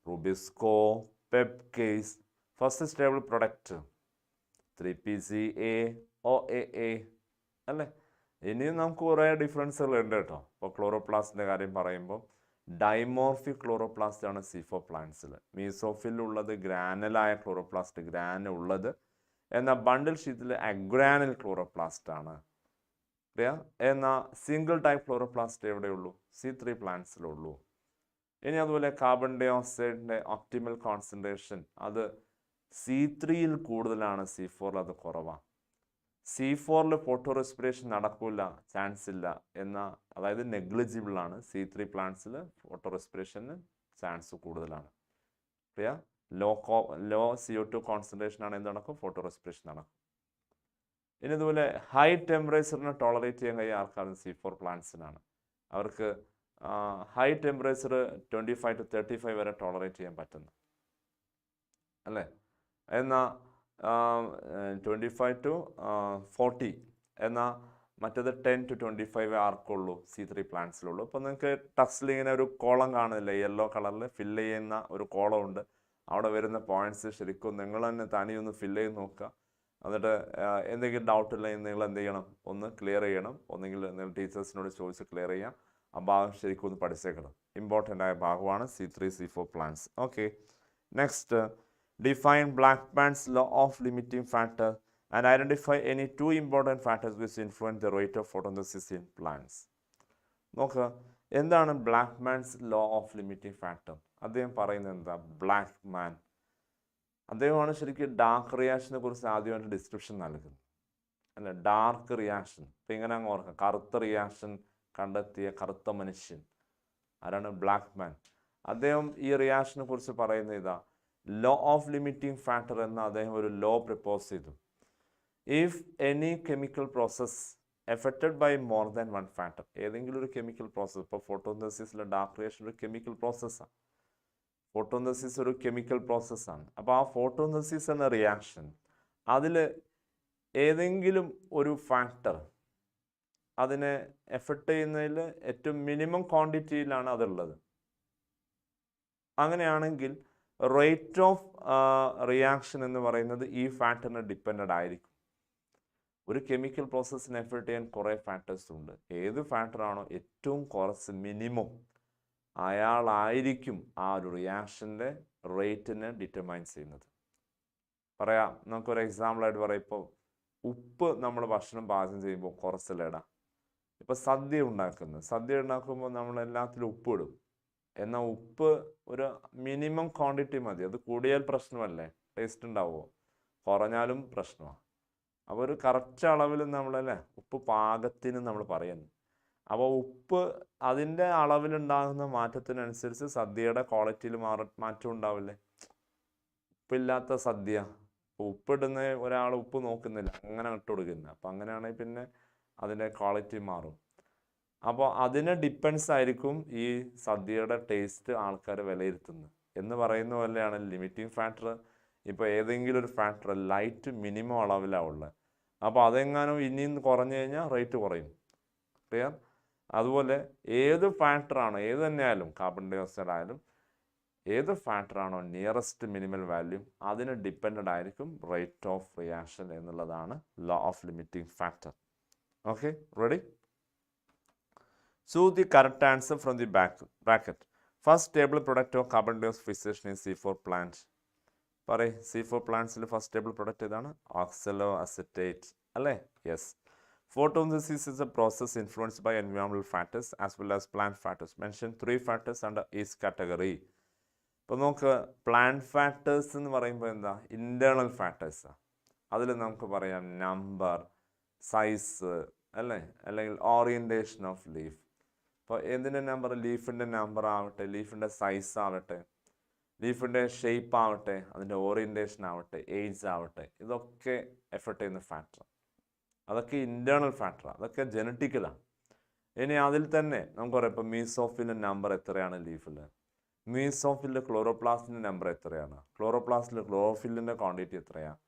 Rubisco, Pepcase, first stable product 3PCA, OAA അല്ലേ. ഇനിയും നമുക്ക് കുറേ ഡിഫറൻസുകൾ ഉണ്ട് കേട്ടോ. ഇപ്പോൾ ക്ലോറോപ്ലാസ്റ്റിൻ്റെ കാര്യം പറയുമ്പോൾ ഡൈമോർഫിക് ക്ലോറോപ്ലാസ്റ്റ് ആണ് C4 പ്ലാന്റ്സിൽ. മീസോഫിൽ ഉള്ളത് ഗ്രാനലായ ക്ലോറോപ്ലാസ്റ്റ്, ഗ്രാന ഉള്ളത്. എന്നാൽ ബണ്ടിൽ ഷീറ്റിൽ അഗ്രാനൽ ക്ലോറോപ്ലാസ്റ്റ് ആണ്. എന്നാൽ സിംഗിൾ ടൈപ്പ് ക്ലോറോപ്ലാസ്റ്റ് എവിടെയുള്ളൂ? C3 പ്ലാന്റ്സിലുള്ളൂ. ഇനി അതുപോലെ കാർബൺ ഡൈ ഓക്സൈഡിൻ്റെ ഒപ്റ്റിമൽ കോൺസെൻട്രേഷൻ അത് C3യിൽ കൂടുതലാണ്, C4ൽ അത് കുറവാണ്. C4ൽ ഫോട്ടോ റെസ്പിറേഷൻ നടക്കില്ല, ചാൻസ് ഇല്ല അതായത് നെഗ്ലിജിബിൾ ആണ്. C3 പ്ലാന്റ്സിൽ ഫോട്ടോ റെസ്പിറേഷന് ചാൻസ് കൂടുതലാണ്. ലോ CO2 കോൺസെൻട്രേഷൻ ആണ് എന്ത് നടക്കും? ഫോട്ടോ റെസ്പിറേഷൻ നടക്കും. ഇനി ഇതുപോലെ ഹൈ ടെമ്പറേച്ചറിനെ ടോളറേറ്റ് ചെയ്യാൻ കഴിയുന്ന ആൾക്കാർ C4 പ്ലാന്റ്സിനാണ്. അവർക്ക് ഹൈ ടെമ്പറേച്ചർ 25 to 35 വരെ ടോളറേറ്റ് ചെയ്യാൻ പറ്റുന്നു അല്ലേ. എന്നാൽ 25 to 40, എന്നാൽ മറ്റേത് 10 to 25 ആർക്കുള്ളൂ? C3 പ്ലാന്റ്സിലുള്ളൂ. അപ്പോൾ നിങ്ങൾക്ക് ടെക്സ്റ്റിൽ ഇങ്ങനെ ഒരു കോളം കാണില്ല, യെല്ലോ കളറിൽ ഫില്ല് ചെയ്യുന്ന ഒരു കോളം ഉണ്ട്. അവിടെ വരുന്ന പോയിന്റ്സ് ശരിക്കും നിങ്ങൾ തന്നെ തനിയൊന്ന് ഫില്ല് ചെയ്ത് നോക്കുക. എന്നിട്ട് എന്തെങ്കിലും ഡൗട്ട് ഇല്ലെങ്കിൽ നിങ്ങൾ എന്ത് ചെയ്യണം? ഒന്ന് ക്ലിയർ ചെയ്യണം. ഒന്നെങ്കിൽ നിങ്ങൾ ടീച്ചേഴ്സിനോട് ചോദിച്ച് ക്ലിയർ ചെയ്യാം. ആ ഭാഗം ശരിക്കും ഒന്ന് പഠിച്ചേക്കണം. ഇമ്പോർട്ടൻ്റ് ആയ ഭാഗമാണ് C3, C4 plants. Okay, next define Blackman's law of limiting factor and identify any 2 important factors which influence the rate of photosynthesis in plants. നോക്കുക, എന്താണ് Blackman's law of limiting factor? അദ്ദേഹം പറയുന്നത് എന്താ? ബ്ലാക്ക്മാൻ അദ്ദേഹമാണ് ശരിക്കും dark റിയാക്ഷനെ കുറിച്ച് ആദ്യമായിട്ട് description നൽകുന്നത് അല്ല. ഡാർക്ക് റിയാക്ഷൻ ഇപ്പം ഇങ്ങനെ അങ്ങ് ഓർക്കാം. കറുത്ത റിയാക്ഷൻ കണ്ടെത്തിയ കറുത്ത മനുഷ്യൻ ആരാണ്? ബ്ലാക്ക്മാൻ. അദ്ദേഹം ഈ റിയാക്ഷനെ കുറിച്ച് പറയുന്ന ഇതാ ലോ ഓഫ് ലിമിറ്റിംഗ് ഫാക്ടർ എന്ന അദ്ദേഹം ഒരു ലോ പ്രപ്പോസ് ചെയ്തു. If any chemical process affected by more than 1 factor, ഏതെങ്കിലും ഒരു കെമിക്കൽ പ്രോസസ്സ്, ഇപ്പോൾ ഫോട്ടോസിന്തസിസിലെ ഡാർക്ക് റിയാക്ഷൻ ഒരു കെമിക്കൽ പ്രോസസ്സാണ്. ഫോട്ടോസിന്തസിസ് ഒരു കെമിക്കൽ പ്രോസസ്സാണ്. അപ്പോൾ ആ ഫോട്ടോസിന്തസിസ് എന്ന റിയാക്ഷൻ അതിൽ ഏതെങ്കിലും ഒരു ഫാക്ടർ അതിനെ എഫക്റ്റ് ചെയ്യുന്നതിൽ ഏറ്റവും മിനിമം ക്വാണ്ടിറ്റിയിലാണ് അതുള്ളത്. അങ്ങനെയാണെങ്കിൽ റേറ്റ് ഓഫ് റിയാക്ഷൻ എന്ന് പറയുന്നത് ഈ ഫാക്ടറിനെ ഡിപ്പെൻഡഡ് ആയിരിക്കും. ഒരു കെമിക്കൽ പ്രോസസ്സിനെ എഫക്റ്റ് ചെയ്യാൻ കുറേ ഫാക്ടേഴ്സ് ഉണ്ട്. ഏത് ഫാക്ടറാണോ ഏറ്റവും കുറച്ച് മിനിമം അയാളായിരിക്കും ആ ഒരു റിയാക്ഷൻ്റെ റേറ്റിനെ ഡിറ്റർമൈൻ ചെയ്യുന്നത്. പറയാം, നമുക്കൊരു എക്സാമ്പിളായിട്ട് പറയാം. ഇപ്പോൾ ഉപ്പ് നമ്മൾ ഭക്ഷണം പാചകം ചെയ്യുമ്പോൾ കുറച്ചല്ലേടാ. ഇപ്പോൾ സദ്യ ഉണ്ടാക്കുമ്പോൾ നമ്മൾ എല്ലാത്തിലും ഉപ്പ് ഇടും. എന്നാൽ ഉപ്പ് ഒരു മിനിമം ക്വാണ്ടിറ്റി മതി. അത് കൂടിയാൽ പ്രശ്നമല്ലേ? ടേസ്റ്റ് ഉണ്ടാവുമോ? കുറഞ്ഞാലും പ്രശ്നമാണ്. അപ്പോൾ ഒരു കറക്റ്റ് അളവിൽ നമ്മളല്ലേ ഉപ്പ് പാകത്തിന് നമ്മൾ പറയുന്നു. അപ്പോൾ ഉപ്പ് അതിൻ്റെ അളവിലുണ്ടാകുന്ന മാറ്റത്തിനനുസരിച്ച് സദ്യയുടെ ക്വാളിറ്റിയിൽ മാറ്റം ഉണ്ടാവില്ലേ? ഉപ്പില്ലാത്ത സദ്യ, ഉപ്പിടുന്ന ഒരാൾ ഉപ്പ് നോക്കുന്നില്ല, അങ്ങനെ ഇട്ട് കൊടുക്കുന്നത്. അപ്പോൾ അങ്ങനെയാണെങ്കിൽ പിന്നെ അതിൻ്റെ ക്വാളിറ്റി മാറും. അപ്പോൾ അതിനെ ഡിപ്പെൻസ് ആയിരിക്കും ഈ സദ്യയുടെ ടേസ്റ്റ് ആൾക്കാർ വിലയിരുത്തുന്നത് എന്ന് പറയുന്ന പോലെയാണ് ലിമിറ്റിംഗ് ഫാക്ടർ. ഇപ്പോൾ ഏതെങ്കിലും ഒരു ഫാക്ടർ ലൈറ്റ് മിനിമം അളവിലാണ് ഉള്ളത്. അപ്പോൾ അതെങ്ങാനും ഇനിയും കുറഞ്ഞു കഴിഞ്ഞാൽ റേറ്റ് കുറയും. ക്ലിയർ? അതുപോലെ ഏത് ഫാക്ടറാണോ, ഏത് തന്നെയായാലും കാർബൺ ഡൈ ഓക്സൈഡ് ആയാലും ഏത് ഫാക്ടറാണോ നിയറസ്റ്റ് മിനിമൽ വാല്യൂ അതിന് ഡിപ്പെൻഡഡ് ആയിരിക്കും റേറ്റ് ഓഫ് റിയാക്ഷൻ എന്നുള്ളതാണ് law of limiting factor. Okay, ready? Choose the correct answer from the bracket. First stable product of carbon dioxide fixation in C4 plant. പറയ്, C4 പ്ലാന്റ്സിൽ first stable product ഏതാണ്? ഓക്സലോഅസെറ്റേറ്റ് അല്ലേ? Yes. Photosynthesis is a process influenced by environmental factors as well as plant factors. Mention 3 factors under each category. ഇപ്പോൾ നമുക്ക് plant factors എന്ന് പറയുമ്പോൾ എന്താ? Internal ഫാക്ടേഴ്സാണ്. അതിൽ നമുക്ക് പറയാം നമ്പർ, സൈസ് അല്ലേ, അല്ലെങ്കിൽ ഓറിയൻറ്റേഷൻ ഓഫ് ലീഫ്. ഇപ്പോൾ എന്തിൻ്റെ നമ്പർ? ലീഫിൻ്റെ നമ്പർ ആവട്ടെ, ലീഫിൻ്റെ സൈസ് ആവട്ടെ, ലീഫിൻ്റെ ഷേപ്പ് ആവട്ടെ, അതിൻ്റെ ഓറിയൻറ്റേഷൻ ആവട്ടെ, ഏജ് ആവട്ടെ, ഇതൊക്കെ എഫക്റ്റ് ചെയ്യുന്ന ഫാക്ടർ. അതൊക്കെ ഇൻറ്റേർണൽ ഫാക്ടറാണ്, അതൊക്കെ ജനറ്റിക്കലാണ്. ഇനി അതിൽ തന്നെ നമുക്ക് പറയാം, ഇപ്പോൾ മീസോഫിലിൻ്റെ നമ്പർ എത്രയാണ് ലീഫിൽ, മീസോഫിലിൻ്റെ ക്ലോറോപ്ലാസ്റ്റിൻ്റെ നമ്പർ എത്രയാണ്, ക്ലോറോപ്ലാസ്റ്റിൽ ക്ലോറോഫില്ലിൻ്റെ ക്വാണ്ടിറ്റി എത്രയാണ്,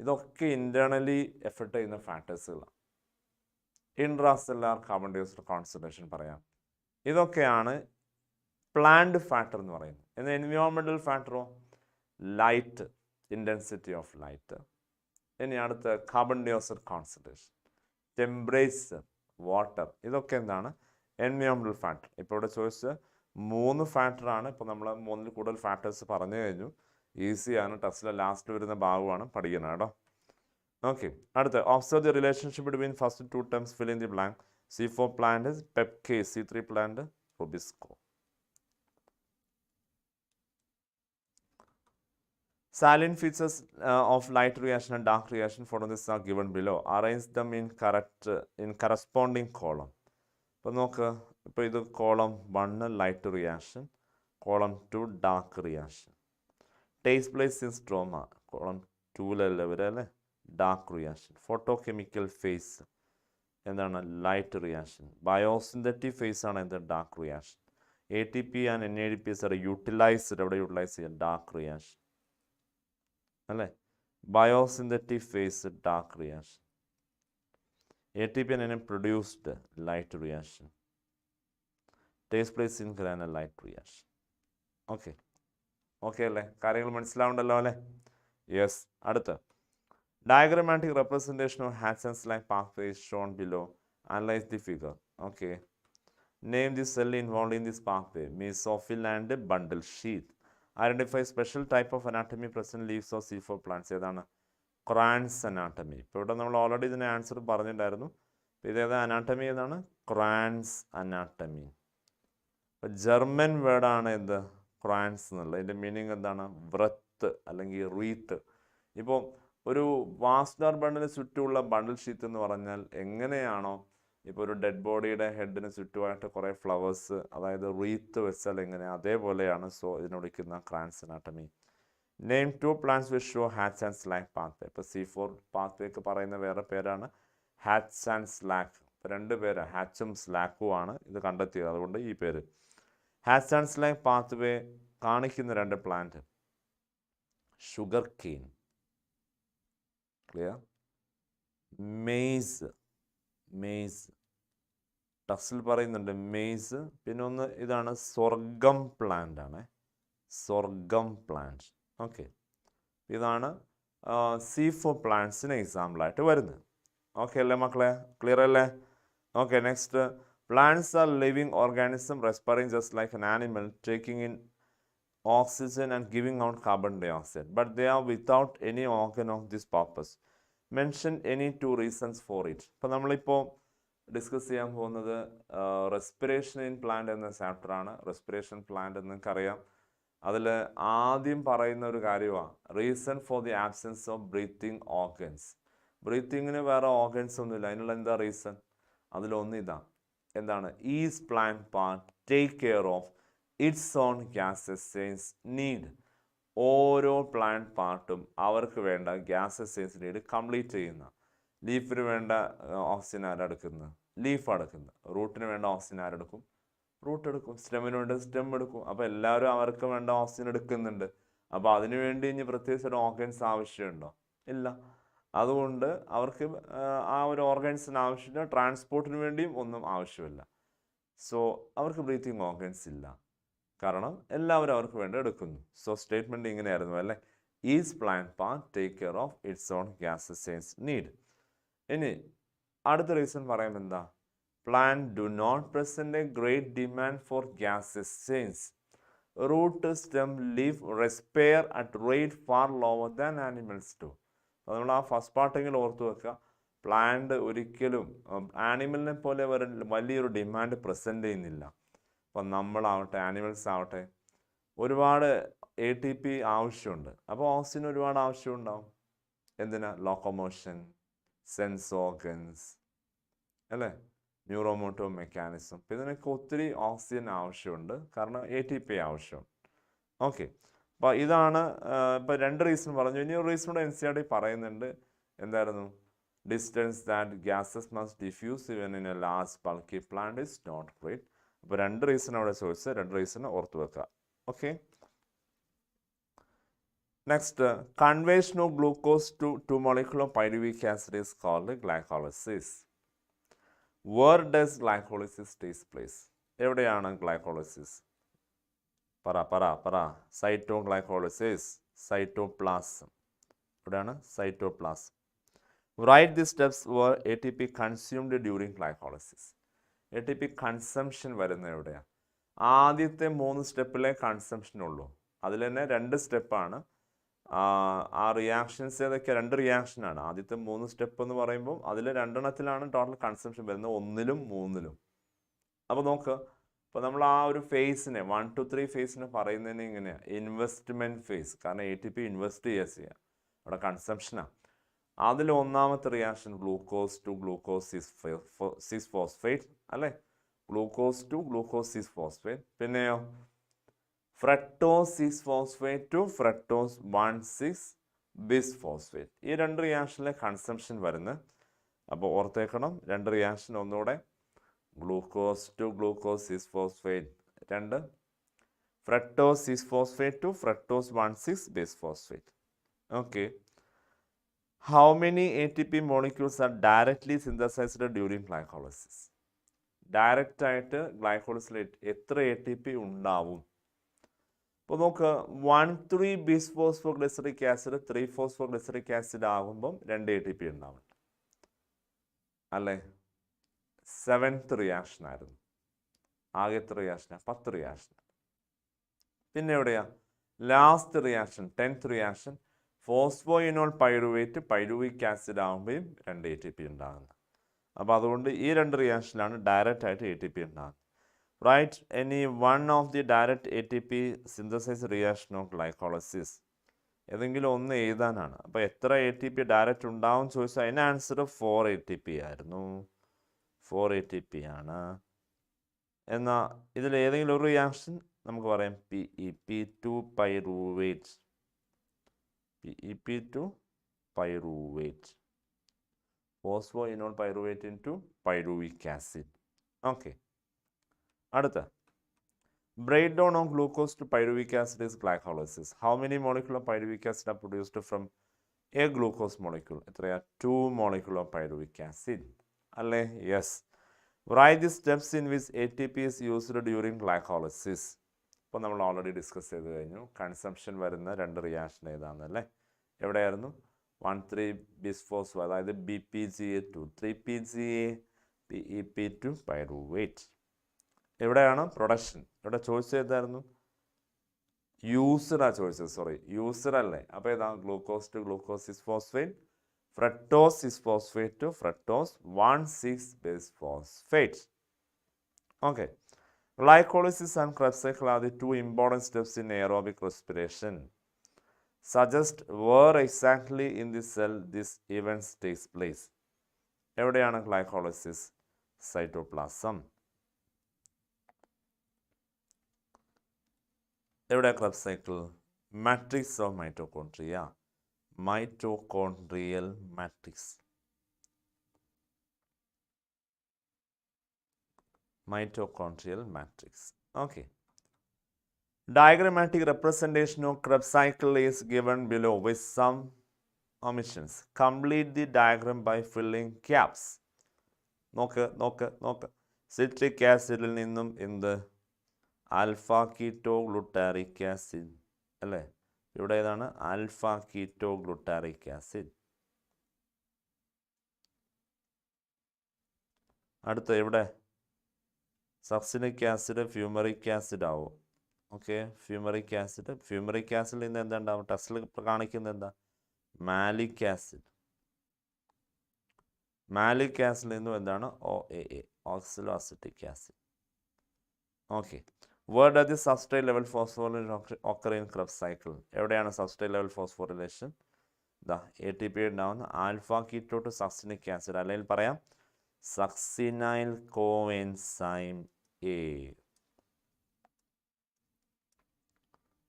ഇതൊക്കെ ഇൻറ്റേർണലി എഫക്റ്റ് ചെയ്യുന്ന ഫാക്ടേഴ്സുകളാണ്. Intracellular carbon dioxide concentration പറയാം. ഇതൊക്കെയാണ് പ്ലാന്റ് ഫാക്ടർ എന്ന് പറയുന്നത്. എന്നാൽ എൻവയോൺമെൻറ്റൽ ഫാക്ടറോ ലൈറ്റ്, ഇൻറ്റൻസിറ്റി ഓഫ് ലൈറ്റ്. ഇനി അടുത്ത carbon dioxide concentration, temperature, water. ഇതൊക്കെ എന്താണ് എൻവയോൺമെൻറ്റൽ ഫാക്ടർ. ഇപ്പോൾ ഇവിടെ ചോദിച്ച് 3 ഫാക്ടറാണ്. ഇപ്പോൾ നമ്മൾ 3 കൂടുതൽ ഫാക്ടേഴ്സ് പറഞ്ഞു കഴിഞ്ഞു. ഈസിയാണ്, ടെസ്റ്റിലെ ലാസ്റ്റ് വരുന്ന ഭാഗമാണ് പഠിക്കുന്നത് കേട്ടോ. ഓക്കെ, അടുത്ത observe the relationship between first 2 terms, fill in the blank. C4 plant, PEPcase. C3 plant, rubisco. Salient features of light reaction and dark reaction for this are given below. Arrange them in corresponding column. ഇപ്പോൾ നോക്ക്, ഇപ്പോൾ ഇത് column 1 light reaction, column 2 dark reaction. Takes place in stroma, column 2 വരെ അല്ലേ dark reaction. Photochemical phase എന്താണ് light reaction. Biosynthetic phase ആണ് എന്ത് dark reaction. ATP and NADPs are utilized, എവിടെ യൂട്ടിലൈസ് ചെയ്യുക ഡാർക്ക് റിയാക്ഷൻ അല്ലേ. Biosynthetic phase dark reaction. ATP and NAD produced light reaction. Takes place in granule light reaction. Okay okay അല്ലേ, കാര്യങ്ങൾ മനസ്സിലാവുണ്ടല്ലോ അല്ലേ. Yes, അടുത്ത diagrammatic representation of Hatch Slack pathway is shown below. Analyze the figure. Okay. Name the cell involved in this pathway. Mesophyll and bundle sheath. Identify special type of anatomy present in leaves of C4 plants. ഏതാണ് Kranz anatomy. ഇപ്പോൾ ഇവിടെ നമ്മൾ already ഇതിന് answer പറഞ്ഞിട്ടുണ്ടായിരുന്നു. ഇതേത് anatomy ഏതാണ് Kranz anatomy. ഇപ്പോൾ German വേർഡാണ് എന്ത് ക്രാൻസ് എന്നുള്ളത്. ഇതിൻ്റെ മീനിങ് എന്താണ് വ്രത്ത് അല്ലെങ്കിൽ റീത്ത്. ഇപ്പോൾ ഒരു വാസ്കുലർ ബണ്ടിന് ചുറ്റുമുള്ള ബണ്ടിൽ ഷീത്ത് എന്ന് പറഞ്ഞാൽ എങ്ങനെയാണോ ഇപ്പോൾ ഒരു ഡെഡ് ബോഡിയുടെ ഹെഡിന് ചുറ്റുമായിട്ട് കുറേ ഫ്ലവേഴ്സ്, അതായത് റീത്ത് വെച്ചാൽ എങ്ങനെ, അതേപോലെയാണ് ഇതിനെ വിളിക്കുന്ന Kranz anatomy. Name 2 plants which show Hatch Slack pathway. ഇപ്പോൾ C4 പാത്വേക്ക് പറയുന്ന വേറെ പേരാണ് ഹാറ്റ്സൺസ്-ലാക്ക്. ഇപ്പോൾ 2 പേര് ഹാച്ചും സ്ലാക്കും ആണ് ഇത് കണ്ടെത്തിയത്, അതുകൊണ്ട് ഈ പേര്. ഹാറ്റ്സൺസ്-ലൈക്ക് പാത്വേ കാണിക്കുന്ന 2 plant, sugar cane, clear, maize. ടെക്സ്റ്റിൽ പറയുന്നുണ്ട് മെയ്സ്. പിന്നെ ഒന്ന് ഇതാണ് സ്വർഗം പ്ലാന്റ് ആണ്, സ്വർഗം പ്ലാന്റ്. ഓക്കെ, ഇതാണ് C4 പ്ലാന്റ്സിന് എക്സാമ്പിളായിട്ട് വരുന്നത്. ഓക്കെ അല്ലേ മക്കളെ, ക്ലിയർ അല്ലേ. Okay, next plants are living organism respiring just like an animal, taking in oxygen and giving out carbon dioxide, but they are without any organ of this purpose. Mention any 2 reasons for it. ഇപ്പോൾ നമ്മളിപ്പോൾ discuss ചെയ്യാൻ പോകുന്നത് respiration in plant എന്ന ചാപ്റ്ററാണ്. Respiration plant നിങ്ങൾക്കറിയാം. അതിൽ ആദ്യം പറയുന്ന ഒരു കാര്യമാണ് reason for the absence of breathing organs. ബ്രീത്തിങ്ങിന് വേറെ ഓർഗൻസ് ഒന്നുമില്ല, അതിനുള്ള എന്താ റീസൺ? അതിലൊന്ന് ഇതാ, എന്താണ് each plant part take care of its own gases need. ഓരോ പ്ലാന്റ് പാർട്ടും അവർക്ക് വേണ്ട ഗ്യാസസ് നീഡ് കംപ്ലീറ്റ് ചെയ്യുന്ന. ലീഫിന് വേണ്ട ഓക്സിജൻ ആരെടുക്കുന്നത്? ലീഫ് എടുക്കുന്നത്. റൂട്ടിന് വേണ്ട ഓക്സിജൻ ആരെടുക്കും? റൂട്ട് എടുക്കും. സ്റ്റെമ്മിന് വേണ്ട സ്റ്റെം എടുക്കും. അപ്പോൾ എല്ലാവരും അവർക്ക് വേണ്ട ഓക്സിജൻ എടുക്കുന്നുണ്ട്. അപ്പോൾ അതിനുവേണ്ടി ഇനി പ്രത്യേകിച്ച് ഒരു ഓർഗൻസ് ആവശ്യമുണ്ടോ? ഇല്ല. അതുകൊണ്ട് അവർക്ക് ആ ഒരു ഓർഗൻസിന് ആവശ്യമില്ല. ട്രാൻസ്പോർട്ടിന് വേണ്ടിയും ഒന്നും ആവശ്യമില്ല. സോ അവർക്ക് ബ്രീത്തിങ് ഓർഗൻസ് ഇല്ല, കാരണം എല്ലാവരും അവർക്ക് വേണ്ടി എടുക്കുന്നു. സോ സ്റ്റേറ്റ്മെൻറ്റ് ഇങ്ങനെയായിരുന്നു അല്ലേ, is plant part take care of its own gases need. ഇനി അടുത്ത റീസൺ പറയുമ്പോൾ എന്താ, plant do not present a great demand for gases. Root stem leaf respire at rate far lower than animals do. അപ്പോൾ നമ്മൾ ആ first പാർട്ടെങ്കിലും ഓർത്ത് വെക്കുക. Plant ഒരിക്കലും ആനിമലിനെ പോലെ വലിയൊരു ഡിമാൻഡ് പ്രസൻറ്റ് ചെയ്യുന്നില്ല. അപ്പം നമ്മളാവട്ടെ ആനിമൽസ് ആവട്ടെ ഒരുപാട് ATP ആവശ്യമുണ്ട്. അപ്പോൾ ഓക്സിജൻ ഒരുപാട് ആവശ്യമുണ്ടാവും. എന്തിനാ? ലോക്കോമോഷൻ, സെൻസ് ഓർഗൻസ് അല്ലേ, ന്യൂറോമോട്ടോ മെക്കാനിസം. അപ്പം ഇതിനൊക്കെ ഒത്തിരി ഓക്സിജൻ ആവശ്യമുണ്ട്, കാരണം ATP ആവശ്യമുണ്ട്. ഓക്കെ, അപ്പോൾ ഇതാണ് ഇപ്പോൾ 2 റീസൺ പറഞ്ഞു. ഇനി ഒരു റീസൺ കൂടെ NCERT പറയുന്നുണ്ട്. എന്തായിരുന്നു? Distance that gases must diffuse even in a large bulky plant is not great. അപ്പോൾ 2 റീസൺ അവിടെ ചോദിച്ചത്, 2 റീസൺ ഓർത്ത് വെക്കുക. Okay, next conversion of glucose to 2 molecular pyruvic acid is called glycolysis. Where does glycolysis takes place? എവിടെയാണ് glycolysis? പറ. Cytoglycolysis, cytoplasm. എവിടെയാണ്? Cytoplasm. Write the steps where A T P consumed during glycolysis. A T P consumption വരുന്നത് എവിടെയാണ്? ആദ്യത്തെ 3 സ്റ്റെപ്പിലെ consumption ഉള്ളൂ. അതിൽ തന്നെ 2 സ്റ്റെപ്പാണ്. ആ റിയാക്ഷൻസ് ഏതൊക്കെ? 2 റിയാക്ഷനാണ്. ആദ്യത്തെ 3 സ്റ്റെപ്പ് എന്ന് പറയുമ്പോൾ അതിൽ 2 ടോട്ടൽ കൺസംഷൻ വരുന്നത്, 1-ലും 3-ലും. അപ്പോൾ നോക്ക്, ഇപ്പോൾ നമ്മൾ ആ ഒരു ഫേസിനെ 1 to 3 ഫേസിനെ പറയുന്നതിന് ഇങ്ങനെയാണ്, ഇൻവെസ്റ്റ്മെൻറ്റ് ഫേസ്. കാരണം എ ടി പി ഇൻവെസ്റ്റ് ചെയ്യുക, അവിടെ കൺസംഷനാണ്. അതിൽ ഒന്നാമത്തെ reaction glucose to glucose 6 phosphate അല്ലേ? Glucose to glucose 6 phosphate. പിന്നെയോ fructose 6 phosphate to fructose 1,6 bis phosphate. ഈ 2 റിയാക്ഷനിലെ കൺസംഷൻ വരുന്നത്. അപ്പോൾ ഓർത്തേക്കണം, 2 റിയാക്ഷൻ. ഒന്നുകൂടെ glucose to glucose 6 phosphate, 2 fructose 6 phosphate to fructose 1,6 bis phosphate. Okay. How many ATP molecules are directly synthesized during glycolysis? Direct ആയിട്ട് ഗ്ലൈക്കോളിസിൽ എത്ര A T P ഉണ്ടാവും? ഇപ്പോൾ നോക്ക്, 1,3 ബിസ് ഫോസ്ഫോഗ്ലിസറിക് ആസിഡ് 3 ഫോസ്ഫോഗ്ലിസറിക് ആസിഡ് ആകുമ്പം 2 എ ടി പി ഉണ്ടാവും അല്ലേ? 7th reaction ആയിരുന്നു. ആകെ എത്ര റിയാക്ഷനാണ്? 10 റിയാക്ഷൻ. പിന്നെ എവിടെയാ last reaction? 10th reaction phosphoenol pyruvate pyruvic acid ആകുമ്പോഴും 2 എ ടി പി ഉണ്ടാകുന്നത്. അപ്പോൾ അതുകൊണ്ട് ഈ 2 റിയാക്ഷനിലാണ് ഡയറക്റ്റ് ആയിട്ട് എ ടി പി ഉണ്ടാകുന്നത്. Write any one of the direct A T P synthesise reaction of glycolysis. ഏതെങ്കിലും ഒന്ന് എഴുതാനാണ്. അപ്പോൾ എത്ര എ ടി പി ഡയറക്റ്റ് ഉണ്ടാവും ചോദിച്ചാൽ അതിന് ആൻസർ 4 എ ടി പി ആയിരുന്നു. 4 എ ടി പി ആണ്. എന്നാൽ ഇതിൽ ഏതെങ്കിലും ഒരു റിയാക്ഷൻ നമുക്ക് പറയാം PEP2 pyruvate. PEP2 pyruvate, phosphoenol pyruvate into pyruvic acid. Okay. അടുത്ത breakdown of glucose to pyruvic acid is glycolysis. How many molecules of pyruvic acid are produced from a glucose molecule? എത്രയാ? 2 molecules of pyruvic acid അല്ലേ? Yes. Write the steps in which ATP is used during glycolysis. ഇപ്പോൾ നമ്മൾ already discuss ചെയ്ത് കഴിഞ്ഞു. Consumption വരുന്ന 2 reaction ഏതാണെന്നല്ലേ? എവിടെയായിരുന്നു? 1,3 ബിസ്ഫോസ്, അതായത് BPGA2, 3PGA, PEP2 pyruvate. എവിടെയാണ് പ്രൊഡക്ഷൻ? ഇവിടെ ചോയ്സ് ഏതായിരുന്നു? യൂസറാ ചോയ്സസ്, സോറി യൂസർ അല്ലേ? അപ്പോൾ ഏതാ? Glucose to glucose 6 phosphate, fructose 6 phosphate to fructose 1,6 bis phosphate. Okay. Glycolysis and Krebs cycle are the 2 important steps in aerobic respiration. Suggest where exactly in the cell this event takes place. എവിടെയാണ് glycolysis? Cytoplasm. എവിടെ Krebs cycle? Matrix of mitochondria. Mitochondrial matrix. Mitochondrial matrix. Okay. Diagrammatic representation of Krebs cycle is given below with some omissions. Complete the diagram by filling gaps. നോക്ക്. Citric ആസിഡിൽ നിന്നും എന്ത്? Alpha keto glutaric acid അല്ലേ? ഇവിടെ ഏതാണ്? Alpha keto glutaric acid. അടുത്ത എവിടെ? സബ്സിനിക് acid fumaric acid ആവും. ഓക്കെ. ഫ്യൂമറിക് ആസിഡിൽ നിന്ന് എന്താ ഉണ്ടാവും? ടെസ്റ്റിൽ കാണിക്കുന്നത് എന്താ? Malic acid. മാലിക് ആസിഡിൽ നിന്നും എന്താണ്? OAA, oxaloacetic acid. Okay. Where does the substrate level phosphorylation occur in Krebs cycle? എവിടെയാണ് substrate level phosphorylation? A T P ഉണ്ടാവുന്ന alpha keto to succinic acid, അല്ലെങ്കിൽ പറയാം സക്സിനൈൽ കോഎൻസൈം A.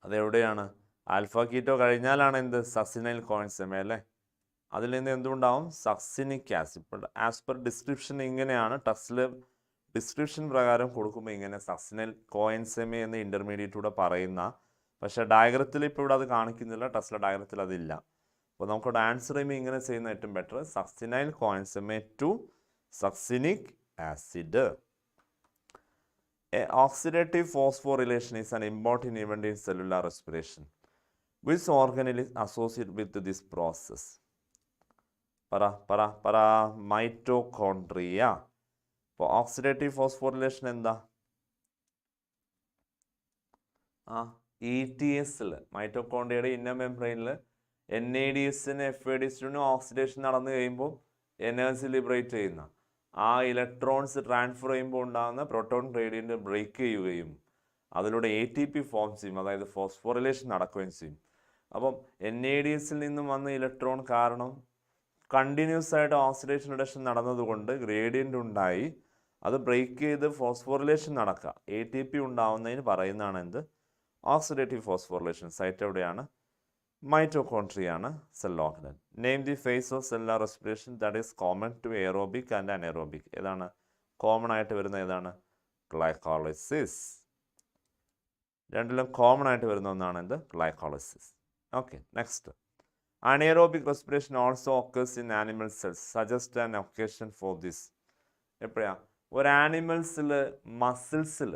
അതെവിടെയാണ്? Alpha keto കഴിഞ്ഞാലാണ് എന്ത്? Succinyl coenzyme അല്ലേ? അതിൽ നിന്ന് എന്തുണ്ടാവും? Succinic acid. As per description ഇങ്ങനെയാണ്. ടെസ്റ്റിൽ ഡിസ്ക്രിപ്ഷൻ പ്രകാരം കൊടുക്കുമ്പോൾ ഇങ്ങനെ സക്സിനൈൽ കോഎൻസൈം എന്ന ഇൻ്റർമീഡിയറ്റൂടെ പറയുന്ന, പക്ഷേ ഡയഗ്രത്തിൽ ഇപ്പോൾ ഇവിടെ അത് കാണിക്കുന്നില്ല. ടെസ്റ്റിലെ ഡയഗ്രത്തിൽ അതില്ല. അപ്പോൾ നമുക്കിവിടെ ആൻസർ ചെയ്യുമ്പോൾ ഇങ്ങനെ ചെയ്യുന്ന ഏറ്റവും better. Succinyl coenzyme to succinic acid. A oxidative phosphorylation is an important event in cellular respiration. Which organelle is associated with this process? പറ മൈറ്റോകോൺട്രിയ. അപ്പോൾ ഓക്സിഡേറ്റീവ് ഫോസ്ഫോറിലേഷൻ എന്താ? ETSൽ മൈറ്റോകോൺട്രിയയുടെ ഇന്നർ മെംബ്രെയിനിൽ NADSനും FADSനും ഓക്സിഡേഷൻ നടന്നു കഴിയുമ്പോൾ എനർജി ലിബറേറ്റ് ചെയ്യുന്ന ആ ഇലക്ട്രോൺസ് ട്രാൻസ്ഫർ ചെയ്യുമ്പോൾ ഉണ്ടാകുന്ന proton gradient break ചെയ്യുകയും അതിലൂടെ ATP ഫോം ചെയ്യും, അതായത് ഫോസ്ഫോറിലേഷൻ നടക്കുകയും ചെയ്യും. അപ്പം NADSൽ നിന്നും വന്ന ഇലക്ട്രോൺ കാരണം കണ്ടിന്യൂസ് ആയിട്ട് ഓക്സിഡേഷൻ റിഡക്ഷൻ നടന്നതുകൊണ്ട് ഗ്രേഡിയൻ്റ് ഉണ്ടായി, അത് ബ്രേക്ക് ചെയ്ത് ഫോസ്ഫോറിലേഷൻ നടക്കുക, ATP ഉണ്ടാവുന്നതിന് പറയുന്നതാണ് എന്ത്? Oxidative phosphorylation. സൈറ്റ് എവിടെയാണ്? മൈറ്റോകോൺട്രിയാണ് cell organelle. Name the phase of cellular respiration that is common to aerobic and anaerobic. ഏതാണ് കോമൺ ആയിട്ട് വരുന്ന? ഏതാണ്? ഗ്ലൈക്കോളിസിസ്. രണ്ടിലും കോമൺ ആയിട്ട് വരുന്ന ഒന്നാണ് എന്ത്? Glycolysis. Okay, next. Anaerobic respiration also occurs in animal cells. Suggest an occasion for this. എപ്പോഴാ? ഒരു ആനിമൽസിൽ മസിൽസിൽ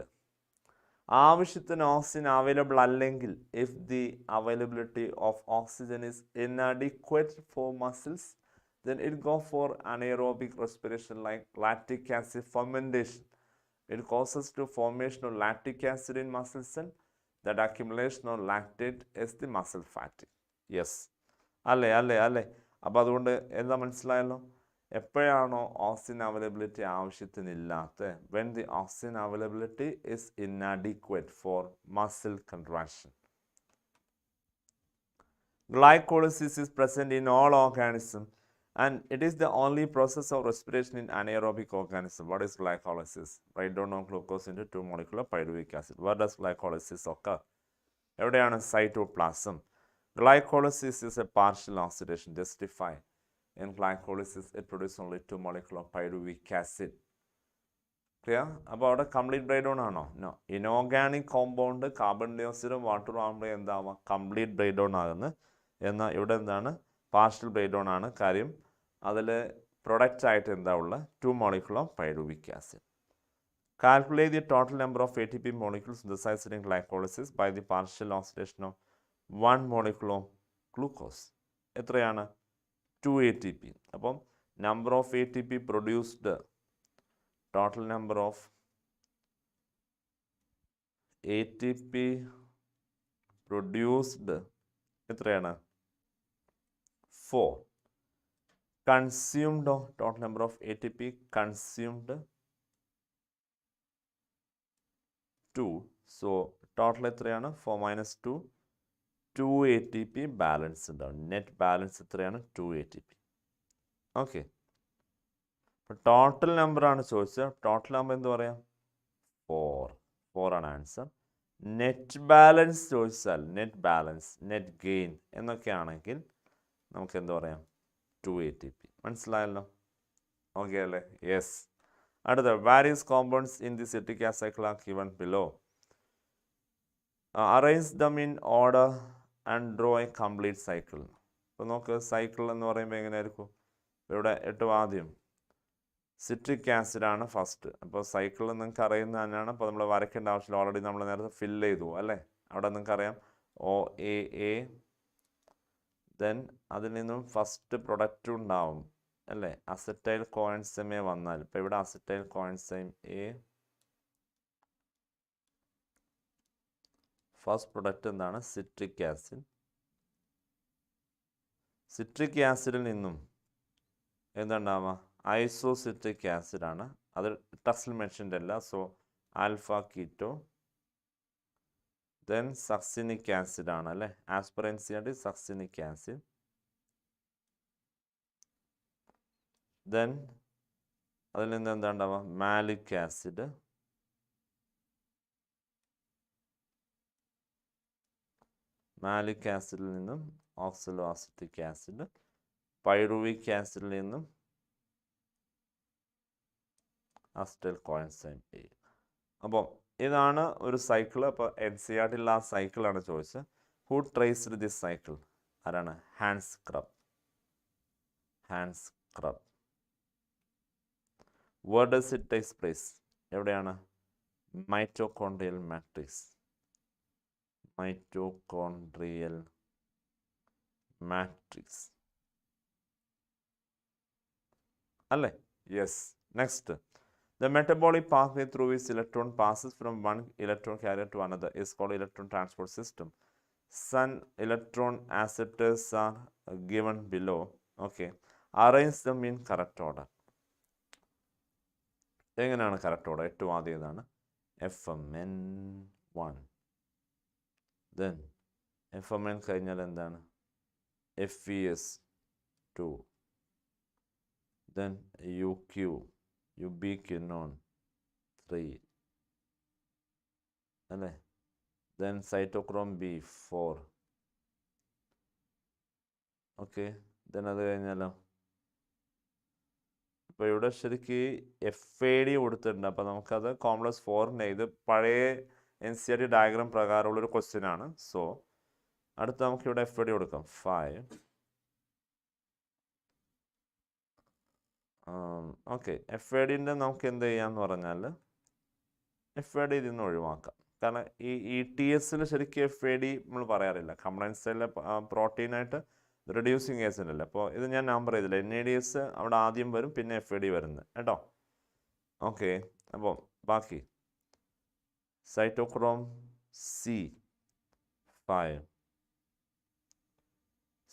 ആവശ്യത്തിന് ഓക്സിജൻ അവൈലബിൾ അല്ലെങ്കിൽ if the availability of oxygen is inadequate for muscles, then it go for anaerobic respiration like lactic acid fermentation. It causes to formation of lactic acid in muscle cell. That accumulation of lactate is the muscle fatigue. Yes. അല്ലേ? അപ്പോൾ അതുകൊണ്ട് എന്താ മനസ്സിലായല്ലോ? എപ്പോഴാണോ oxygen availability ആവശ്യത്തിനില്ലാത്ത, when the oxygen availability is inadequate for muscle contraction. Glycolysis is present in all organisms and it is the only process of respiration in anaerobic organism. What is glycolysis? Write down on glucose into 2 molecular pyruvic acid. Where does glycolysis occur? എവിടെയാണ്? Cytoplasm. Glycolysis is a partial oxidation. Justify. In glycolysis, it produces only 2 molecular pyruvic acid. Clear? അപ്പോൾ അവിടെ complete break down ആണോ? No. Inorganic compound carbon ഡൈ ഓക്സൈഡും വാട്ടറും ആകുമ്പോൾ എന്താവാം? Complete break down ആകുന്നത്. എന്നാൽ ഇവിടെ എന്താണ്? പാർഷ്യൽ ബ്രേക്ക് ഡൗൺ ആണ്. കാര്യം അതിൽ പ്രൊഡക്റ്റ് ആയിട്ട് എന്താ ഉള്ളത്? 2 molecular pyruvic acid. Calculate the total number of ATP molecules synthesized in glycolysis by the partial oxidation of 1 molecule of glucose. എത്രയാണ്? 2 ATP. അപ്പം number of ATP produced, total number of ATP produced എത്രയാണ്? 4. Consumed, total number of ATP consumed 2. So total എത്രയാണ്? 4 - 2 2 ATP balance ഉണ്ടാവും. Net balance എത്രയാണ്? 2 ATP. Okay, അപ്പോൾ total നമ്പറാണ് ചോദിച്ചത്. Total number എന്ത് പറയാം? 4 ആണ് ആൻസർ. നെറ്റ് ബാലൻസ് ചോദിച്ചാൽ നെറ്റ് ബാലൻസ്, നെറ്റ് ഗെയിൻ എന്നൊക്കെ ആണെങ്കിൽ നമുക്ക് എന്ത് പറയാം? 2 ATP. മനസ്സിലായല്ലോ? ഓക്കെ അല്ലേ? യെസ്. അടുത്ത, various compounds in the citric acid cycle are given below. Arrange them in order and draw A complete cycle. ഇപ്പോൾ നമുക്ക് സൈക്കിൾ എന്ന് പറയുമ്പോൾ എങ്ങനെയായിരിക്കും? ഇവിടെ ഏറ്റവും ആദ്യം സിട്രിക് ആസിഡാണ് ഫസ്റ്റ്. അപ്പോൾ സൈക്കിൾ നിങ്ങൾക്ക് അറിയുന്ന തന്നെയാണ്. അപ്പോൾ നമ്മൾ വരയ്ക്കേണ്ട ആവശ്യമില്ല, ഓൾറെഡി നമ്മൾ നേരത്തെ ഫില്ല് ചെയ്തു അല്ലേ? അവിടെ നിങ്ങൾക്ക് അറിയാം OAA. ദെൻ അതിൽ നിന്നും ഫസ്റ്റ് പ്രൊഡക്റ്റ് ഉണ്ടാവും അല്ലേ? അസറ്റൈൽ കോഎൻസൈമേ വന്നാൽ, ഇപ്പോൾ ഇവിടെ acetyl coenzyme A, first product എന്താണ്? Citric acid. സിട്രിക് ആസിഡിൽ നിന്നും എന്തുണ്ടാവുക? ഐസോസിട്രിക് ആസിഡാണ്. അത് ടെക്സ്റ്റിൽ മെൻഷൻഡ് അല്ല. So alpha keto. Then succinic acid ആണ് അല്ലേ? ആസ്പെറൻസിയായിട്ട് സക്സിനിക് ആസിഡ്. ദെൻ അതിൽ നിന്ന് എന്താ ഉണ്ടാവുക? Malic acid. മാലിക് ആസിഡിൽ നിന്നും ഓക്സലോ അസിറ്റിക് ആസിഡ്. പൈറുവിക് ആസിഡിൽ നിന്നും അസറ്റൈൽ കോഎൻസൈം A. അപ്പോൾ ഇതാണ് ഒരു സൈക്കിൾ. അപ്പോൾ NCERT ആ സൈക്കിളാണ് ചോദിച്ചത്. Who traced this cycle? ആരാണ്? Hans Krebs. Where does it takes place? എവിടെയാണ്? Mitochondrial matrix. മൈറ്റോകോൺഡ്രിയൽ മാട്രിക്സ് അല്ലേ? Yes. Next, the metabolic pathway through which electron passes from one electron carrier to another is called electron transport system. Some electron acceptors are given below. Okay, arrange them in correct order. എങ്ങനെയാണ് correct order? ഏറ്റവും ആദ്യം ഏതാണ്? FMN1, then FMN കഴിഞ്ഞാൽ എന്താണ്? FES2, then UQ, ubiquinone 3 അല്ലേ? then cytochrome B4. Okay, then അത് കഴിഞ്ഞാലോ? ഇപ്പോൾ ഇവിടെ ശരിക്ക് FAD കൊടുത്തിട്ടുണ്ട്. അപ്പോൾ നമുക്കത് കോംപ്ലക്സ് 4ൻ്റെ ഇത് പഴയ NCERT ഡയഗ്രാം പ്രകാരമുള്ളൊരു ക്വസ്റ്റ്യൻ ആണ്. സോ അടുത്ത് നമുക്കിവിടെ FAD കൊടുക്കാം. 5. ഓക്കെ, FADൻ്റെ നമുക്ക് എന്ത് ചെയ്യാന്ന് പറഞ്ഞാൽ FAD ഇതിൽ നിന്ന് ഒഴിവാക്കാം. കാരണം ഈ ETSൽ ശരിക്കും FAD നമ്മൾ പറയാറില്ല. കംപ്ലൈൻറ്റ് സ്റ്റൈലിലെ പ്രോട്ടീനായിട്ട് റെഡ്യൂസിങ് ഏജൻ്റ് അല്ലേ. അപ്പോൾ ഇത് ഞാൻ നമ്പർ ചെയ്തില്ല. NADS അവിടെ ആദ്യം വരും, പിന്നെ FAD വരുന്നത് കേട്ടോ. ഓക്കെ, അപ്പോൾ ബാക്കി സൈറ്റോക്രോം C5,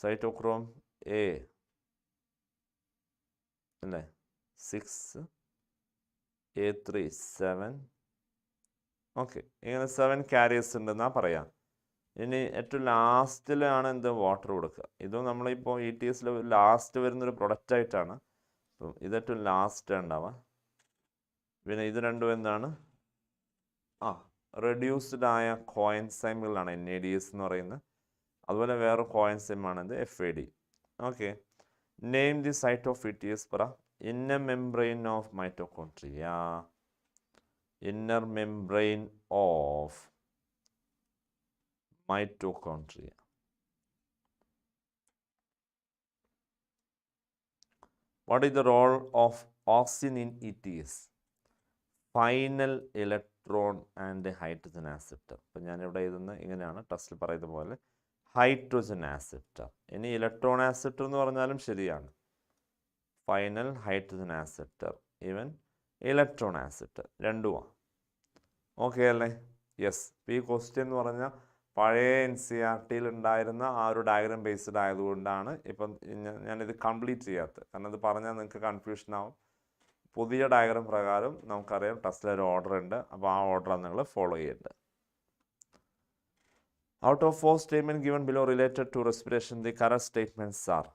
സൈറ്റോക്രോം A അല്ലേ 6, A3 7. ഓക്കെ, ഇങ്ങനെ 7 ക്യാരിയേഴ്സ് ഉണ്ടെന്നാണ് പറയാം. ഇനി ഏറ്റവും ലാസ്റ്റിലാണ് എന്ത് വാട്ടർ കൊടുക്കുക. ഇതും നമ്മളിപ്പോൾ ETSൽ ലാസ്റ്റ് വരുന്നൊരു പ്രൊഡക്റ്റായിട്ടാണ്. അപ്പം ഇത് ഏറ്റവും ലാസ്റ്റ് ഉണ്ടാവുക. പിന്നെ ഇത് രണ്ടും എന്താണ്? റെഡ്യൂസ്ഡ് ആയ കോഎൻസൈമുകളാണ് NADS എന്ന് പറയുന്നത്. അതുപോലെ വേറെ കോഎൻസൈമാണിത് FAD. Okay, name the site of ETS പറ. Inner membrane of mitochondria. Inner membrane of mitochondria. What is the role of oxygen in ETS? Final electron and hydrogen acceptor. അപ്പോൾ ഞാനിവിടെ എഴുതുന്നത് ഇങ്ങനെയാണ്, ടെസ്റ്റിൽ പറയുന്ന പോലെ ഹൈഡ്രോജൻ ആക്സെപ്റ്റർ. ഇനി ഇലക്ട്രോൺ ആക്സെപ്റ്റർ എന്ന് പറഞ്ഞാലും ശരിയാണ്. Final hydrogen acceptor, even electron acceptor രണ്ടുമാണ്. ഓക്കെ അല്ലേ? യെസ്. ഈ ക്വസ്റ്റ്യൻ എന്ന് പറഞ്ഞാൽ പഴയ NCERTയിൽ ഉണ്ടായിരുന്ന ആ ഒരു ഡയഗ്രാം ബേസ്ഡ് ആയതുകൊണ്ടാണ് ഇപ്പം ഞാനിത് കംപ്ലീറ്റ് ചെയ്യാത്തത്. കാരണം ഇത് പറഞ്ഞാൽ നിങ്ങൾക്ക് കൺഫ്യൂഷൻ ആവും. പുതിയ ഡയഗ്രാം പ്രകാരം നമുക്കറിയാം ടെസ്റ്റിലൊരു ഓർഡർ ഉണ്ട്. അപ്പോൾ ആ ഓർഡറാണ് നിങ്ങൾ ഫോളോ ചെയ്യേണ്ടത്. Out of 4 statements given below related to respiration, the correct statements are: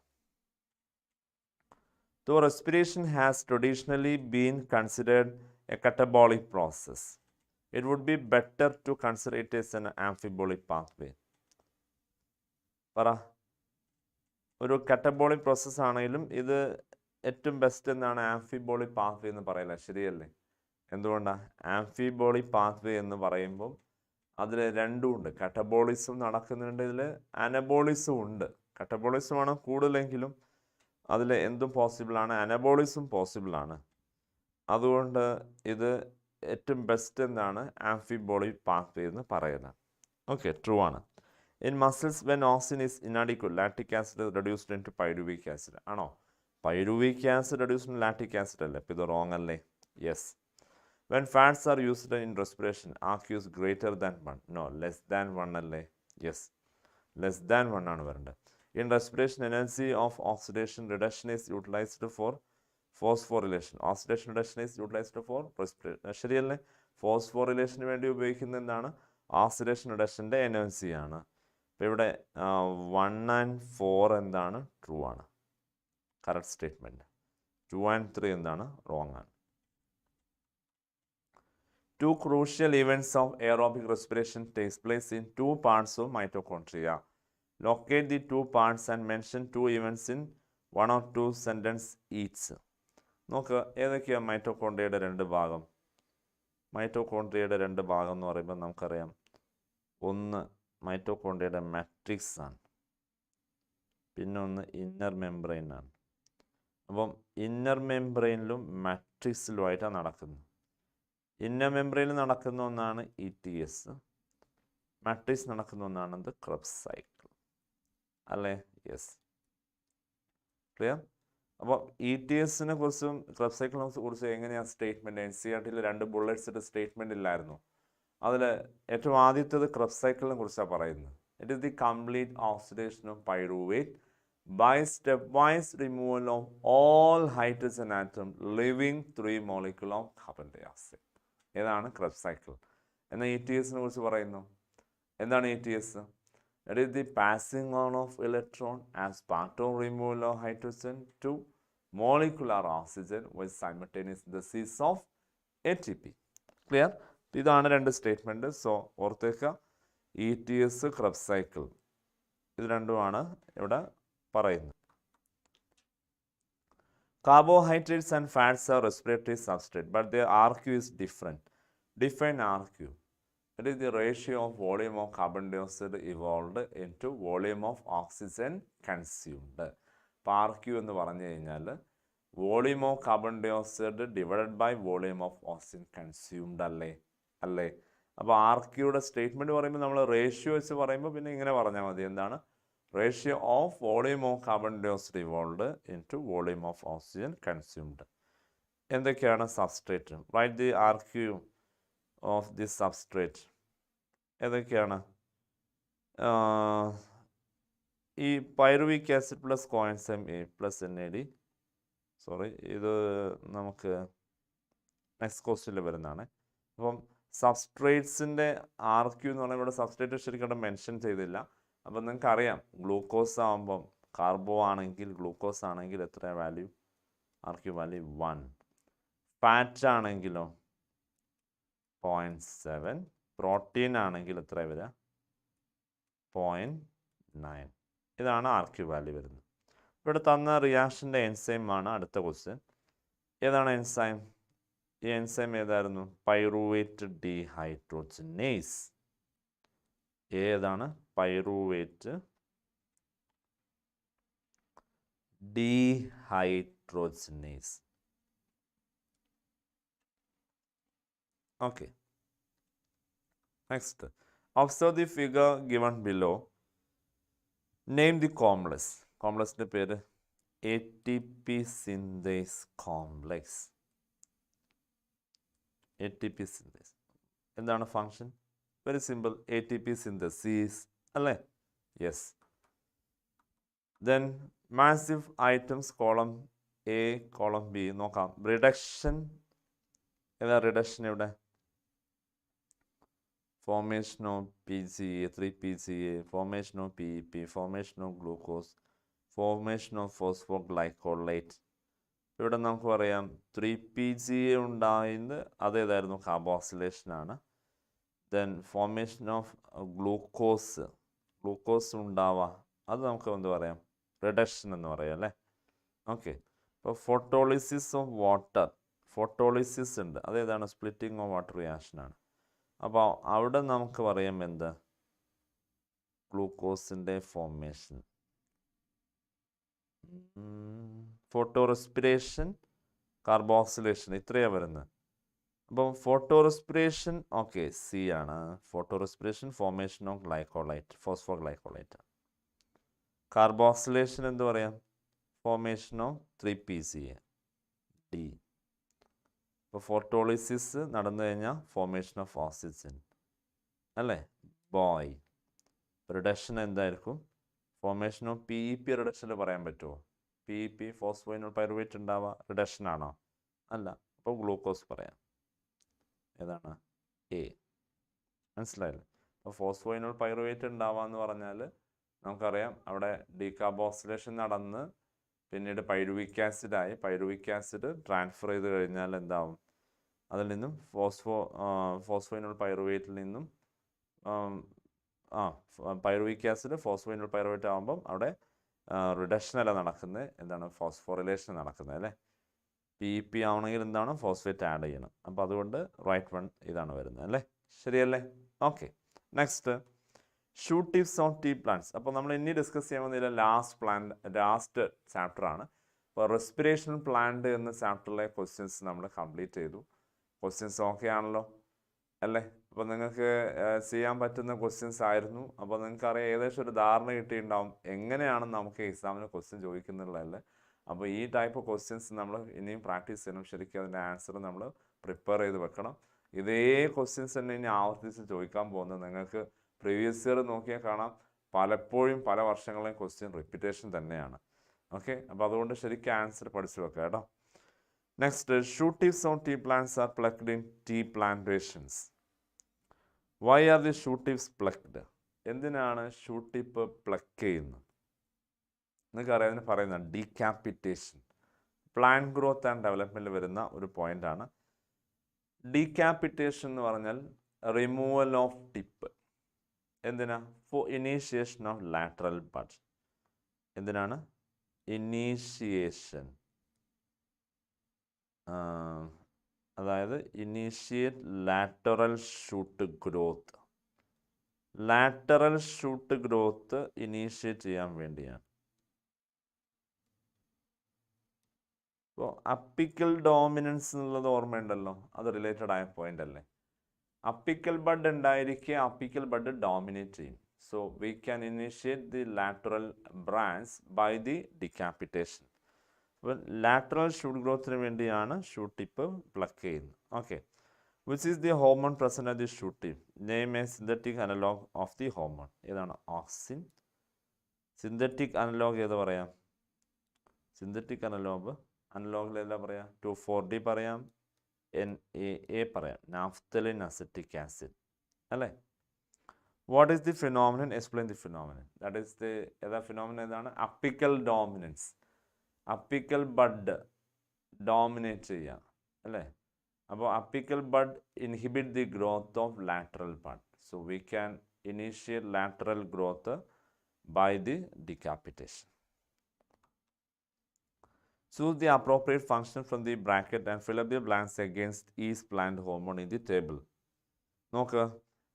though respiration has traditionally been considered a catabolic process, it would be better to consider it as an amphibolic pathway. പറ, ഒരു catabolic process ആണെങ്കിലും ഇത് ഏറ്റവും best എന്നാണ് amphibolic pathway എന്ന് പറയില്ല, ശരിയല്ലേ? എന്തുകൊണ്ടാണ്? ആംഫിബോളിക് പാത്വേ എന്ന് പറയുമ്പോൾ അതിൽ രണ്ടും ഉണ്ട്. കാറ്റബോളിസം നടക്കുന്നുണ്ട്, ഇതിൽ അനബോളിസും ഉണ്ട്. കാറ്റബോളിസമാണ് കൂടുതലെങ്കിലും അതിൽ എന്തും പോസിബിളാണ്, അനബോളിസും പോസിബിളാണ്. അതുകൊണ്ട് ഇത് ഏറ്റവും ബെസ്റ്റ് എന്താണ്? ആംഫിബോളിക് പാത്വേ എന്ന് പറയുന്നത്. ഓക്കെ, ട്രൂ ആണ്. In muscles when oxygen is inadequate, lactic acid reduced into pyruvic acid. ആണോ? Pyruvic acid reduced in lactic acid അല്ലേ? അപ്പോൾ ഇത് റോങ് അല്ലേ? Yes. When fats are used in respiration, RQ is greater than 1. No, less than 1 അല്ലേ? Yes, less than 1 ആണ് വരേണ്ടത്. In respiration, energy of oxidation reduction is utilised for phosphorylation. Oxidation reduction is utilised four respiration. ശരിയല്ലേ? ഫോസ്ഫോറിലേഷന് വേണ്ടി ഉപയോഗിക്കുന്ന എന്താണ്? Oxidation റിഡക്ഷൻ്റെ എനർജിയാണ്. അപ്പോൾ ഇവിടെ 1 and 4 എന്താണ്? ട്രൂ ആണ്, കറക്റ്റ് സ്റ്റേറ്റ്മെൻറ്റ്. 2 and 3 എന്താണ്? റോങ് ആണ്. 2 crucial events of aerobic respiration takes place in 2 parts of mitochondria. Locate the 2 parts and mention 2 events in 1 or 2 sentences each. നോക്കുക, ഏതൊക്കെയാണ് മൈറ്റോകോൺട്രിയയുടെ 2 ഭാഗം? മൈറ്റോകോൺട്രിയയുടെ 2 ഭാഗം എന്ന് പറയുമ്പോൾ നമുക്കറിയാം, ഒന്ന് മൈറ്റോകോൺട്രിയയുടെ മാട്രിക്സ് ആണ്, പിന്നെ ഒന്ന് ഇന്നർ മെംബ്രെയിൻ ആണ്. അപ്പം ഇന്നർ മെംബ്രെയിനിലും മാട്രിക്സിലുമായിട്ടാണ് നടക്കുന്നത്. ഇന്നർ മെംബ്രെയിനിൽ നടക്കുന്ന ഒന്നാണ് ETS, മാട്രിക്സ് നടക്കുന്ന ഒന്നാണ് എന്ത് ക്രെബ്സ് സൈക്കിൾ അല്ലേ? Yes, clear? അപ്പോൾ ETSനെ കുറിച്ചും ക്രെബ്സ് സൈക്കിളിനെ കുറിച്ചും എങ്ങനെയാണ് സ്റ്റേറ്റ്മെൻറ്റ്? NCERTയിൽ 2 ബുള്ളറ്റ്സ് ഇട്ട് സ്റ്റേറ്റ്മെൻ്റ് ഇല്ലായിരുന്നു. അതിൽ ഏറ്റവും ആദ്യത്തേത് ക്രെബ്സ് സൈക്കിളിനെ കുറിച്ചാണ് പറയുന്നത്. It is the complete oxidation of pyruvate by stepwise removal of all hydrogen atom leaving 3 molecule of carbon dioxide. ഏതാണ് ക്രെബ്സ് സൈക്കിൾ? എന്നാൽ ETSനെ കുറിച്ച് പറയുന്നു. എന്താണ് ETS? That is the passing on of electron as part of removal of hydrogen to molecular oxygen with simultaneous synthesis of ATP. Clear? ഇതാണ് 2 statement. So ഓർത്തേക്കുക, ETS, Krebs cycle, ഇത് രണ്ടുമാണ് ഇവിടെ പറയുന്നത്. Carbohydrates and fats are respiratory substrate, but their RQ is different. Define RQ. It is the ratio of volume of carbon dioxide evolved into volume of oxygen consumed. അപ്പോൾ RQ എന്ന് പറഞ്ഞു കഴിഞ്ഞാൽ volume of carbon dioxide divided by volume of oxygen consumed അല്ലേ? അപ്പോൾ RQയുടെ statement പറയുമ്പോൾ നമ്മൾ ratio വെച്ച് പറയുമ്പോൾ പിന്നെ ഇങ്ങനെ പറഞ്ഞാൽ മതി. എന്താണ്? ratio of volume of carbon dioxide evolved into volume of oxygen consumed. എന്തൊക്കെയാണ് substrate? Right the RQ of the substrate. ഏതൊക്കെയാണ്? ഈ pyruvic acid plus coenzyme A plus NAD. Sorry, ഇത് നമുക്ക് നെക്സ്റ്റ് ക്വസ്റ്റ്യനിൽ വരുന്നതാണ്. അപ്പം സബ്സ്ട്രേറ്റ്സിൻ്റെ RQ എന്ന് പറയുമ്പോൾ ഇവിടെ സബ്സ്ട്രേറ്റ് ശരിക്കും മെൻഷൻ ചെയ്തില്ല. അപ്പം നിങ്ങൾക്ക് അറിയാം, ഗ്ലൂക്കോസ് ആകുമ്പം കാർബോ ആണെങ്കിൽ ഗ്ലൂക്കോസ് ആണെങ്കിൽ എത്ര വാല്യൂ? RQ value 1. ഫാറ്റ് ആണെങ്കിലോ 0.7. പ്രോട്ടീൻ ആണെങ്കിൽ എത്ര വരിക? 0.9. ഇതാണ് RQ വാല്യൂ വരുന്നത്. ഇവിടെ തന്ന റിയാക്ഷൻ്റെ എൻസൈം ആണ് അടുത്ത ക്വസ്റ്റ്യൻ. ഏതാണ് എൻസൈം? ഈ എൻസൈം ഏതായിരുന്നു? Pyruvate dehydrogenase. ഏതാണ്? Pyruvate dehydrogenase. Okay, next. Observe the figure given below. Name the complex. കോംപ്ലക്സിൻ്റെ പേര് ATP synthase complex. ATP synthase. എന്താണ് function? Very simple, ATP synthesis അല്ലേ? Yes. Then match the items column A, column B നോക്കാം. Reduction. ഏതാ reduction? ഇവിടെ formation of PGA, 3PGA, formation of PEP, formation of glucose, formation of phosphoglycolate. ഇവിടെ നമുക്ക് പറയാം 3PGA ഉണ്ടായത് അതേതായിരുന്നു? കാർബോക്സിലേഷനാണ്. ദെൻ ഫോർമേഷൻ ഓഫ് ഗ്ലൂക്കോസ് ഉണ്ടാവുക, അത് നമുക്ക് എന്ത് പറയാം? റിഡക്ഷൻ എന്ന് പറയാം അല്ലേ? ഓക്കെ. ഇപ്പോൾ ഫോട്ടോളിസിസ് ഓഫ് വാട്ടർ, ഫോട്ടോളിസിസ് ഉണ്ട്, അതേതാണ്? സ്പ്ലിറ്റിംഗ് ഓഫ് വാട്ടർ റിയാക്ഷനാണ്. അപ്പോൾ അവിടെ നമുക്ക് പറയാം എന്ത്? ഗ്ലൂക്കോസിൻ്റെ ഫോർമേഷൻ. ഫോട്ടോ റെസ്പിറേഷൻ, കാർബോക്സിലേഷൻ, ഇത്രയാണ് വരുന്നത്. അപ്പം ഫോട്ടോ റെസ്പിറേഷൻ ഓക്കെ C ആണ്. Photorespiration formation of glycolate, phosphoglycolate. Carboxylation എന്ത് പറയാം? Formation of 3PGA, D. ഇപ്പോൾ ഫോട്ടോളിസിസ് നടന്നു കഴിഞ്ഞാൽ ഫോർമേഷൻ ഓഫ് ഓക്സിജൻ അല്ലേ? ബോയ്. റിഡക്ഷൻ എന്തായിരിക്കും? Formation of PEP. റിഡക്ഷനിൽ പറയാൻ പറ്റുമോ? PEP ഫോസ്ഫോയിനോൾ പൈറുവേറ്റ് ഉണ്ടാവുക റിഡക്ഷൻ ആണോ? അല്ല. അപ്പോൾ ഗ്ലൂക്കോസ് പറയാം. ഏതാണ്? A. മനസ്സിലായില്ലേ? അപ്പോൾ ഫോസ്ഫോയിനോൾ പൈറുവേറ്റ് ഉണ്ടാവുക എന്ന് പറഞ്ഞാൽ നമുക്കറിയാം അവിടെ ഡീകാർബോക്സിലേഷൻ നടന്ന് പിന്നീട് പൈറുവിക് ആസിഡായി. പൈറുവിക് ആസിഡ് ട്രാൻസ്ഫർ ചെയ്ത് കഴിഞ്ഞാൽ എന്താവും? അതിൽ നിന്നും ഫോസ്ഫോയിനോൾ പൈറുവേറ്റിൽ നിന്നും പൈറുവിക് ആസിഡ് ഫോസ്ഫോയിനോൾ പൈറുവേറ്റ് ആകുമ്പം അവിടെ റിഡക്ഷൻ അല്ല നടക്കുന്നത്, എന്താണ്? ഫോസ്ഫോറിലേഷൻ നടക്കുന്നത് അല്ലേ? PEP ആവണമെങ്കിൽ എന്താണ്? ഫോസ്ഫേറ്റ് ആഡ് ചെയ്യണം. അപ്പോൾ അതുകൊണ്ട് റൈറ്റ് വൺ ഇതാണ് വരുന്നത് അല്ലേ? ശരിയല്ലേ? Okay, next. Shoot tips on tea plants. അപ്പോൾ നമ്മൾ ഇനി ഡിസ്കസ് ചെയ്യാൻ വന്നില്ല ലാസ്റ്റ് ചാപ്റ്റർ ആണ്. അപ്പോൾ റെസ്പിറേഷൻ പ്ലാന്റ് എന്ന ചാപ്റ്ററിലെ ക്വസ്റ്റ്യൻസ് നമ്മൾ കംപ്ലീറ്റ് ചെയ്തു. ക്വസ്റ്റ്യൻസ് ഓക്കെ ആണല്ലോ അല്ലേ? അപ്പോൾ നിങ്ങൾക്ക് ചെയ്യാൻ പറ്റുന്ന ക്വസ്റ്റ്യൻസ് ആയിരുന്നു. അപ്പോൾ നിങ്ങൾക്കറിയാം, ഏകദേശം ഒരു ധാരണ കിട്ടിയിട്ടുണ്ടാവും എങ്ങനെയാണ് നമുക്ക് എക്സാമിന് ക്വസ്റ്റ്യൻ ചോദിക്കുന്നുള്ളതല്ലേ. അപ്പോൾ ഈ ടൈപ്പ് ക്വസ്റ്റ്യൻസ് നമ്മൾ ഇനിയും പ്രാക്ടീസ് ചെയ്യണം. ശരിക്കും അതിൻ്റെ ആൻസർ നമ്മൾ പ്രിപ്പയർ ചെയ്ത് വെക്കണം. ഇതേ ക്വസ്റ്റ്യൻസ് തന്നെ ഇനി ആവർത്തിച്ച് ചോദിക്കാൻ പോകുന്നത്. നിങ്ങൾക്ക് പ്രീവിയസ് ഇയർ നോക്കിയാൽ കാണാം, പലപ്പോഴും പല വർഷങ്ങളെയും ക്വസ്റ്റ്യൻ റിപ്പീറ്റേഷൻ തന്നെയാണ്. ഓക്കെ, അപ്പോൾ അതുകൊണ്ട് ശരിക്കും ആൻസർ പഠിച്ചു വെക്കുക കേട്ടോ. Next, shoot tips on tea plants are plucked in tea plantations. Why are the shoot tips plucked? എന്തിനാണ് ഷൂട്ട് ടിപ്പ് പ്ലക്ക് ചെയ്യുന്നത്? നിങ്ങൾക്കറിയാം, അതിന് പറയുന്ന ഡീക്യാപിറ്റേഷൻ, പ്ലാന്റ് ഗ്രോത്ത് ആൻഡ് ഡെവലപ്മെൻറ്റിൽ വരുന്ന ഒരു പോയിൻ്റാണ്. ഡീക്യാപിറ്റേഷൻ എന്ന് പറഞ്ഞാൽ റിമൂവൽ ഓഫ് ടിപ്പ്. എന്തിനാ? For initiation of lateral bud. എന്തിനാണ്? ഇനീഷ്യേഷൻ, അതായത് initiate lateral shoot growth. Lateral shoot growth initiate ചെയ്യാൻ വേണ്ടിയാണ്. അപ്പോൾ അപ്പിക്കൽ ഡോമിനൻസ് എന്നുള്ളത് ഓർമ്മയുണ്ടല്ലോ, അത് റിലേറ്റഡ് ആയ പോയിന്റ് അല്ലേ. അപ്പിക്കൽ ബഡ് ഉണ്ടായിരിക്കെ അപ്പിക്കൽ ബഡ് ഡോമിനേറ്റ് ചെയ്യും. So we can initiate the lateral branch by the decapitation. അപ്പോൾ ലാറ്ററൽ ഷൂട്ട് ഗ്രോത്തിന് വേണ്ടിയാണ് ഷൂട്ട് ടിപ്പ് പ്ലക്ക് ചെയ്യുന്നത്. Okay, which is the hormone present at the shoot tip? Name a synthetic analogue of the hormone. ഏതാണ്? Auxin. Synthetic analogue ഏത് പറയാം? Synthetic അനലോഗിൽ ഏതാ പറയാം? 2,4-D പറയാം, NAA പറയാം, നാഫ്തലിൻ അസറ്റിക് ആസിഡ് അല്ലേ. What is the phenomenon? Explain the phenomenon. That is the ഏതാ phenomenon? ഏതാണ്? Apical dominance. Apical bud dominate ചെയ്യുക അല്ലേ. അപ്പോൾ apical bud inhibit the growth of lateral bud. So we can initiate lateral growth by the decapitation. Choose the appropriate function from the bracket and fill up the blanks against each plant hormone in the table. നോക്ക്,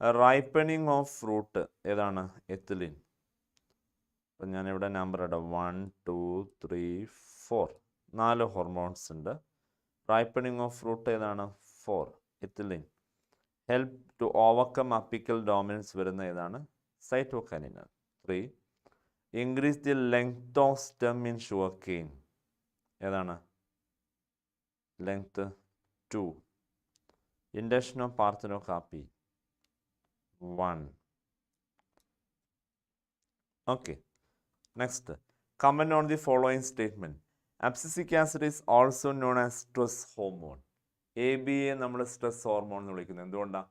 ripening of fruit ഏതാണ്? Ethylene. അപ്പം ഞാനിവിടെ number ഇടാം, 1, 2, 3, 4. 4 hormones ഉണ്ട്. Ripening of fruit ഏതാണ്? 4, ethylene. Help to overcome apical dominance വരുന്ന ഏതാണ്? Cytokinin. 3. Increase the length of stem in sugarcane. ഏതാണ്? Length 2. Induction of parthenocarpy 1. Okay, next, comment on the following statement. Abscisic acid is also known as stress hormone. ABA നമ്മൾ stress hormone എന്ന് വിളിക്കുന്നത് എന്തുകൊണ്ടാണ്?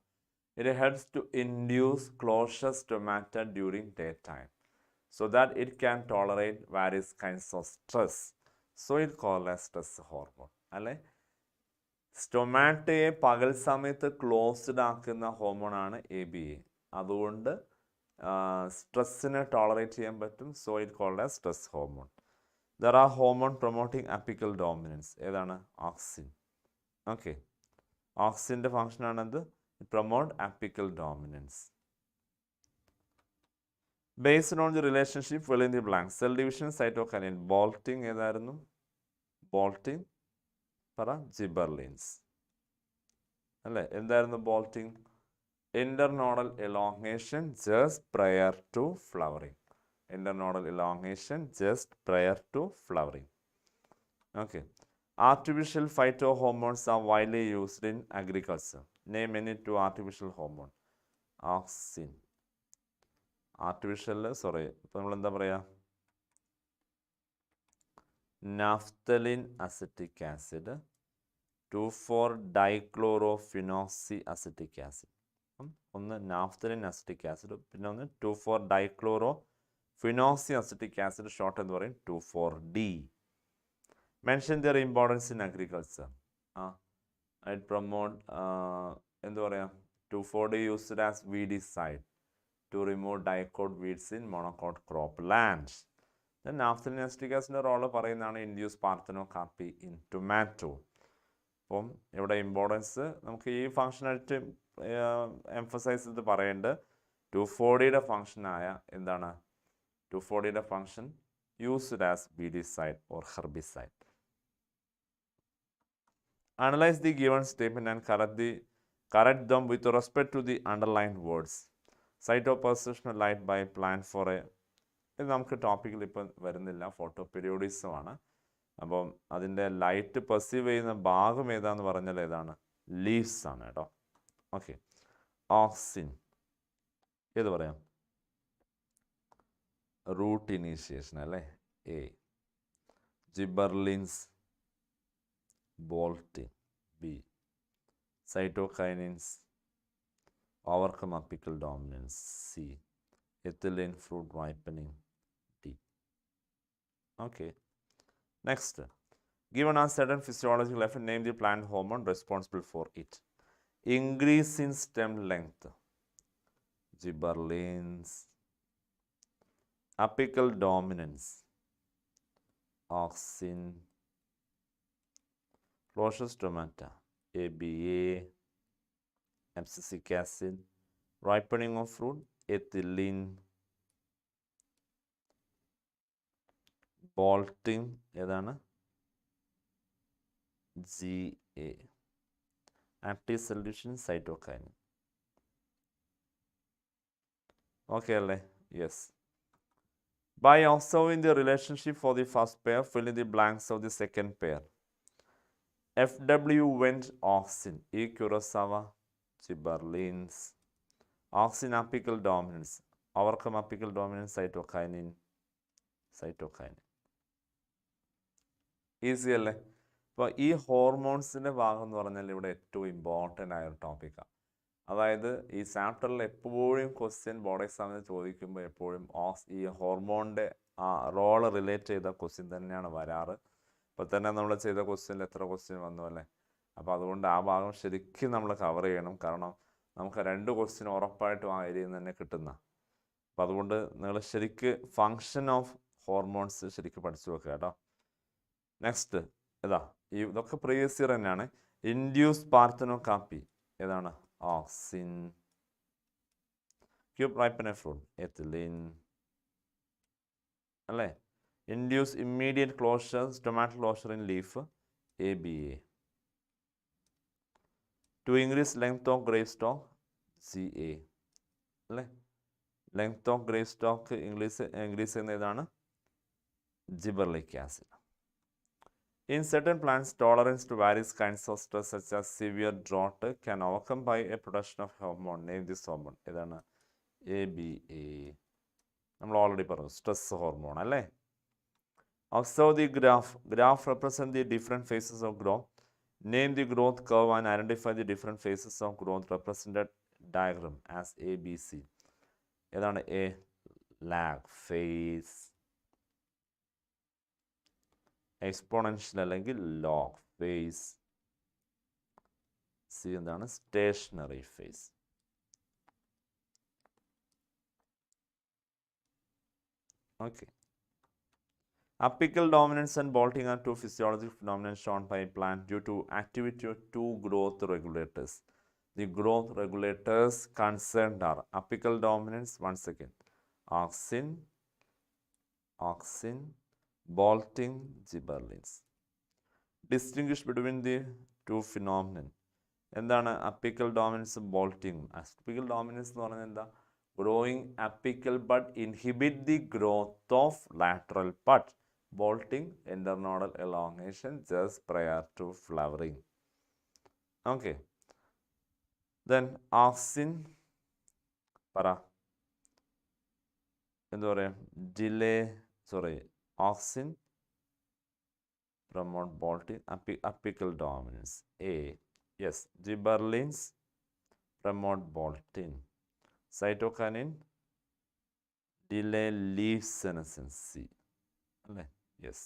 It helps to induce closure stomata during day time so that it can tolerate various kinds of stress. So it called as stress hormone. അല്ലേ? സ്റ്റൊമാറ്റയെ പകൽ സമയത്ത് closed ആക്കുന്ന ഹോർമോണാണ് ABA. അതുകൊണ്ട് സ്ട്രെസ്സിനെ ടോളറേറ്റ് ചെയ്യാൻ പറ്റും. So it called as stress hormone. There are hormone promoting apical dominance. ഏതാണ്? Auxin. Okay, ഓക്സിൻ്റെ ഫങ്ഷനാണെന്ത്? Promote apical dominance. Based on the relationship, fill in the blanks. Cell division, cytokinin. Bolting ഏതായിരുന്നു? Bolting പറ. Gibberellins അല്ലേ. എന്തായിരുന്നു bolting? Internodal elongation just prior to flowering. Internodal elongation just prior to flowering. Okay, artificial phytohormones are widely used in agriculture. Name any 2 artificial hormone. Auxin. Artificial ഇപ്പം നമ്മൾ എന്താ പറയുക? Naphthalene acetic acid, two four dichlorophenoxy acetic acid. ഒന്ന് naphthalene acetic acid, പിന്നെ ഒന്ന് two four dichlorophenoxy acetic acid. Short എന്ന് പറയും 2,4-D. Mention their importance in agriculture. It promote എന്താ പറയുക? 2,4-D used as weedicide to remove dicot weeds in monocot croplands. Then naphthalene acetic acidന്റെ role പറയുന്നതാണ് induce parthenocarpy in tomato. അപ്പം ഇവിടെ importance നമുക്ക് ഈ ഫങ്ഷനായിട്ട് എംഫസൈസ് ചെയ്ത് പറയേണ്ടത് 2,4-Dയുടെ ഫങ്ഷനായ എന്താണ്? 2,4-Dയുടെ function used as weedicide or herbicide. Analyze the given statement and correct them with respect to the underlined words. Site of perception light by plant for a ഇത് നമുക്ക് ടോപ്പിക്കിൽ ഇപ്പം വരുന്നില്ല, ഫോട്ടോ പീരിയോഡിസം ആണ്. അപ്പം അതിൻ്റെ ലൈറ്റ് പെർസീവ് ചെയ്യുന്ന ഭാഗം ഏതാന്ന് പറഞ്ഞാൽ ഏതാണ്? ലീവ്സ് ആണ് കേട്ടോ. ഓക്കെ. ഓക്സിൻ ഏത് പറയാം? റൂട്ട് ഇനീഷ്യേഷൻ അല്ലേ? A. Gibberellins bolting B. Cytokinins overcome apical dominance C. ethylene fruit ripening D. Okay. Next, given a certain physiological effect, name the plant hormone responsible for it. Increase in stem length, gibberellins. Apical dominance, auxin. Closure stomata, ABA. Abscisic acid. Ripening of fruit, ethylene. Bolting ഏതാണ്? GA. Active solution cytokinin. Okay അല്ലേ? Yes. By observing the relationship for the first pair, fill in the blanks of the second pair. FW went auxin. E. Kurosawa. Gibberellins. Auxin apical dominance. Overcome apical dominance cytokinin. Easy അല്ലേ? അപ്പോൾ ഈ ഹോർമോൺസിൻ്റെ ഭാഗം എന്ന് പറഞ്ഞാൽ ഇവിടെ ഏറ്റവും important ആയ ഒരു ടോപ്പിക്കാണ്. അതായത് ഈ ചാപ്റ്ററിൽ എപ്പോഴും ക്വസ്റ്റ്യൻ ബോർഡ് എക്സാമിന് ചോദിക്കുമ്പോൾ എപ്പോഴും ഈ ഹോർമോണിൻ്റെ ആ റോള് റിലേറ്റ് ചെയ്ത ക്വസ്റ്റ്യൻ തന്നെയാണ് വരാറ്. ഇപ്പോൾ തന്നെ നമ്മൾ ചെയ്ത ക്വസ്റ്റ്യനിൽ എത്ര ക്വസ്റ്റ്യൻ വന്നു അല്ലേ? അപ്പോൾ അതുകൊണ്ട് ആ ഭാഗം ശരിക്കും നമ്മൾ കവർ ചെയ്യണം. കാരണം നമുക്ക് 2 ക്വസ്റ്റ്യൻ ഉറപ്പായിട്ടും ആ ഏരിയയിൽ നിന്ന് തന്നെ കിട്ടുന്ന. അപ്പോൾ അതുകൊണ്ട് നിങ്ങൾ ശരിക്ക് ഫങ്ഷൻ ഓഫ് ഹോർമോൺസ് ശരിക്കും പഠിച്ചു വെക്കുക കേട്ടോ. നെക്സ്റ്റ് ഇതൊക്കെ പ്രീവിയസ് ഇയർ തന്നെയാണ്. ഇൻഡ്യൂസ് പാർത്തനോകാപ്പി ഏതാണ്? ഓക്സിൻ. ക്യൂബ് റൈപ്പൻ ഫ്രൂട്ട് എത്തിലിൻ അല്ലേ? Induce immediate closure stomata closure in leaf ABA. To increase length of grave stalk CA അല്ലേ? Length of grave stalk increase ചെയ്യുന്ന ഏതാണ്? Gibberellic acid. In certain plants, tolerance to various kinds of stress such as severe drought can overcome by a production of hormone. Name this hormone. ഏതാണ്? ABA. നമ്മൾ already പറഞ്ഞു, stress hormone അല്ലേ? Observe the graph. Graph represent the different phases of growth. Name the growth curve and identify the different phases of growth represented diagram as ABC. ഏതാണ്? A. lag phase. Exponential അല്ലെങ്കിൽ log phase. C എന്താണ്? Stationary phase. Okay. Apical dominance and bolting are 2 physiological phenomena shown by a plant due to activity of 2 growth regulators. The growth regulators concerned are apical dominance, once again, auxin, bolting, gibberellins. Distinguish between the 2 phenomena. എന്താണ് apical ഡോമിനൻസും ബോൾട്ടിങ്ങും? Apical dominance എന്ന് പറഞ്ഞാൽ എന്താ? Growing apical bud inhibit the growth of lateral bud. Bolting, internodal elongation just prior to flowering. Okay. Then auxin എന്താ പറയുക? auxin promote bolting, apical dominance. A. Yes. Gibberellins promote bolting. Cytokinin delay leaf senescence. C. Yes.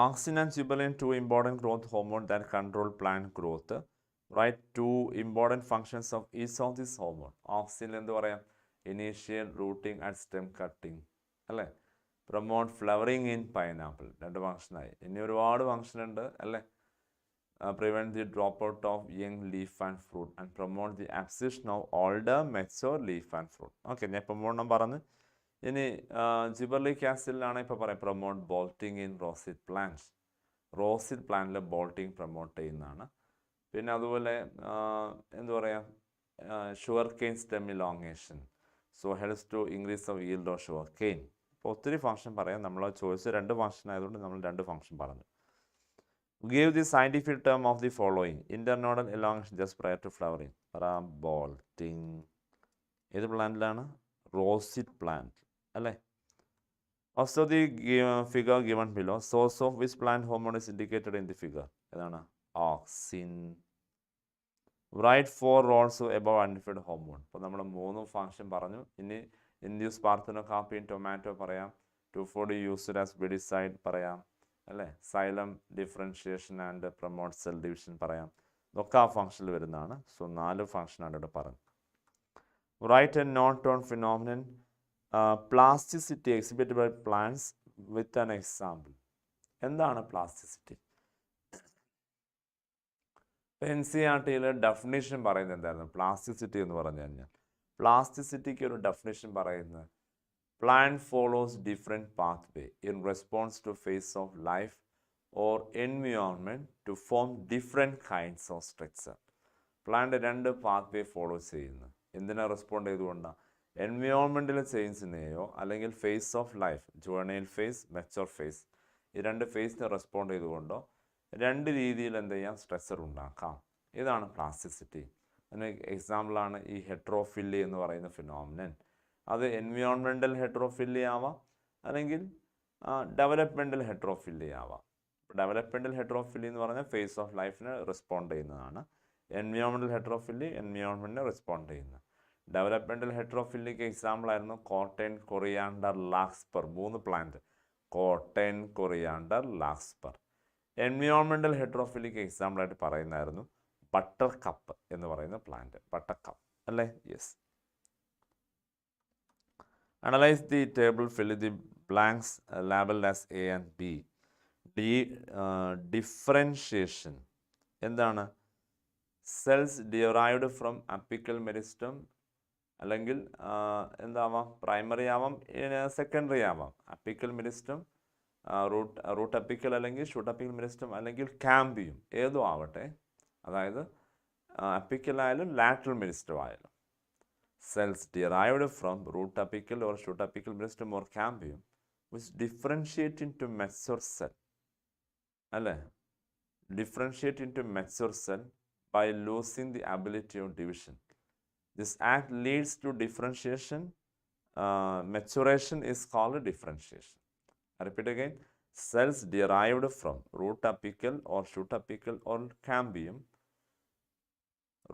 Auxin and gibberellin, 2 important growth hormones that control plant growth. Write 2 important functions of each of these hormones. Auxin എന്ത് പറയാം? Initial rooting and stem cutting അല്ലേ? Promote flowering in pineapple. 2 ഫംഗ്ഷനായി. ഇനി ഒരുപാട് function ഉണ്ട് അല്ലേ? Prevent the dropout of young leaf and fruit and promote the abscission of older mature leaf and fruit. ഓക്കെ, ഞാൻ ഇപ്പം മൂന്നെണ്ണം പറഞ്ഞ്. ഇനി ജിബർലിക് ആസിഡിലാണ് ഇപ്പോൾ പറയാം promote bolting in rosette plants. റോസിൽ പ്ലാന്റിൽ ബോൾട്ടിങ് പ്രൊമോട്ട് ചെയ്യുന്നതാണ്. പിന്നെ അതുപോലെ എന്താ പറയുക, sugar cane stem elongation, so helps to increase of yield of sugar cane. ഇപ്പോൾ ഒത്തിരി ഫംഗ്ഷൻ പറയാം, നമ്മൾ ചോയ്സ് 2 ഫംഗ്ഷൻ ആയതുകൊണ്ട് നമ്മൾ 2 ഫംഗ്ഷൻ പറഞ്ഞു. Give the scientific term of the following. Internodal elongation just prior to flowering. Bolting. ഏത് പ്ലാന്റിലാണ്? റോസിഡ് plant അല്ലേ? Also the figure given below. Source of which plant hormone is indicated in the figure? ഏതാണ്? Auxin. Write 4 roles above identified hormone. അപ്പോൾ നമ്മൾ 3 function പറഞ്ഞു. ഇനി induce പാർത്തനോകാർപ്പിൻ tomato പറയാം, 2,4-D used as വെഡിസൈഡ് പറയാം അല്ലേ, xylem differentiation and promote cell division പറയാം. ഇതൊക്കെ ആ ഫംഗ്ഷനിൽ വരുന്നതാണ്. സോ 4 ഫംഗ്ഷനാണ് ഇവിടെ പറഞ്ഞത്. Write a note on phenomenon plasticity exhibited by plants with an example. എന്താണ് പ്ലാസ്റ്റിസിറ്റി? NCERT-യിൽ ഡെഫിനേഷൻ പറയുന്നത് എന്തായിരുന്നു? പ്ലാസ്റ്റിസിറ്റി എന്ന് പറഞ്ഞു കഴിഞ്ഞാൽ പ്ലാസ്റ്റിസിറ്റിക്ക് ഒരു ഡെഫിനേഷൻ പറയുന്നത് plant follows different pathway in response to phase of life or environment to form different kinds of structure. Plant 2 pathway follow ചെയ്യുന്നു. എന്തിനാ റെസ്പോണ്ട് ചെയ്തുകൊണ്ടാണ്? എൻവയോൺമെൻറ്റിലെ ചേഞ്ചിനെയോ അല്ലെങ്കിൽ phase of life, juvenile phase, mature phase, ഈ 2 ഫേസിനെ റെസ്പോണ്ട് ചെയ്തുകൊണ്ടോ 2 രീതിയിൽ എന്ത് ചെയ്യാം? സ്ട്രക്ചർ ഉണ്ടാക്കാം. ഇതാണ് പ്ലാസ്റ്റിസിറ്റി. അതിന് എക്സാമ്പിളാണ് ഈ ഹെട്രോഫില്ലി എന്ന് പറയുന്ന ഫിനോമിനൻ. അത് എൻവയോൺമെൻറ്റൽ ഹെട്രോഫില്ലി ആവാം, അല്ലെങ്കിൽ ഡെവലപ്മെൻറ്റൽ ഹെട്രോഫില്ലി ആവാം. ഡെവലപ്മെൻറ്റൽ ഹെട്രോഫില്ലി എന്ന് പറഞ്ഞാൽ ഫേസ് ഓഫ് ലൈഫിന് റെസ്പോണ്ട് ചെയ്യുന്നതാണ്. എൻവയോൺമെൻറ്റൽ ഹെട്രോഫില്ലി എൻവയോൺമെൻറ്റിനെ റെസ്പോണ്ട് ചെയ്യുന്നത്. ഡെവലപ്മെൻറ്റൽ ഹെട്രോഫില്ലിക്ക് എക്സാമ്പിൾ ആയിരുന്നു cotton, coriander, larkspur. 3 plant, cotton, coriander, larkspur. Environmental heterophylly എക്സാമ്പിളായിട്ട് പറയുന്നതായിരുന്നു ബട്ടർ കപ്പ് എന്ന് പറയുന്ന പ്ലാന്റ്. ബട്ടർ കപ്പ് അല്ലേ? Yes. Analyze the table, fill in the blanks labeled as A and B. Differentiation എന്താണ്? Cells derived from apical meristem, അല്ലെങ്കിൽ എന്താവാം? Primary ആവാം, secondary ആവാം. Apical meristem, root apical അല്ലെങ്കിൽ ഷൂട്ട് അപ്പിക്കൽ മെരിസ്റ്റം, അല്ലെങ്കിൽ cambium, ഏതോ ആവട്ടെ. അതായത് അപ്പിക്കലായാലും ലാറ്ററൽ മെരിസ്റ്റം ആയാലും. Cells derived from root apical or shoot apical meristem or cambium which differentiate into mature cell. അല്ലേ? Differentiate into mature cell by losing the ability of division. This act leads to differentiation. Maturation is called differentiation. I repeat again. Cells derived from root apical or shoot apical or cambium,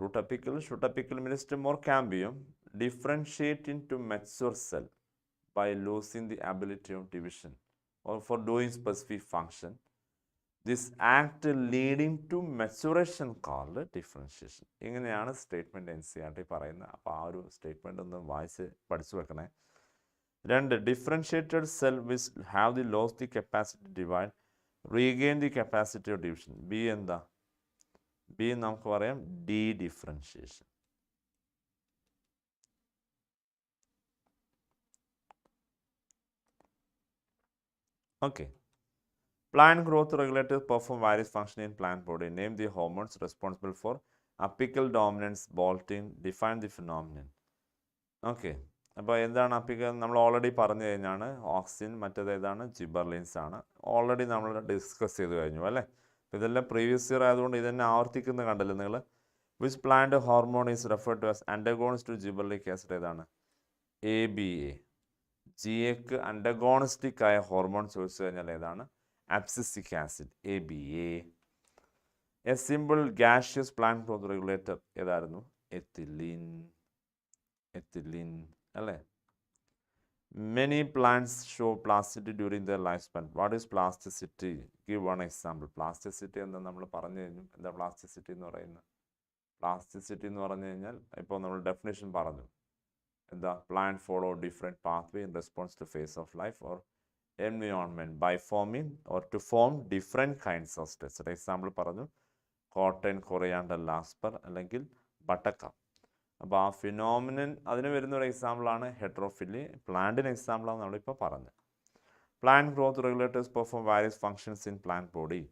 root apical, shoot apical meristem or cambium, differentiate into mature cell by losing the ability of division or for doing specific function. This act leading to maturation called differentiation. ഇങ്ങനെയാണ് statement NCERT പറയുന്നത്. അപ്പോൾ ആ ഒരു statement ഒന്ന് വായിച്ച് പഠിച്ചു വെക്കണേ. 2, differentiated cell which have the lost the capacity to divide regain the capacity of division. B എന്താ? B നമുക്ക് പറയാം D differentiation. Okay. Plant growth regulators perform various functions in plant body. Name the hormones responsible for apical dominance, bolting. Define the phenomenon. Okay. അപ്പോൾ എന്താണ് apical? നമ്മൾ already പറഞ്ഞു കഴിഞ്ഞാണ്. Auxin, മറ്റേത് ഏതാണ്? ജിബർലിൻസ് ആണ്. ഓൾറെഡി നമ്മൾ ഡിസ്കസ് ചെയ്ത് കഴിഞ്ഞു അല്ലേ? ഇതെല്ലാം പ്രീവിയസ് ഇയർ ആയതുകൊണ്ട് ഇതെന്നെ ആവർത്തിക്കുന്നത് കണ്ടല്ലോ നിങ്ങൾ. Which plant hormone is referred to as antagonist to gibberellic acid? ഏതാണ്? ABA. GAക്ക് അണ്ടഗോണിസ്റ്റിക് ആയ ഹോർമോൺ ചോദിച്ചു കഴിഞ്ഞാൽ ഏതാണ്? Abscisic acid, ABA. A simple gaseous plant growth regulator ഏതായിരുന്നു? എത്തിലിൻ. എത്തിലിൻ അല്ലേ? Many plants show plasticity during their lifespan. What is plasticity? Give one example. Plasticity എന്താ നമ്മൾ പറഞ്ഞു കഴിഞ്ഞു. എന്താ പ്ലാസ്റ്റിസിറ്റി എന്ന് പറയുന്നത്? പ്ലാസ്റ്റിസിറ്റി എന്ന് പറഞ്ഞു കഴിഞ്ഞാൽ ഇപ്പോൾ നമ്മൾ ഡെഫിനേഷൻ പറഞ്ഞു. എന്താ? Plant follow different pathway in response to phase of life or environment by forming or to form different kinds of structure. Example പറഞ്ഞു കോട്ടൺ, കൊറിയാണ്ടർ, ലാസ്പർ അല്ലെങ്കിൽ ബട്ടക്ക. അപ്പോൾ ആ ഫിനോമിനൻ അതിന് വരുന്ന ഒരു എക്സാമ്പിളാണ് ഹെട്രോഫില്ലി. പ്ലാന്റിന് എക്സാമ്പിളാണ് നമ്മളിപ്പോൾ പറഞ്ഞത്. Plant growth regulators perform various functions in plant body.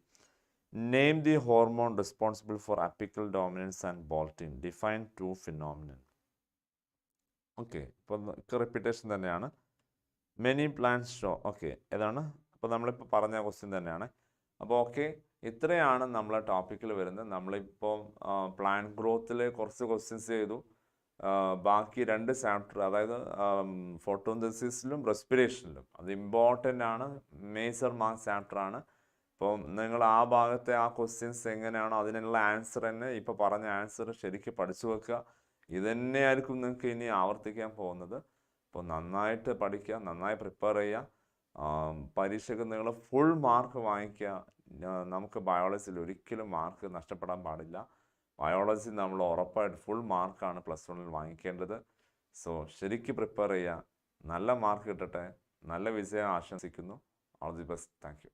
Name the hormone responsible for apical dominance and bolting. Define two phenomenon. Okay, ഇപ്പോൾ റിപ്പീറ്റേഷൻ തന്നെയാണ്. Many plants show. ഓക്കെ, ഏതാണ്? അപ്പോൾ നമ്മളിപ്പോൾ പറഞ്ഞ ക്വസ്റ്റ്യൻ തന്നെയാണ്. അപ്പോൾ ഓക്കെ, ഇത്രയാണ് നമ്മളെ ടോപ്പിക്കിൽ വരുന്നത്. നമ്മളിപ്പോൾ പ്ലാന്റ് ഗ്രോത്തിൽ കുറച്ച് ക്വസ്റ്റ്യൻസ് ചെയ്തു. ബാക്കി 2 ചാപ്റ്റർ, അതായത് ഫോട്ടോസിന്തസിസിലും റെസ്പിറേഷനിലും, അത് ഇമ്പോർട്ടൻ്റ് ആണ്. മേജർ മാർക്ക് ചാപ്റ്ററാണ്. അപ്പോൾ നിങ്ങൾ ആ ഭാഗത്തെ ആ ക്വസ്റ്റ്യൻസ് എങ്ങനെയാണോ അതിനുള്ള ആൻസർ തന്നെ ഇപ്പോൾ പറഞ്ഞ ആൻസർ ശരിക്കും പഠിച്ചു വെക്കുക. ഇതുതന്നെയായിരിക്കും നിങ്ങൾക്ക് ഇനി ആവർത്തിക്കാൻ പോകുന്നത്. അപ്പോൾ നന്നായിട്ട് പഠിക്കുക, നന്നായി പ്രിപ്പയർ ചെയ്യുക. പരീക്ഷയ്ക്ക് നിങ്ങൾ ഫുൾ മാർക്ക് വാങ്ങിക്കുക. നമുക്ക് ബയോളജിയിൽ ഒരിക്കലും മാർക്ക് നഷ്ടപ്പെടാൻ പാടില്ല. ബയോളജി നമ്മൾ ഉറപ്പായിട്ട് ഫുൾ മാർക്കാണ് +1 വാങ്ങിക്കേണ്ടത്. സോ ശരിക്കും പ്രിപ്പയർ ചെയ്യുക. നല്ല മാർക്ക് കിട്ടട്ടെ. നല്ല വിജയം ആശംസിക്കുന്നു. All the best. Thank you.